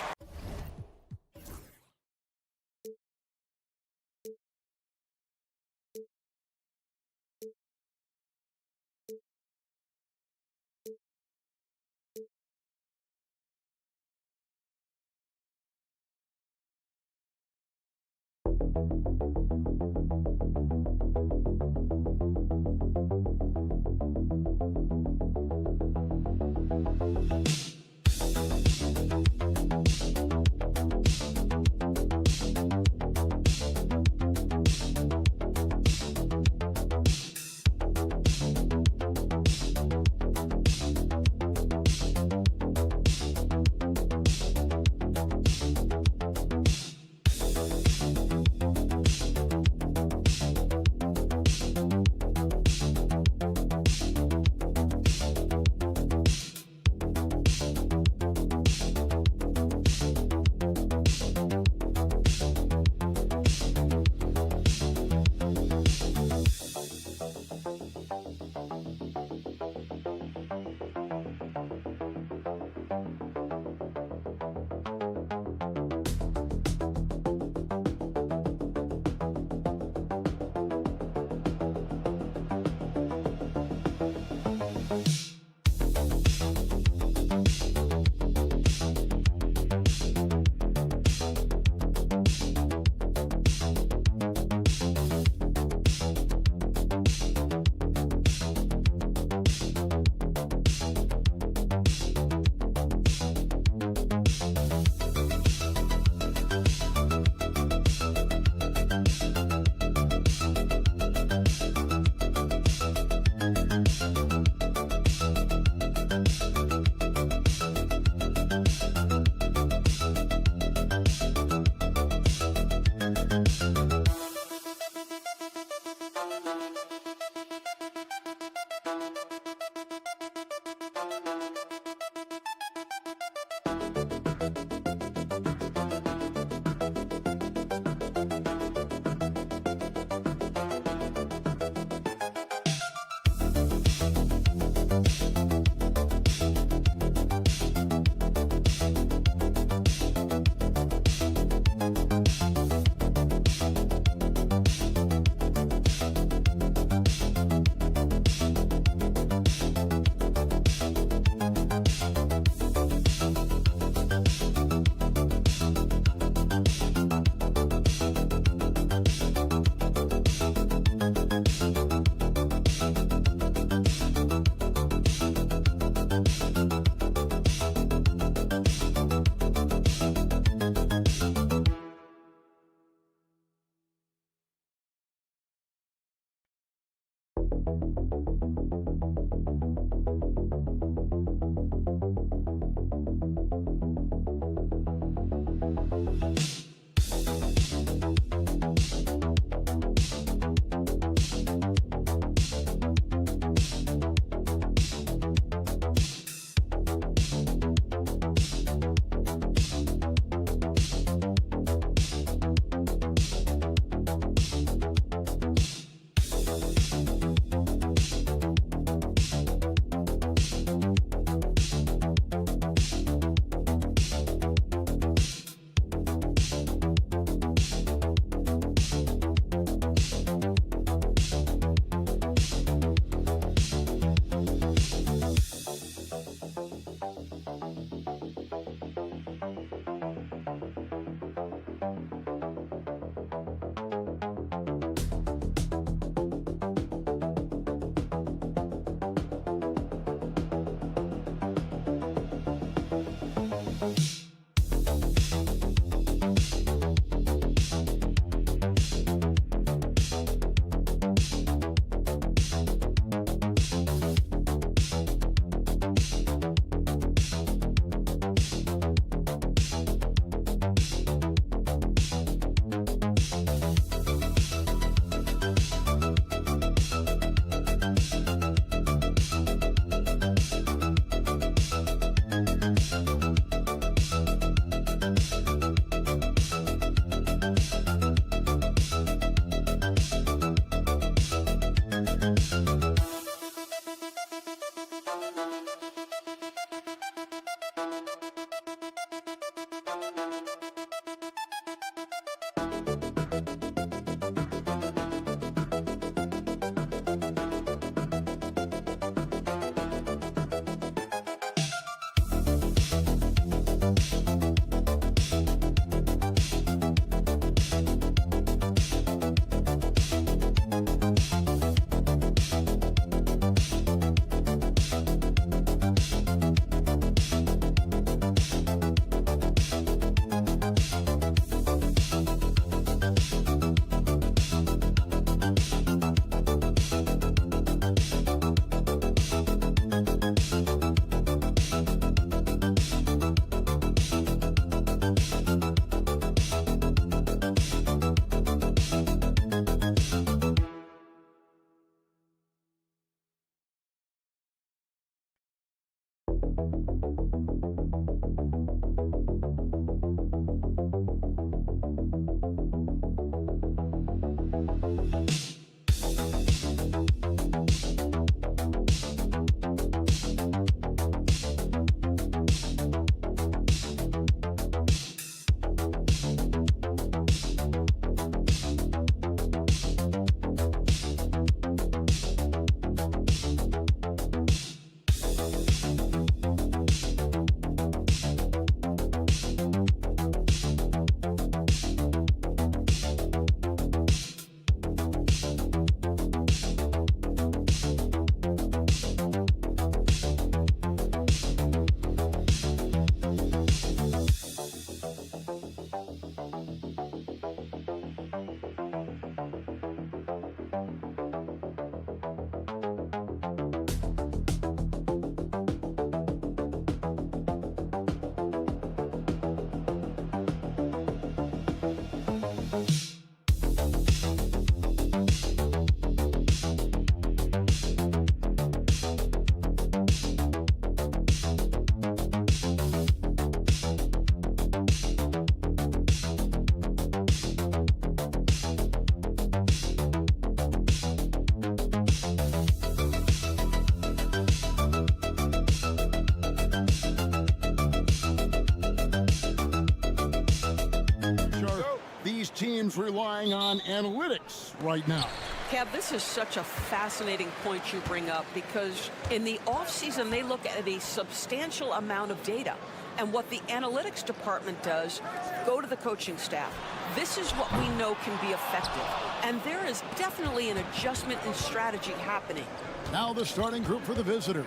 These teams relying on analytics right now. Kev, this is such a fascinating point you bring up because in the offseason, they look at a substantial amount of data. And what the analytics department does, go to the coaching staff. This is what we know can be effective. And there is definitely an adjustment in strategy happening. Now the starting group for the visitors.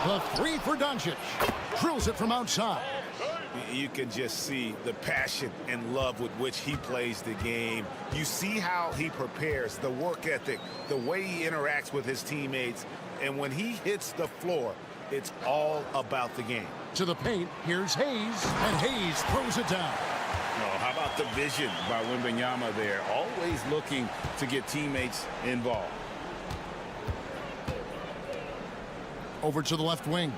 The three for Doncic. Drills it from outside. You can just see the passion and love with which he plays the game. You see how he prepares, the work ethic, the way he interacts with his teammates. And when he hits the floor, it's all about the game. To the paint, here's Hayes, and Hayes throws it down. Oh, how about the vision by Wembanyama there? Always looking to get teammates involved. Over to the left wing.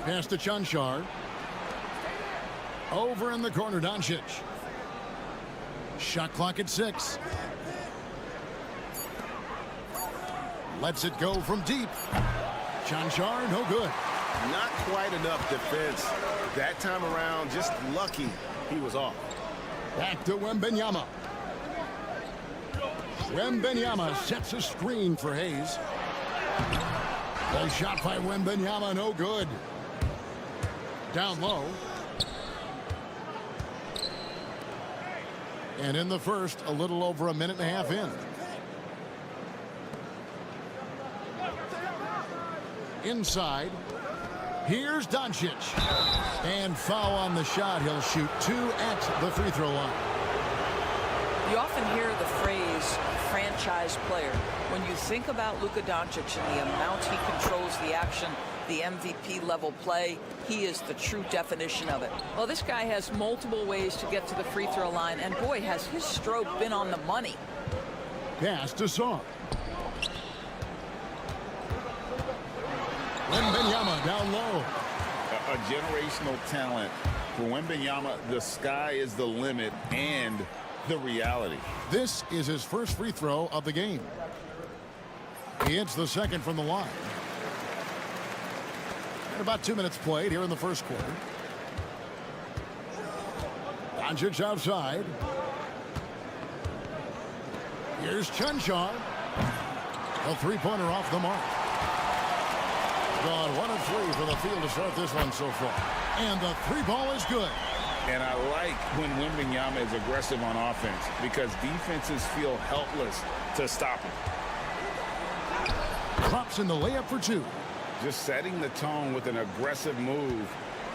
Pass to Chanchar. Over in the corner, Doncic. Shot clock at 6. Lets it go from deep. Chanchar, no good. Not quite enough defense. That time around, just lucky he was off. Back to Wembanyama. Wembanyama sets a screen for Hayes. The shot by Wembanyama, no good. Down low. And in the first, a little over a minute and a half in. Inside. Here's Doncic. And foul on the shot. He'll shoot 2 at the free throw line. You often hear the phrase franchise player. When you think about Luka Doncic and the amount he controls the action, the MVP level play, he is the true definition of it. Well, this guy has multiple ways to get to the free throw line, and boy, has his stroke been on the money. Pass to Song. Wembanyama down low. A generational talent. For Wembanyama, the sky is the limit and the reality. This is his first free throw of the game. He hits the second from the line. And about 2 minutes played here in the first quarter. Doncic outside. Here's Chanchar. A three-pointer off the mark. Gone 1 of 3 for the field to start this one so far. And the three ball is good. And I like when Wembanyama is aggressive on offense because defenses feel helpless to stop him. Drops in the layup for 2. Just setting the tone with an aggressive move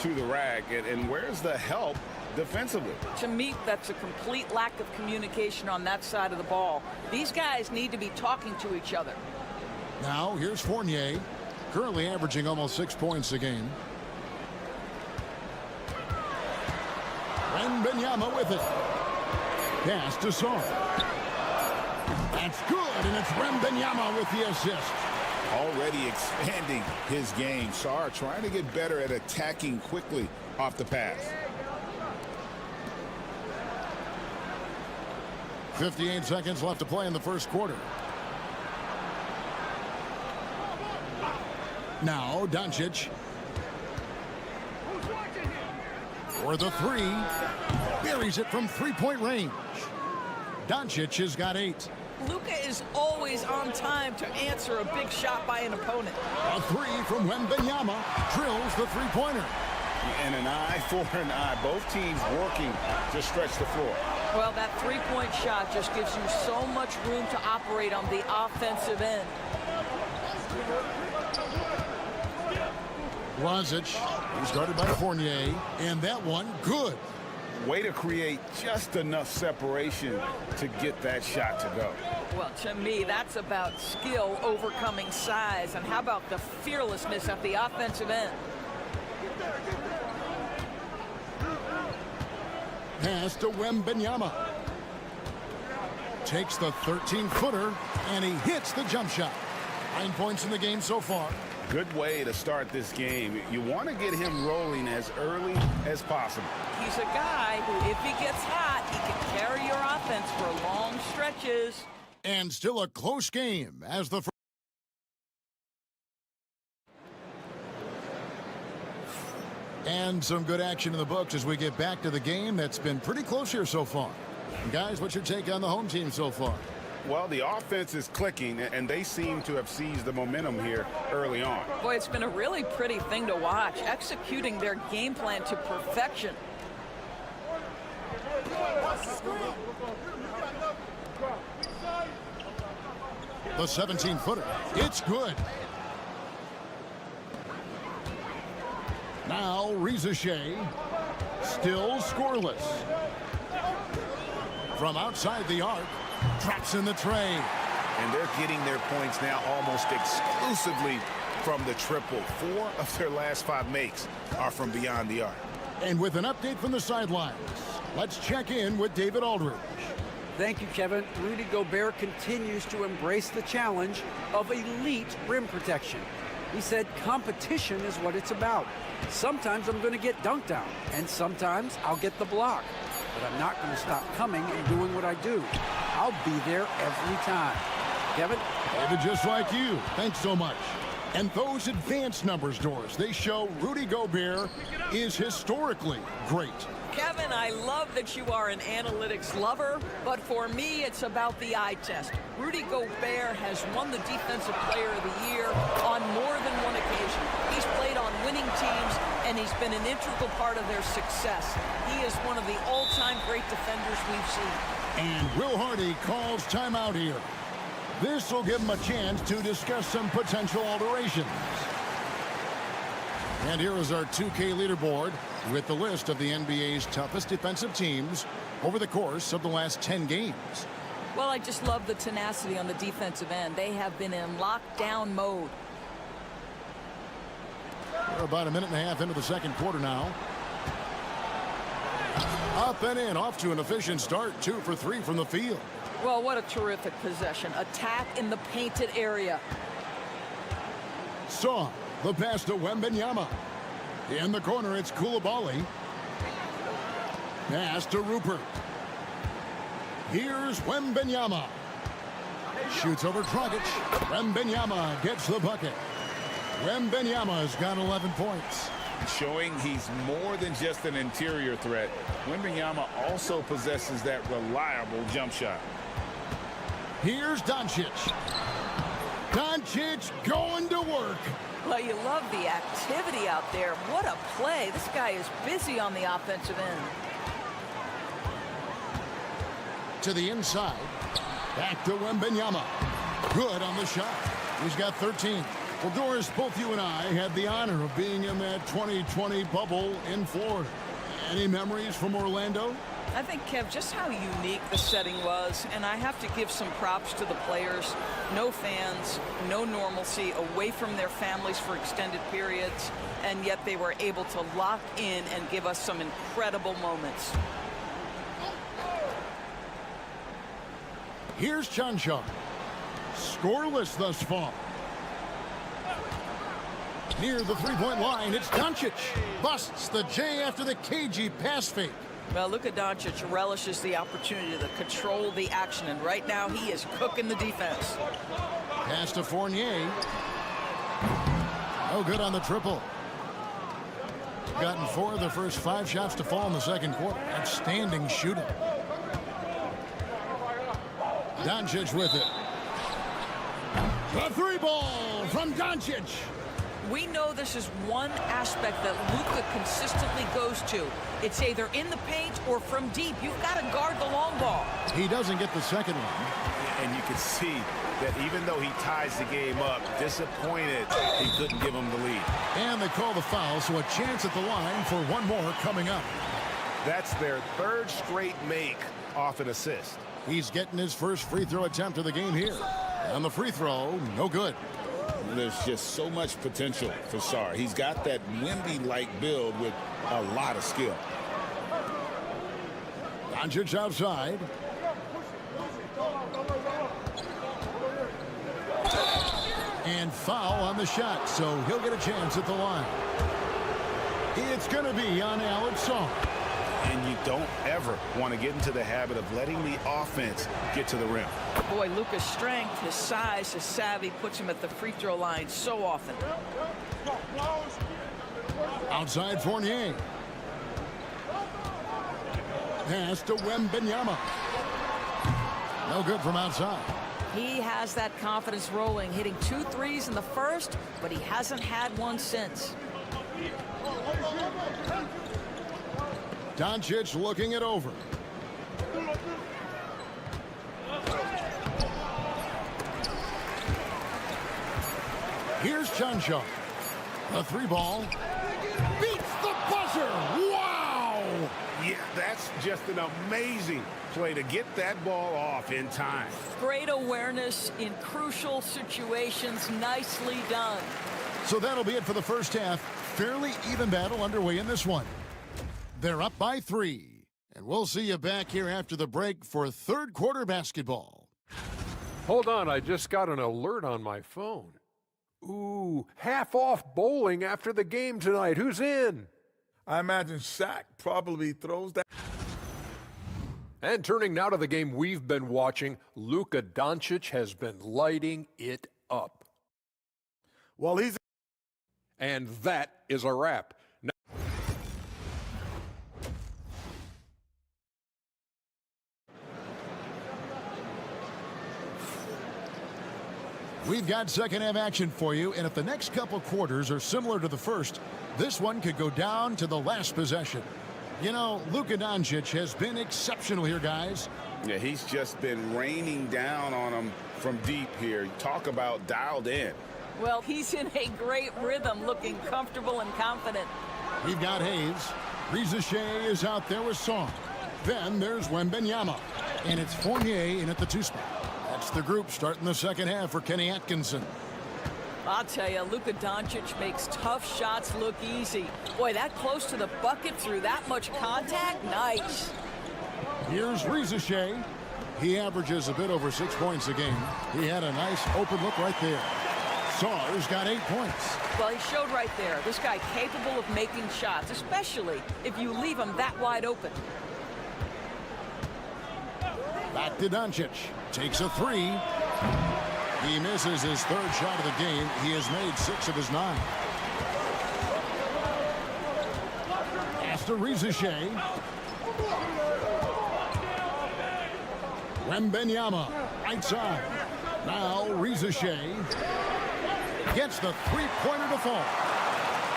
to the rack. And where's the help defensively? To me, that's a complete lack of communication on that side of the ball. These guys need to be talking to each other. Now here's Fournier, currently averaging almost 6 points a game. Wembanyama with it. Pass to Song. That's good, and it's Wembanyama with the assist. Already expanding his game. Sarr trying to get better at attacking quickly off the pass. 58 seconds left to play in the first quarter. Now Doncic. For the 3. Buries it from three-point range. Doncic has got 8. Luka is always on time to answer a big shot by an opponent. A 3 from Wembanyama drills the three-pointer. And an eye for an eye. Both teams working to stretch the floor. Well, that three-point shot just gives you so much room to operate on the offensive end. Lazic, he's guarded by Fournier, and that one good. Way to create just enough separation to get that shot to go. Well, to me, that's about skill overcoming size. And how about the fearlessness at the offensive end? Pass to Wembanyama. Takes the 13-footer, and he hits the jump shot. 9 points in the game so far. Good way to start this game. You want to get him rolling as early as possible. He's a guy who, if he gets hot, he can carry your offense for long stretches. And still a close game as the and some good action in the books as we get back to the game that's been pretty close here so far. And guys, what's your take on the home team so far? Well, the offense is clicking, and they seem to have seized the momentum here early on. Boy, it's been a really pretty thing to watch, executing their game plan to perfection. The 17-footer. It's good. Now, Reza Shea. Still scoreless. From outside the arc. Drops in the tray. And they're getting their points now almost exclusively from the triple. 4 of their last 5 makes are from beyond the arc. And with an update from the sidelines, let's check in with David Aldridge. Thank you, Kevin. Rudy Gobert continues to embrace the challenge of elite rim protection. He said competition is what it's about. Sometimes I'm going to get dunked on, and sometimes I'll get the block. But I'm not going to stop coming and doing what I do. I'll be there every time. Kevin? David, just like you. Thanks so much. And those advanced numbers, Doris, they show Rudy Gobert is historically great. Kevin, I love that you are an analytics lover, but for me, it's about the eye test. Rudy Gobert has won the Defensive Player of the Year on more than one occasion. He's played on winning teams, and he's been an integral part of their success. He is one of the all-time great defenders we've seen. And Will Hardy calls timeout here. This will give him a chance to discuss some potential alterations. And here is our 2K leaderboard with the list of the NBA's toughest defensive teams over the course of the last 10 games. Well, I just love the tenacity on the defensive end. They have been in lockdown mode. We're about a minute and a half into the second quarter now. Up and in, off to an efficient start. 2 for 3 from the field. Well, what a terrific possession. Attack in the painted area. Saw the pass to Wembanyama. In the corner, it's Koulibaly. Pass to Rupert. Here's Wembanyama. Shoots over Dragic. Wembanyama gets the bucket. Wembanyama's got 11 points. Showing he's more than just an interior threat. Wembanyama also possesses that reliable jump shot. Here's Doncic. Doncic going to work. Well, you love the activity out there. What a play. This guy is busy on the offensive end. To the inside. Back to Wembanyama. Good on the shot. He's got 13. Well, Doris, both you and I had the honor of being in that 2020 bubble in Florida. Any memories from Orlando? I think, Kev, just how unique the setting was, and I have to give some props to the players. No fans, no normalcy, away from their families for extended periods, and yet they were able to lock in and give us some incredible moments. Here's Chanchan. Scoreless thus far. Near the three-point line, it's Doncic. Busts the J after the cagey pass fake. Well, Luka Doncic relishes the opportunity to control the action, and right now he is cooking the defense. Pass to Fournier. No good on the triple. Gotten 4 of the first 5 shots to fall in the second quarter. Outstanding shooting. Doncic with it. The 3-ball from Doncic. We know this is one aspect that Luka consistently goes to. It's either in the paint or from deep. You've got to guard the long ball. He doesn't get the second one. And you can see that even though he ties the game up, disappointed he couldn't give him the lead. And they call the foul, so a chance at the line for one more coming up. That's their 3rd straight make off an assist. He's getting his first free throw attempt of the game here. And the free throw, no good. There's just so much potential for Sarr. He's got that Wemby-like build with a lot of skill. Doncic outside. And foul on the shot, so he'll get a chance at the line. It's going to be on Alex Song. And you don't ever want to get into the habit of letting the offense get to the rim. Boy, Luka's strength, his size, his savvy puts him at the free throw line so often. Outside Fournier. Pass to Wembanyama. No good from outside. He has that confidence rolling, hitting 2 threes in the first, but he hasn't had one since. Doncic looking it over. Here's Chancho. The 3-ball. Beats the buzzer. Wow! Yeah, that's just an amazing play to get that ball off in time. Great awareness in crucial situations. Nicely done. So that'll be it for the first half. Fairly even battle underway in this one. They're up by 3. And we'll see you back here after the break for third quarter basketball. Hold on, I just got an alert on my phone. Ooh, half off bowling after the game tonight. Who's in? I imagine Shaq probably throws that. And turning now to the game we've been watching, Luka Doncic has been lighting it up. Well, he's... And that is a wrap. Now... We've got second half action for you, and if the next couple quarters are similar to the first, this one could go down to the last possession. You know, Luka Doncic has been exceptional here, guys. Yeah, he's just been raining down on them from deep here. Talk about dialed in. Well, he's in a great rhythm, looking comfortable and confident. We've got Hayes. Reza Shea is out there with Song. Then there's Wembanyama. And it's Fournier in at the 2 spot. That's the group starting the second half for Kenny Atkinson. I'll tell you, Luka Doncic makes tough shots look easy. Boy, that close to the bucket through that much contact, nice. Here's Reza Shea. He averages a bit over 6 points a game. He had a nice open look right there. Saw's got 8 points. Well, he showed right there. This guy capable of making shots, especially if you leave him that wide open. Back to Doncic. Takes a 3. He misses his 3rd shot of the game. He has made 6 of his 9. Pass to Reza Shea. Wembanyama. Right side. Now Reza Shea gets the 3-pointer to fall.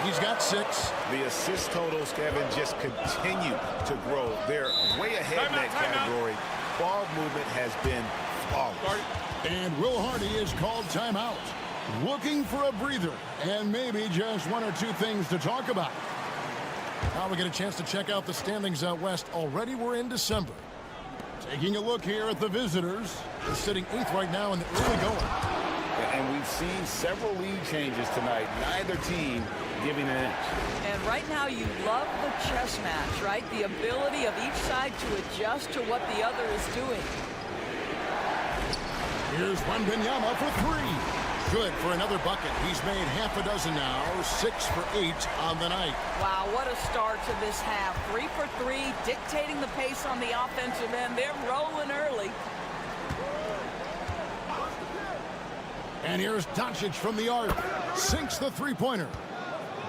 He's got 6. The assist totals, Kevin, just continue to grow. They're way ahead in that category. Ball movement has been flawless. And Will Hardy is called timeout. Looking for a breather and maybe just 1 or 2 things to talk about. Now we get a chance to check out the standings out west. Already we're in December. Taking a look here at the visitors. They're sitting 8th right now in the early going. And we've seen several lead changes tonight. Neither team giving an inch. And right now you love the chess match, right? The ability of each side to adjust to what the other is doing. Here's Wembanyama for 3. Good for another bucket. He's made half a dozen now. 6 for 8 on the night. Wow, what a start to this half. 3 for 3, dictating the pace on the offensive end. They're rolling early. And here's Doncic from the arc. Sinks the 3-pointer.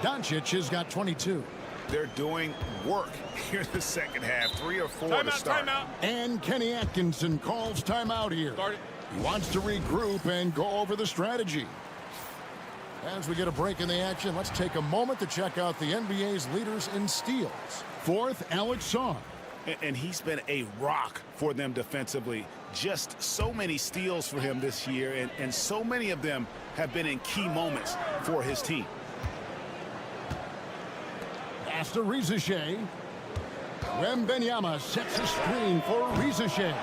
Doncic has got 22. They're doing work here in the second half. 3 or 4 to start. Timeout. And Kenny Atkinson calls timeout here. He wants to regroup and go over the strategy. As we get a break in the action, let's take a moment to check out the NBA's leaders in steals. 4th, Alex Song. And he's been a rock for them defensively. Just so many steals for him this year, and so many of them have been in key moments for his team. Pass to Reza Shea. Wembanyama sets a screen for Reza Shea.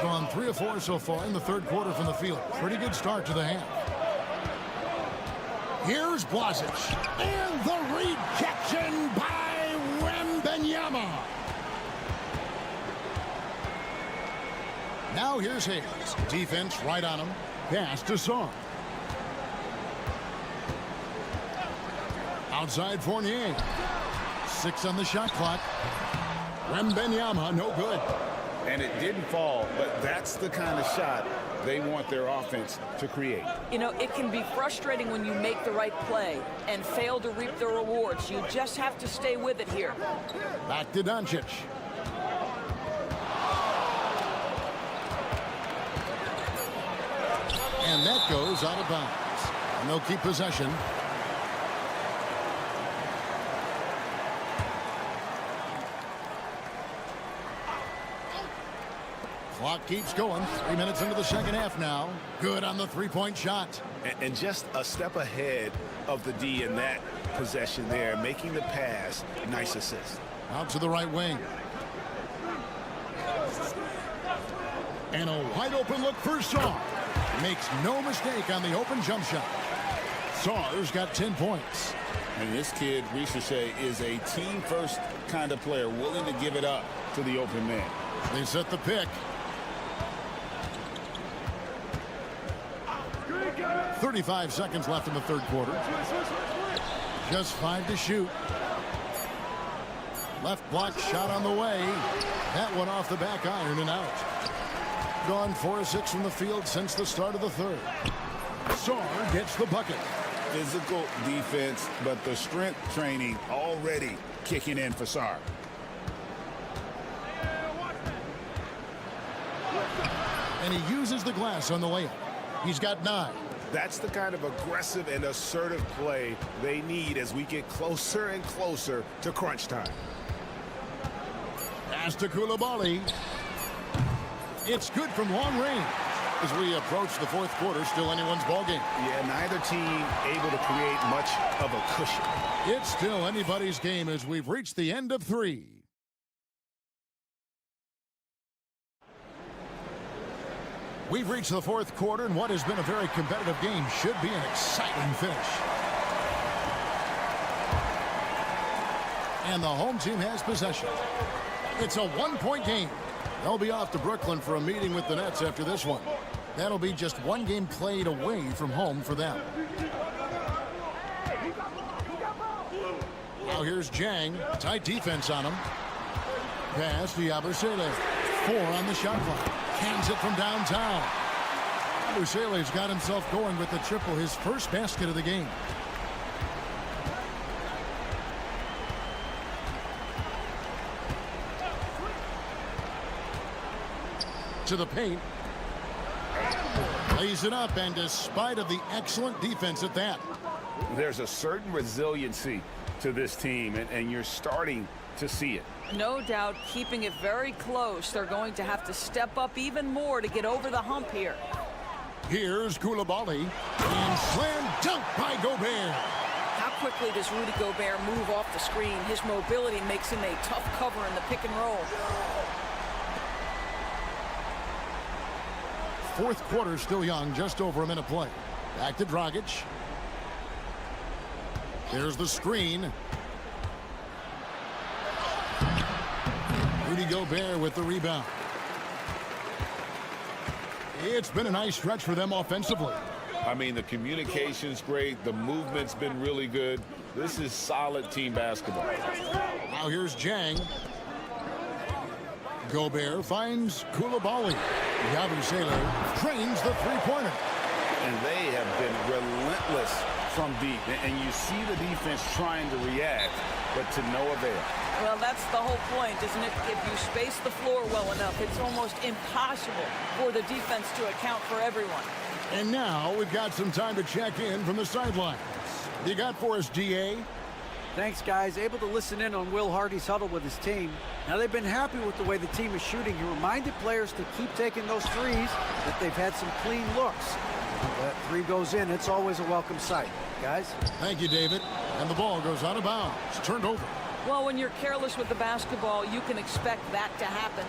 Gone 3 of 4 so far in the 3rd quarter from the field. Pretty good start to the half. Here's Blasic. And the rejection by Wembenyama. Now here's Hayes. Defense right on him. Pass to Song. Outside Fournier. 6 on the shot clock. Wembenyama, no good. And it didn't fall, but that's the kind of shot they want their offense to create. You know, it can be frustrating when you make the right play and fail to reap the rewards. You just have to stay with it here. Back to Doncic. And that goes out of bounds. And they'll keep possession. Clock keeps going. 3 minutes into the second half now. Good on the three-point shot. And just a step ahead of the D in that possession there, making the pass. Nice assist. Out to the right wing. And a wide open look for Saw. Makes no mistake on the open jump shot. Saw's got 10 points. And this kid, Ricochet, is a team-first kind of player, willing to give it up to the open man. They set the pick. 35 seconds left in the third quarter. Just 5 to shoot. Left block shot on the way. That one off the back iron and out. Gone 4 of 6 from the field since the start of the third. Saar gets the bucket. Physical defense, but the strength training already kicking in for Saar. And he uses the glass on the layup. He's got 9. That's the kind of aggressive and assertive play they need as we get closer and closer to crunch time. Pass to Coulibaly. It's good from long range. As we approach the fourth quarter, still anyone's ballgame. Yeah, neither team able to create much of a cushion. It's still anybody's game as we've reached the end of 3. We've reached the fourth quarter, and what has been a very competitive game should be an exciting finish. And the home team has possession. It's a one-point game. They'll be off to Brooklyn for a meeting with the Nets after this one. That'll be just one game played away from home for them. Now here's Jang. Tight defense on him. Pass to Yabusele. 4 on the shot clock. Cans it from downtown. Yabusele's got himself going with the triple, his first basket of the game. To the paint. Lays it up, and despite of the excellent defense at that. There's a certain resiliency to this team, and you're starting to see it. No doubt, keeping it very close. They're going to have to step up even more to get over the hump here. Here's Coulibaly. And slam dunk by Gobert. How quickly does Rudy Gobert move off the screen? His mobility makes him a tough cover in the pick and roll. Fourth quarter still young, just over a minute play. Back to Dragic. There's the screen. Rudy Gobert with the rebound. It's been a nice stretch for them offensively. I mean, the communication's great. The movement's been really good. This is solid team basketball. Now here's Jang. Gobert finds Coulibaly. Yabusele trains the three-pointer. And they have been relentless from deep. And you see the defense trying to react, but to no avail. Well, that's the whole point, isn't it? If you space the floor well enough, it's almost impossible for the defense to account for everyone. And now we've got some time to check in from the sidelines. You got for us, GA? Thanks, guys. Able to listen in on Will Hardy's huddle with his team. Now, they've been happy with the way the team is shooting. He reminded players to keep taking those threes, that they've had some clean looks. If that 3 goes in, it's always a welcome sight. Guys? Thank you, David. And the ball goes out of bounds. It's turned over. Well, when you're careless with the basketball, you can expect that to happen.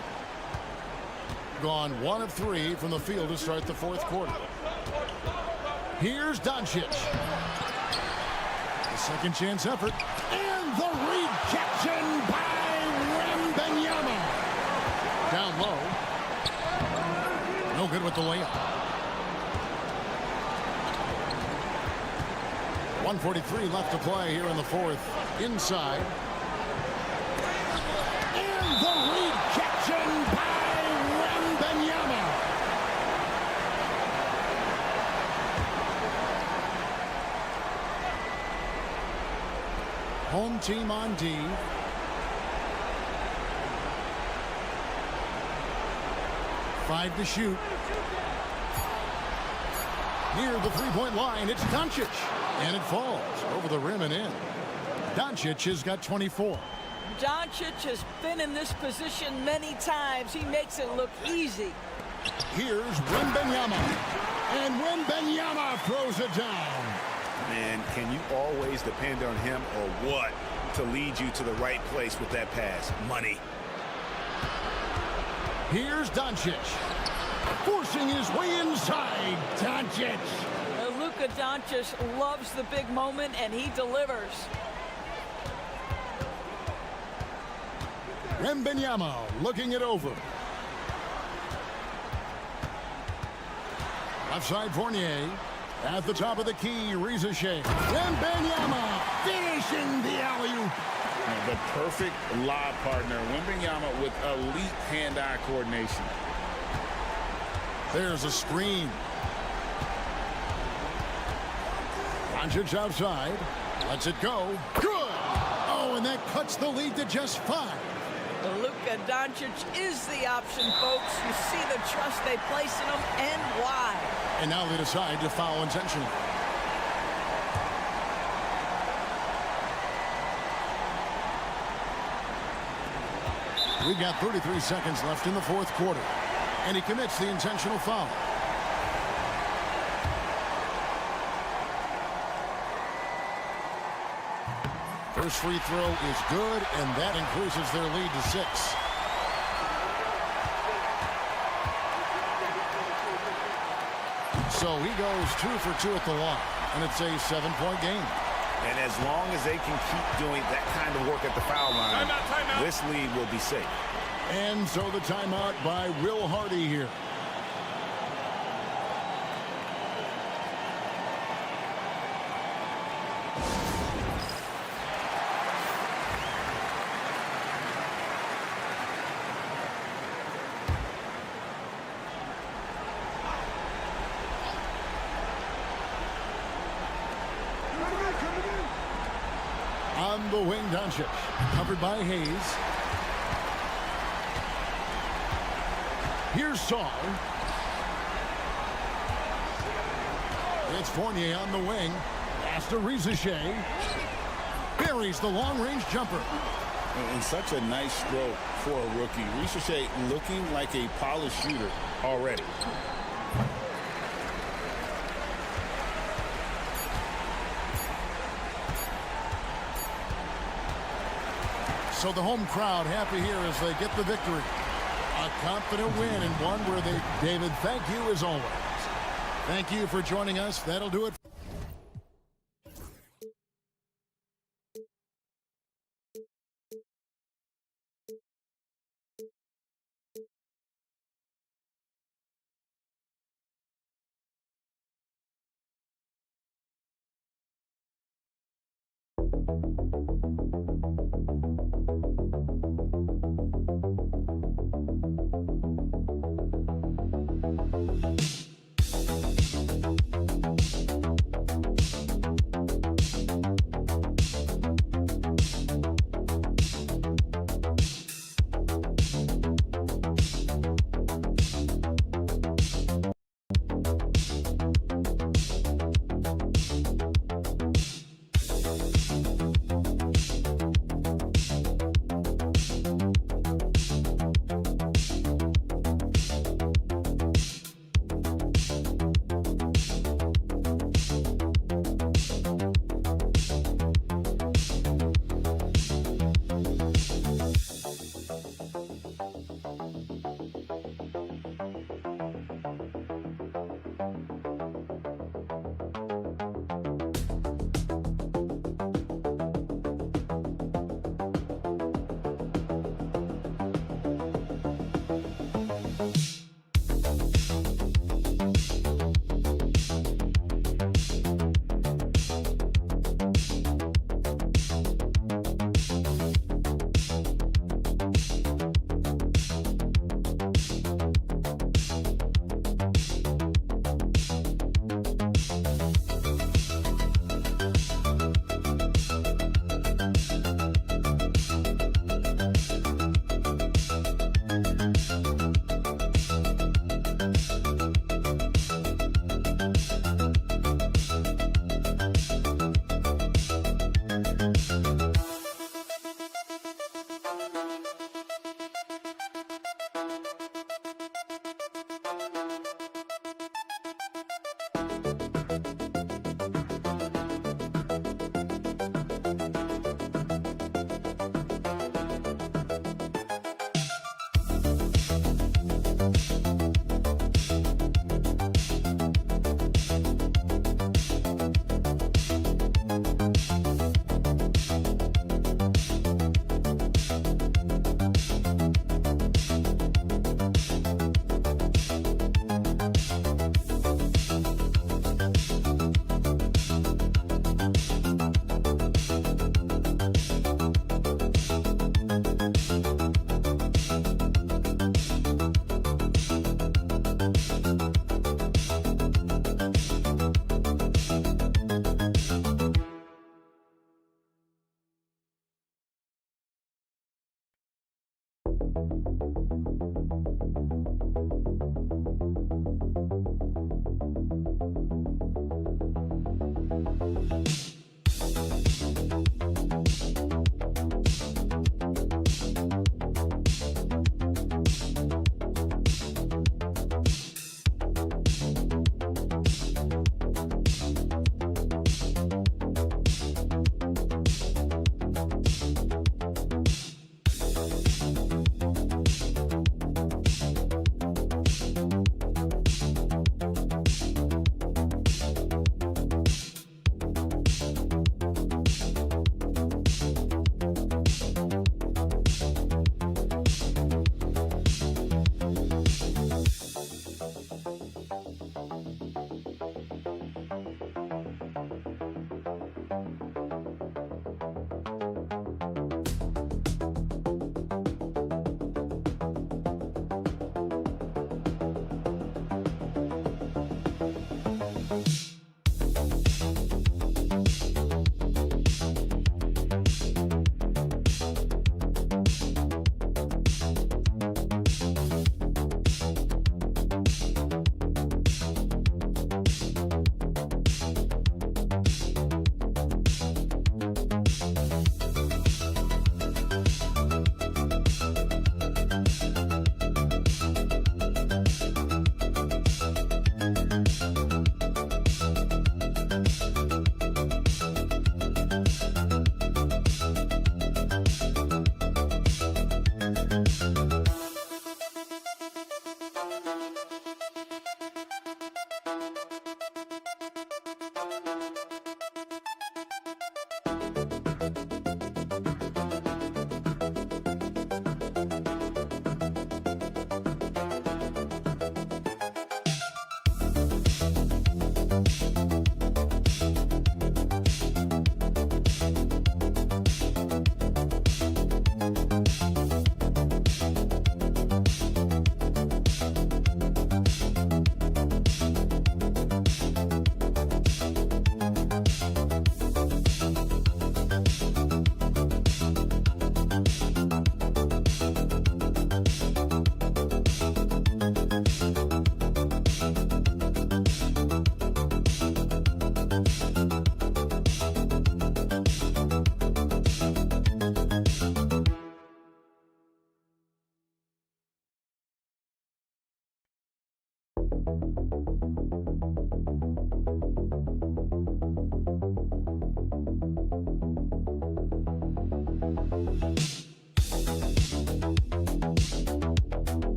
Gone 1 of 3 from the field to start the fourth quarter. Here's Doncic. The Second chance effort. And the rejection by Wembanyama. Down low. No good with the layup. 1:43 left to play here in the fourth. Inside. And the rejection by Wembanyama. Home team on D. Five to shoot. Near the three-point line, it's Doncic. And it falls over the rim and in. Doncic has got 24. Doncic has been in this position many times. He makes it look easy. Here's Wembanyama. And Wembanyama throws it down. Man, can you always depend on him or what to lead you to the right place with that pass? Money. Here's Doncic. Forcing his way inside. Doncic. Luka Doncic loves the big moment, and he delivers. Wembanyama looking it over. Left side Fournier. At the top of the key, Rizachet. Wembanyama finishing the alley-oop. The perfect lob partner. Wembanyama with elite hand-eye coordination. There's a screen. Doncic outside. Lets it go. Good. Oh, and that cuts the lead to just 5. Luka Doncic is the option, folks. You see the trust they place in him and why. And now they decide to foul intentionally. We've got 33 seconds left in the fourth quarter. And he commits the intentional foul. First free throw is good, and that increases their lead to 6. So he goes 2 for 2 at the line, and it's a 7-point game. And as long as they can keep doing that kind of work at the foul line, this lead will be safe. And so the timeout by Will Hardy here. On the wing, Doncic, covered by Hayes. Here's Saul. It's Fournier on the wing. Pass to Rizachet. Buries the long-range jumper. And such a nice stroke for a rookie. Rizachet looking like a polished shooter already. So the home crowd happy here as they get the victory. A confident win and one where they, David, thank you as always. Thank you for joining us. That'll do it.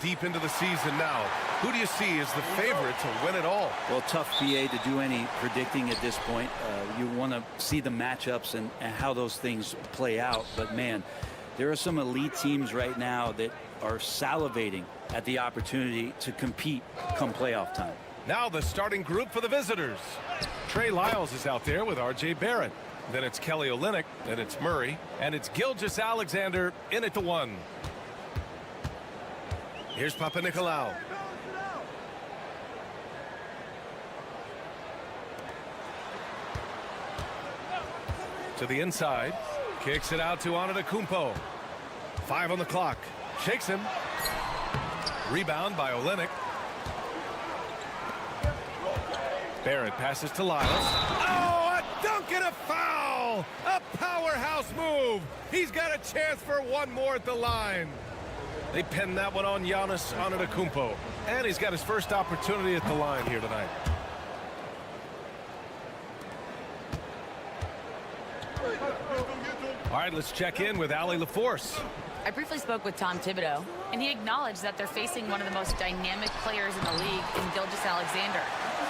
deep into the season now. Who do you see as the favorite to win it all? Well, tough, BA, to do any predicting at this point. You want to see the matchups and how those things play out. But, man, there are some elite teams right now that are salivating at the opportunity to compete come playoff time. Now the starting group for the visitors. Trey Lyles is out there with R.J. Barrett. Then it's Kelly Olynyk. Then it's Murray. And it's Gilgeous-Alexander in at the 1. Here's Papanikolaou. To the inside. Kicks it out to Antetokounmpo. 5 on the clock. Shakes him. Rebound by Olynyk. Barrett passes to Lyles. Oh, a dunk and a foul! A powerhouse move. He's got a chance for one more at the line. They pinned that one on Giannis Antetokounmpo. And he's got his first opportunity at the line here tonight. All right, let's check in with Allie LaForce. I briefly spoke with Tom Thibodeau, and he acknowledged that they're facing one of the most dynamic players in the league in Gilgeous-Alexander.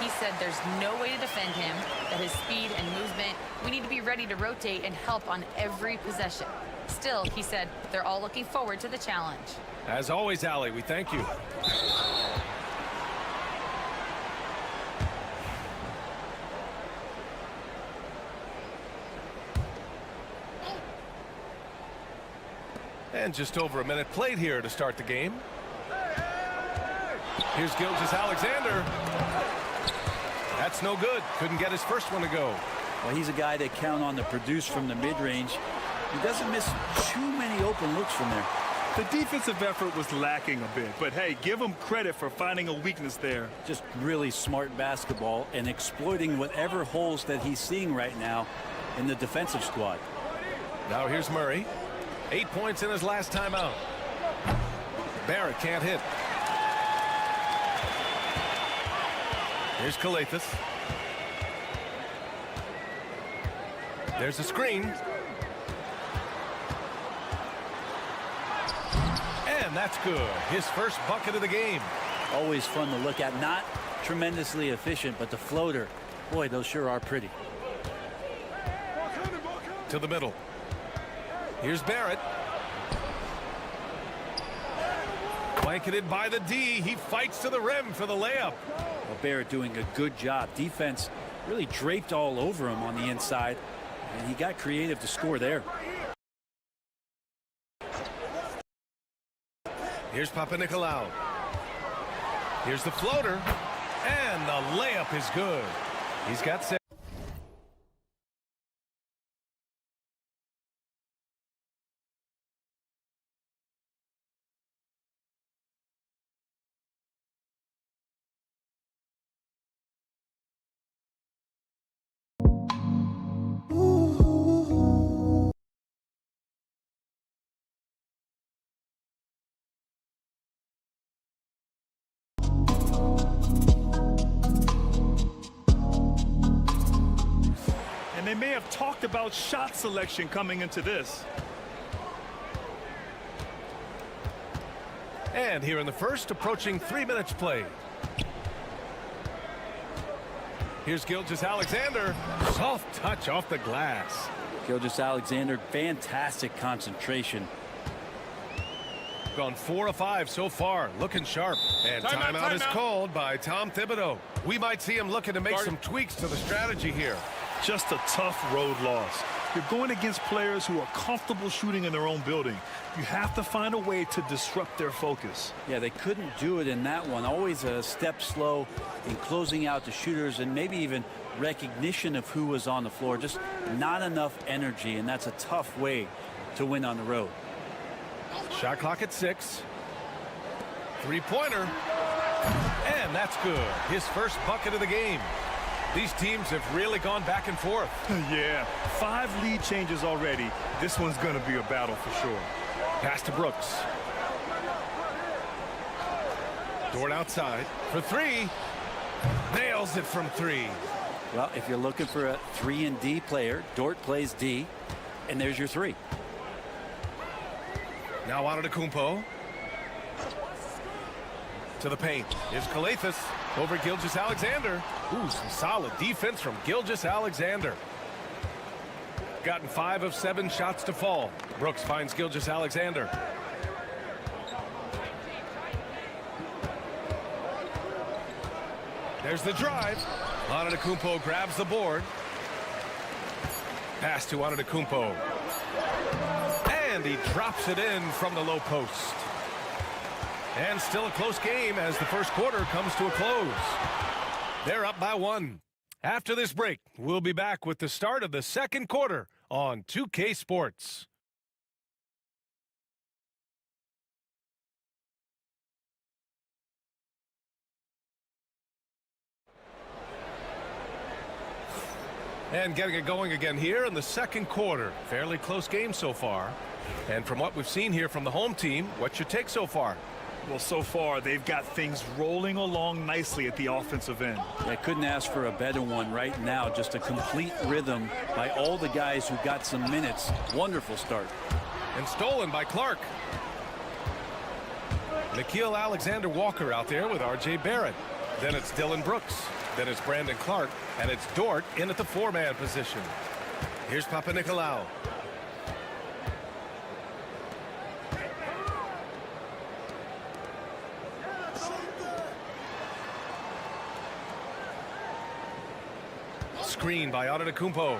He said there's no way to defend him, that his speed and movement, we need to be ready to rotate and help on every possession. Still, he said, they're all looking forward to the challenge. As always, Allie, we thank you. And just over a minute played here to start the game. Here's Gilgeous-Alexander. That's no good. Couldn't get his first one to go. Well, he's a guy they count on to produce from the mid-range. He doesn't miss too many open looks from there. The defensive effort was lacking a bit, but hey, give him credit for finding a weakness there. Just really smart basketball and exploiting whatever holes that he's seeing right now in the defensive squad. Now here's Murray. 8 points in his last time out. Barrett can't hit. Here's Calathes. There's a screen. And that's good. His first bucket of the game. Always fun to look at. Not tremendously efficient, but the floater, boy, those sure are pretty. To the middle. Here's Barrett. Blanketed by the D. He fights to the rim for the layup. Well, Barrett doing a good job. Defense really draped all over him on the inside, and he got creative to score there. Here's Papanikolaou. Here's the floater. And the layup is good. He's got 6. And they may have talked about shot selection coming into this. And here in the first, approaching 3 minutes played. Here's Gilgeous-Alexander. Soft touch off the glass. Gilgeous-Alexander, fantastic concentration. Gone 4 of 5 so far, looking sharp. And timeout is called by Tom Thibodeau. We might see him looking to make some tweaks to the strategy here. Just a tough road loss. You're going against players who are comfortable shooting in their own building. You have to find a way to disrupt their focus. Yeah, they couldn't do it in that one. Always a step slow in closing out the shooters and maybe even recognition of who was on the floor. Just not enough energy, and that's a tough way to win on the road. Shot clock at 6. Three-pointer. And that's good. His first bucket of the game. These teams have really gone back and forth. Yeah, 5 lead changes already. This one's going to be a battle for sure. Pass to Brooks. Dort outside for 3. Nails it from 3. Well, if you're looking for a 3-and-D player, Dort plays D, and there's your 3. Now Antetokounmpo. To the paint. Here's Calathes over Gilgeous-Alexander. Ooh, some solid defense from Gilgeous-Alexander. Gotten 5 of 7 shots to fall. Brooks finds Gilgeous-Alexander. There's the drive. Antetokounmpo grabs the board. Pass to Antetokounmpo. And he drops it in from the low post. And still a close game as the first quarter comes to a close. They're up by 1. After this break, we'll be back with the start of the second quarter on 2K Sports. And getting it going again here in the second quarter. Fairly close game so far. And from what we've seen here from the home team, what's your take so far? Well, so far, they've got things rolling along nicely at the offensive end. I couldn't ask for a better one right now. Just a complete rhythm by all the guys who got some minutes. Wonderful start. And stolen by Clark. Nikhil Alexander-Walker out there with R.J. Barrett. Then it's Dylan Brooks. Then it's Brandon Clark. And it's Dort in at the 4-man position. Here's Papanikolaou. Screen by Antetokounmpo.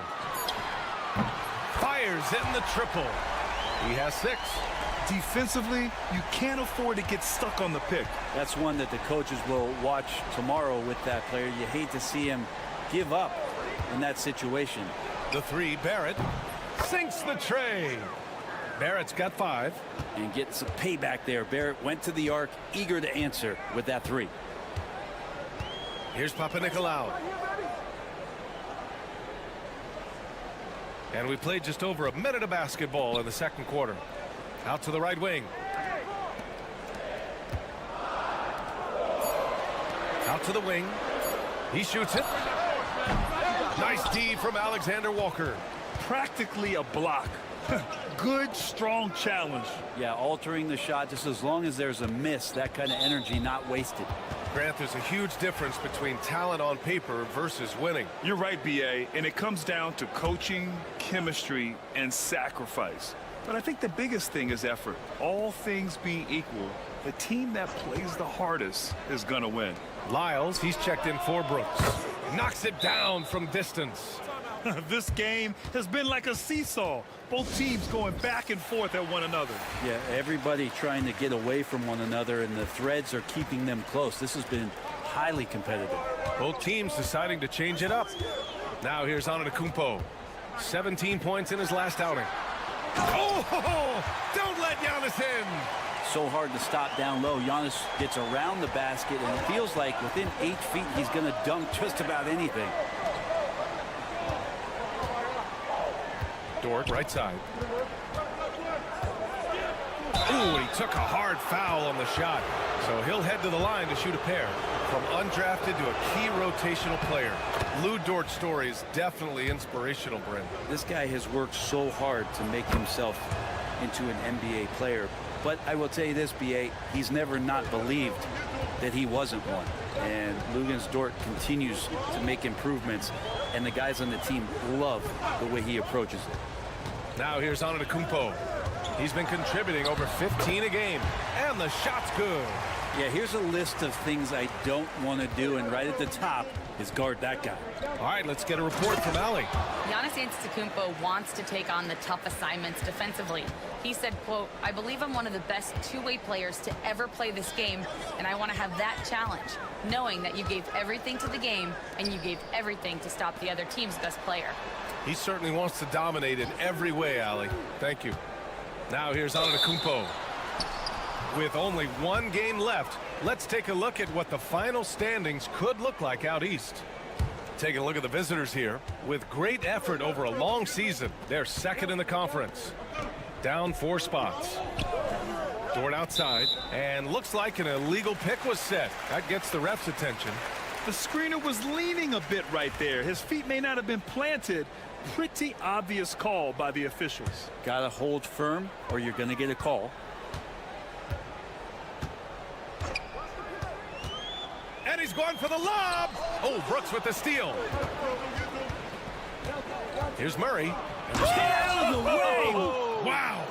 Fires in the triple. He has 6. Defensively, you can't afford to get stuck on the pick. That's one that the coaches will watch tomorrow with that player. You hate to see him give up in that situation. The 3, Barrett sinks the tray. Barrett's got 5. And gets some payback there. Barrett went to the arc, eager to answer with that 3. Here's Papanikolaou. And we played just over a minute of basketball in the second quarter. Out to the right wing. Out to the wing. He shoots it. Nice D from Alexander Walker. Practically a block. Good, strong challenge. Yeah, altering the shot just as long as there's a miss. That kind of energy not wasted. Grant, there's a huge difference between talent on paper versus winning. You're right, B.A., and it comes down to coaching, chemistry, and sacrifice. But I think the biggest thing is effort. All things being equal, the team that plays the hardest is going to win. Lyles, he's checked in for Brooks. Knocks it down from distance. This game has been like a seesaw. Both teams going back and forth at one another. Yeah, everybody trying to get away from one another, and the threads are keeping them close. This has been highly competitive. Both teams deciding to change it up. Now here's Antetokounmpo. 17 points in his last outing. Oh, don't let Giannis in. So hard to stop down low. Giannis gets around the basket, and it feels like within 8 feet he's going to dunk just about anything. Dort, right side. Ooh, he took a hard foul on the shot. So he'll head to the line to shoot a pair. From undrafted to a key rotational player. Lou Dort's story is definitely inspirational, Brent. This guy has worked so hard to make himself into an NBA player. But I will tell you this, B.A., he's never not believed that he wasn't one. And Luguentz Dort continues to make improvements, and the guys on the team love the way he approaches it. Now here's Antetokounmpo. He's been contributing over 15 a game, and the shot's good. Yeah, here's a list of things I don't want to do, and right at the top is guard that guy. All right, let's get a report from Allie. Giannis Antetokounmpo wants to take on the tough assignments defensively. He said, quote, "I believe I'm one of the best two-way players to ever play this game, and I want to have that challenge, knowing that you gave everything to the game and you gave everything to stop the other team's best player." He certainly wants to dominate in every way, Allie. Thank you. Now here's Antetokounmpo. With only one game left, let's take a look at what the final standings could look like out east. Taking a look at the visitors here. With great effort over a long season, they're second in the conference. Down 4 spots. Dort outside, and looks like an illegal pick was set. That gets the ref's attention. The screener was leaning a bit right there. His feet may not have been planted. Pretty obvious call by the officials. Gotta hold firm or you're gonna get a call. And he's going for the lob. Oh, Brooks with the steal. Here's Murray. Out of the way. Wow.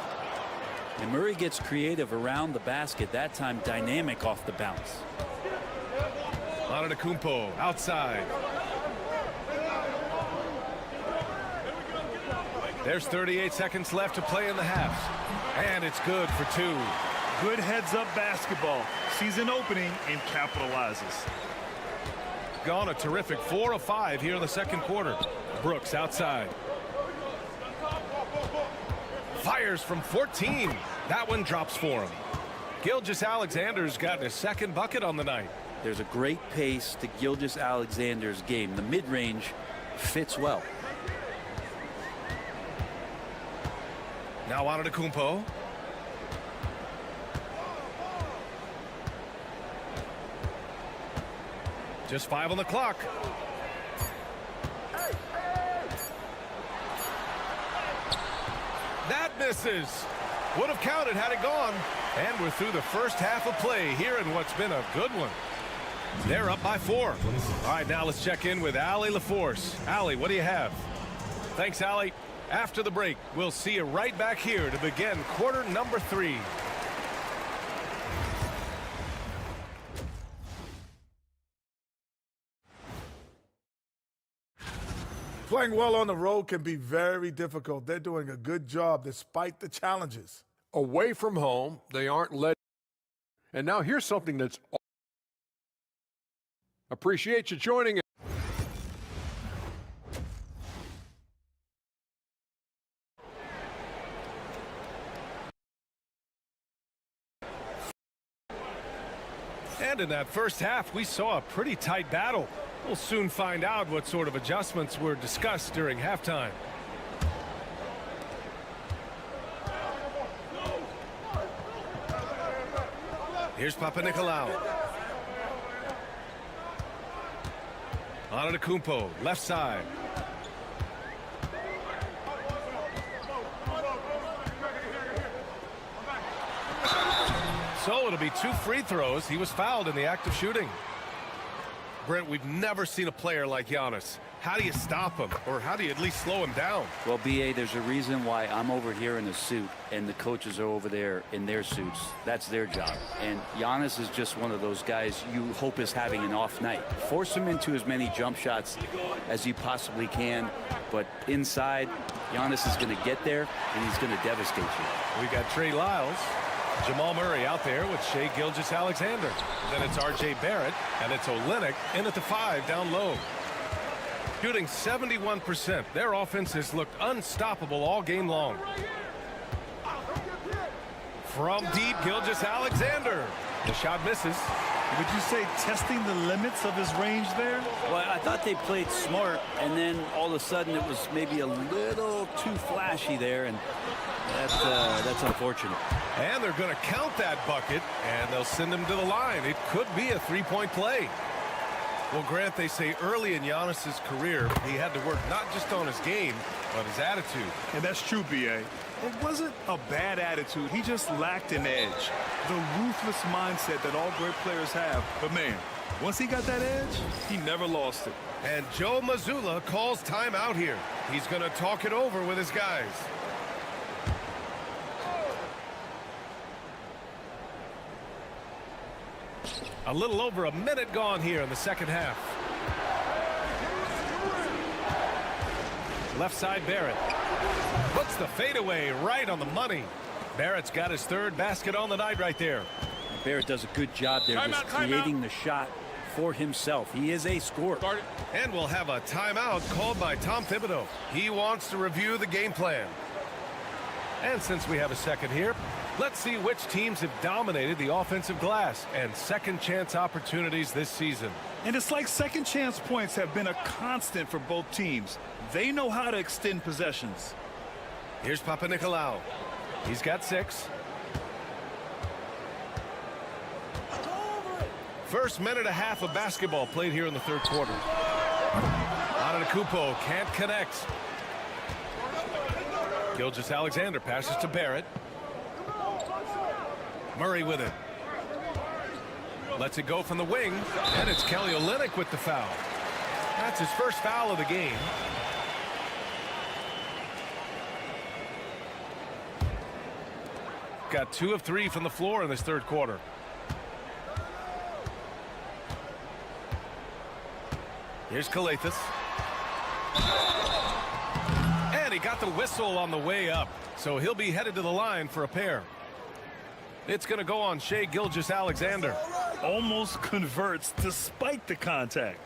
And Murray gets creative around the basket. That time dynamic off the bounce. Antetokounmpo outside. There's 38 seconds left to play in the half. And it's good for 2. Good heads-up basketball. Season opening and capitalizes. Gone a terrific 4 of 5 here in the second quarter. Brooks outside. Fires from 14. That one drops for him. Gilgeous-Alexander's gotten his second bucket on the night. There's a great pace to Gilgeous-Alexander's game. The mid-range fits well. Now Antetokounmpo. Just 5 on the clock. That misses. Would have counted had it gone. And we're through the first half of play here in what's been a good one. They're up by 4. All right, now let's check in with Allie LaForce. Allie, what do you have? Thanks, Allie. After the break, we'll see you right back here to begin quarter number 3. Playing well on the road can be very difficult. They're doing a good job despite the challenges. Away from home, they aren't led. And now here's something that's... Appreciate you joining us. And in that first half, we saw a pretty tight battle. We'll soon find out what sort of adjustments were discussed during halftime. Here's Papanikolaou. Antetokounmpo, left side. So it'll be 2 free throws. He was fouled in the act of shooting. Brent, we've never seen a player like Giannis. How do you stop him? Or how do you at least slow him down? Well, B.A., there's a reason why I'm over here in a suit and the coaches are over there in their suits. That's their job. And Giannis is just one of those guys you hope is having an off night. Force him into as many jump shots as you possibly can. But inside, Giannis is going to get there and he's going to devastate you. We got Trey Lyles. Jamal Murray out there with Shai Gilgeous-Alexander. Then it's R.J. Barrett, and it's Olynyk in at the 5 down low. Shooting 71%. Their offense has looked unstoppable all game long. From deep, Gilgeous-Alexander. The shot misses. Would you say testing the limits of his range there? Well, I thought they played smart, and then all of a sudden it was maybe a little too flashy there, and that's unfortunate. And they're going to count that bucket, and they'll send him to the line. It could be a 3-point play. Well, Grant, they say early in Giannis's career, he had to work not just on his game, but his attitude. And that's true, B.A. It wasn't a bad attitude. He just lacked an edge. The ruthless mindset that all great players have. But, man, once he got that edge, he never lost it. And Joe Mazzulla calls timeout here. He's going to talk it over with his guys. A little over a minute gone here in the second half. Left side, Barrett. Puts the fadeaway right on the money. Barrett's got his 3rd basket on the night right there. Barrett does a good job there just creating the shot for himself. He is a scorer. And we'll have a timeout called by Tom Thibodeau. He wants to review the game plan. And since we have a second here, let's see which teams have dominated the offensive glass and second chance opportunities this season. And it's like second chance points have been a constant for both teams. They know how to extend possessions. Here's Papanikolaou. He's got 6. First minute and a half of basketball played here in the third quarter. Antetokounmpo can't connect. Gilgeous-Alexander passes to Barrett. Murray with it. Lets it go from the wing, and it's Kelly Olynyk with the foul. That's his first foul of the game. Got 2 of 3 from the floor in this third quarter. Here's Calathes. And he got the whistle on the way up, so he'll be headed to the line for a pair. It's going to go on Shai Gilgeous-Alexander. Almost converts despite the contact.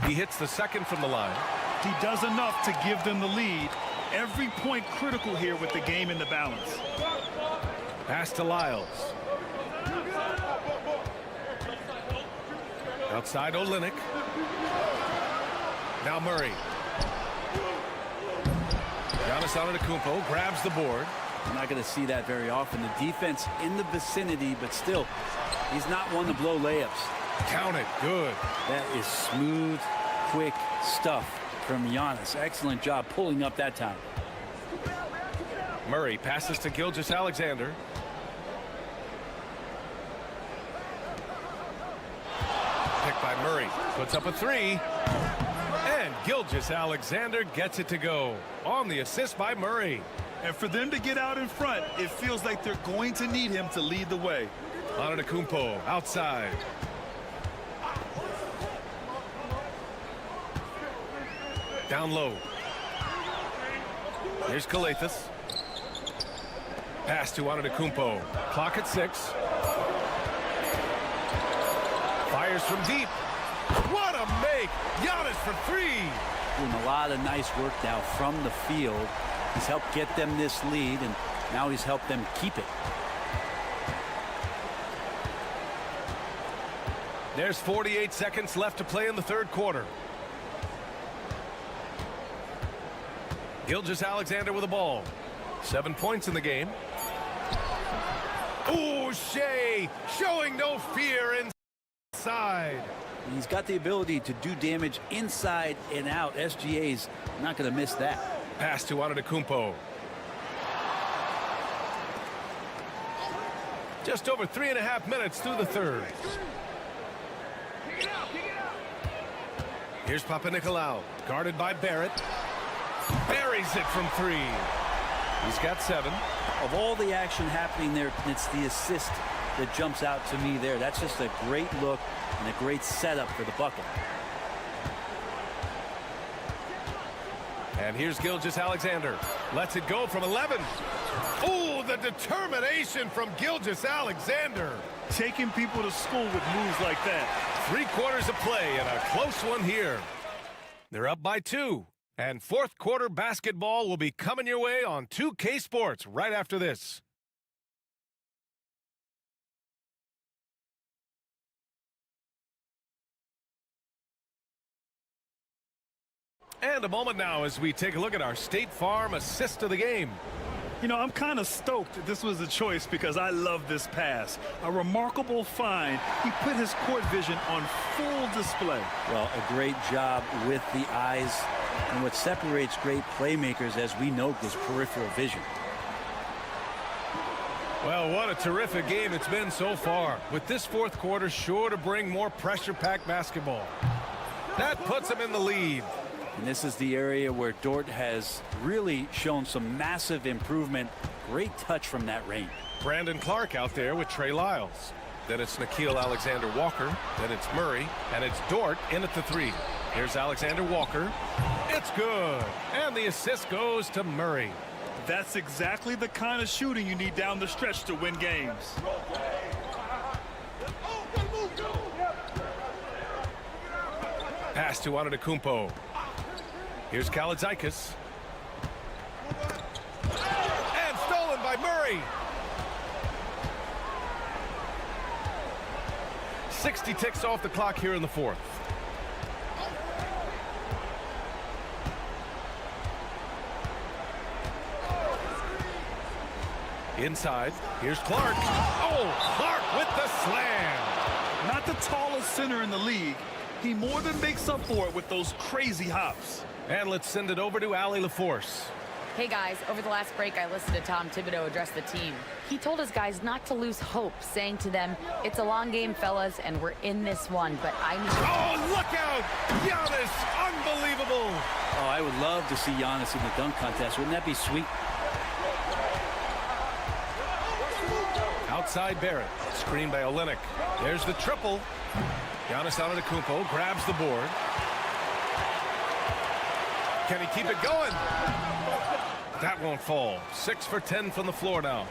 He hits the second from the line. He does enough to give them the lead. Every point critical here with the game in the balance. Pass to Lyles. Outside Olynyk. Now Murray. Giannis Antetokounmpo grabs the board. You're not going to see that very often. The defense in the vicinity, but still, he's not one to blow layups. Count it. Good. That is smooth, quick stuff from Giannis. Excellent job pulling up that time. Murray passes to Gilgeous-Alexander. Picked by Murray. Puts up a three. And Gilgeous-Alexander gets it to go on the assist by Murray. And for them to get out in front, it feels like they're going to need him to lead the way. Antetokounmpo outside. Down low. Here's Calathes. Pass to Antetokounmpo. Clock at 6. Fires from deep. What a make! Giannis for three. Doing a lot of nice work now from the field. He's helped get them this lead, and now he's helped them keep it. There's 48 seconds left to play in the third quarter. Gilgeous-Alexander with the ball. 7 points in the game. Ooh, Shai showing no fear inside. He's got the ability to do damage inside and out. SGA's not going to miss that. Pass to Antetokounmpo. Just over 3.5 minutes through the third. Here's Papanikolaou, guarded by Barrett. Buries it from three. He's got 7. Of all the action happening there, it's the assist that jumps out to me there. That's just a great look and a great setup for the bucket. And here's Gilgeous-Alexander. Lets it go from 11. Oh, the determination from Gilgeous-Alexander. Taking people to school with moves like that. 3 quarters of play and a close one here. They're up by 2. And fourth quarter basketball will be coming your way on 2K Sports right after this. And a moment now as we take a look at our State Farm assist of the game. You know, I'm kind of stoked that this was a choice because I love this pass. A remarkable find. He put his court vision on full display. Well, a great job with the eyes. And what separates great playmakers, as we know, is peripheral vision. Well, what a terrific game it's been so far. With this fourth quarter sure to bring more pressure-packed basketball. That puts him in the lead. And this is the area where Dort has really shown some massive improvement. Great touch from that range. Brandon Clark out there with Trey Lyles. Then it's Nickeil Alexander-Walker. Then it's Murray. And it's Dort in at the 3. Here's Alexander-Walker. It's good. And the assist goes to Murray. That's exactly the kind of shooting you need down the stretch to win games. Pass to Antetokounmpo. Here's Kalaitzakis. And stolen by Murray. 60 ticks off the clock here in the fourth. Inside, here's Clark. Oh, Clark with the slam. Not the tallest center in the league. He more than makes up for it with those crazy hops. And let's send it over to Allie LaForce. Hey guys, over the last break I listened to Tom Thibodeau address the team. He told his guys not to lose hope, saying to them, it's a long game, fellas, and we're in this one, but I need to... Oh, look out! Giannis, unbelievable! Oh, I would love to see Giannis in the dunk contest. Wouldn't that be sweet? Outside Barrett, screened by Olynyk. There's the triple. Giannis Antetokounmpo grabs the board. Can he keep it going? That won't fall. 6 for 10 from the floor now.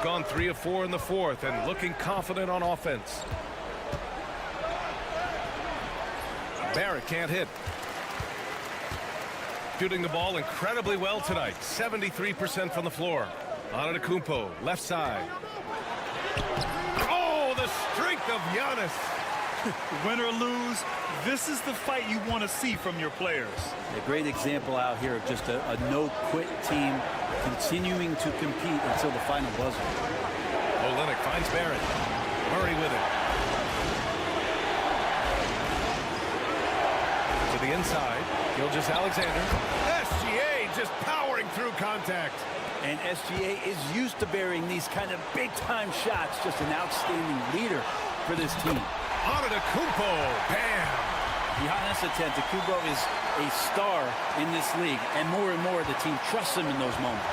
Gone 3 of 4 in the fourth and looking confident on offense. Barrett can't hit. Shooting the ball incredibly well tonight. 73% from the floor. Antetokounmpo, left side. Oh, the strength of Giannis. Win or lose, this is the fight you want to see from your players. A great example out here of just a no-quit team continuing to compete until the final buzzer. Olynyk finds Barrett. Murray with it. To the inside. Gilgeous-Alexander. SGA just powering through contact. And SGA is used to bearing these kind of big-time shots. Just an outstanding leader for this team. Antetokounmpo, bam! Giannis Antetokounmpo is a star in this league, and more the team trusts him in those moments.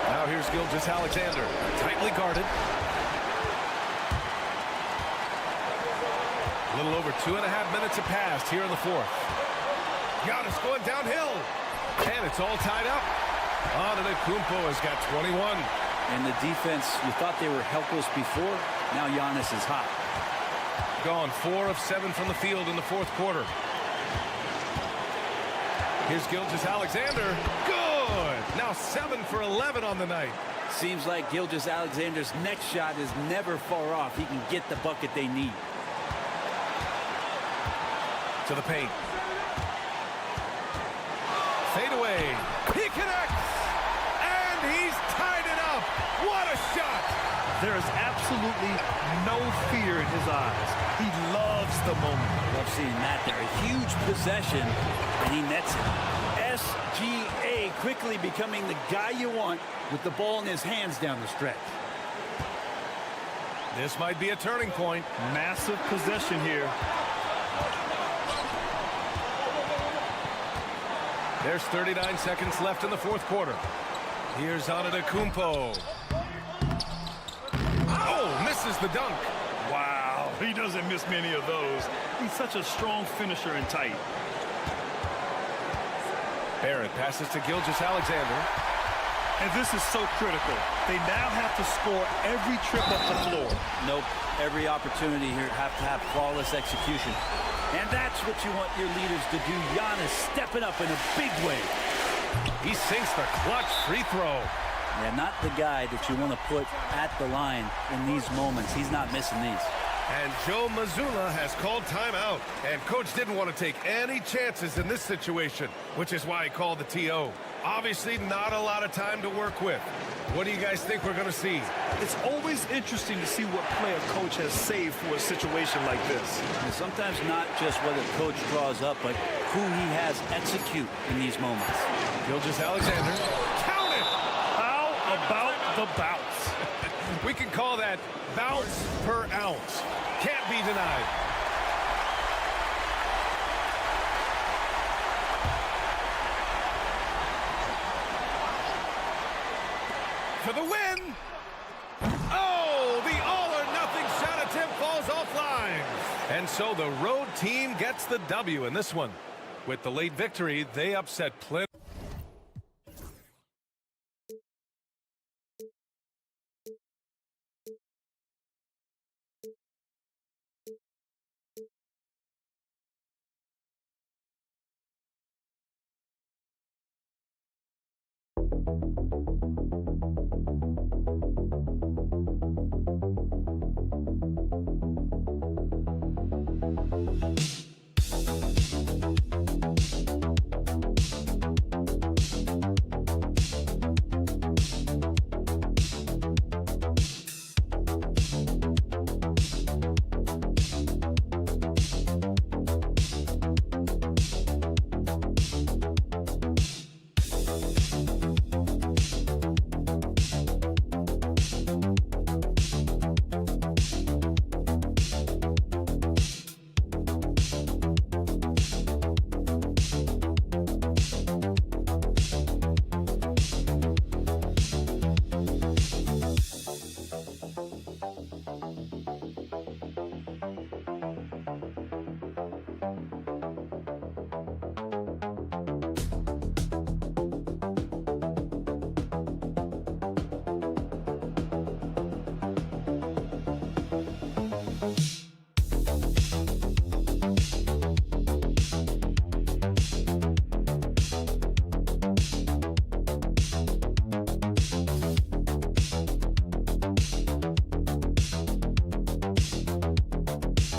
Now here's Gilgeous-Alexander, tightly guarded. A little over 2.5 minutes have passed here in the fourth. Giannis going downhill, and it's all tied up. Antetokounmpo has got 21. And the defense, you thought they were helpless before. Now Giannis is hot. Gone 4 of 7 from the field in the fourth quarter. Here's Gilgeous-Alexander. Good! Now 7 for 11 on the night. Seems like Gilgeous-Alexander's next shot is never far off. He can get the bucket they need. To the paint. Fade away. He connects! And he's tied it up. What a shot! There is absolutely no fear in his eyes. He loves the moment. Love seeing that there. A huge possession, and he nets it. SGA quickly becoming the guy you want with the ball in his hands down the stretch. This might be a turning point. Massive possession here. There's 39 seconds left in the fourth quarter. Here's Antetokounmpo. Oh, misses the dunk. Wow, he doesn't miss many of those. He's such a strong finisher and tight. Barrett passes to Gilgeous-Alexander. And this is so critical. They now have to score every trip up the floor. Nope. Every opportunity here have to have flawless execution. And that's what you want your leaders to do. Giannis stepping up in a big way. He sinks the clutch free throw. Yeah, not the guy that you want to put at the line in these moments. He's not missing these. And Joe Mazzulla has called timeout. And coach didn't want to take any chances in this situation, which is why he called the TO. Obviously, not a lot of time to work with. What do you guys think we're going to see? It's always interesting to see what play a coach has saved for a situation like this. And sometimes not just what a coach draws up, but who he has execute in these moments. Gilgeous-Alexander. Count it! How about the bounce? We can call that bounce per ounce. Can't be denied. For the win! Oh, the all-or-nothing shot attempt falls offline. And so the road team gets the W in this one. With the late victory, they upset plenty.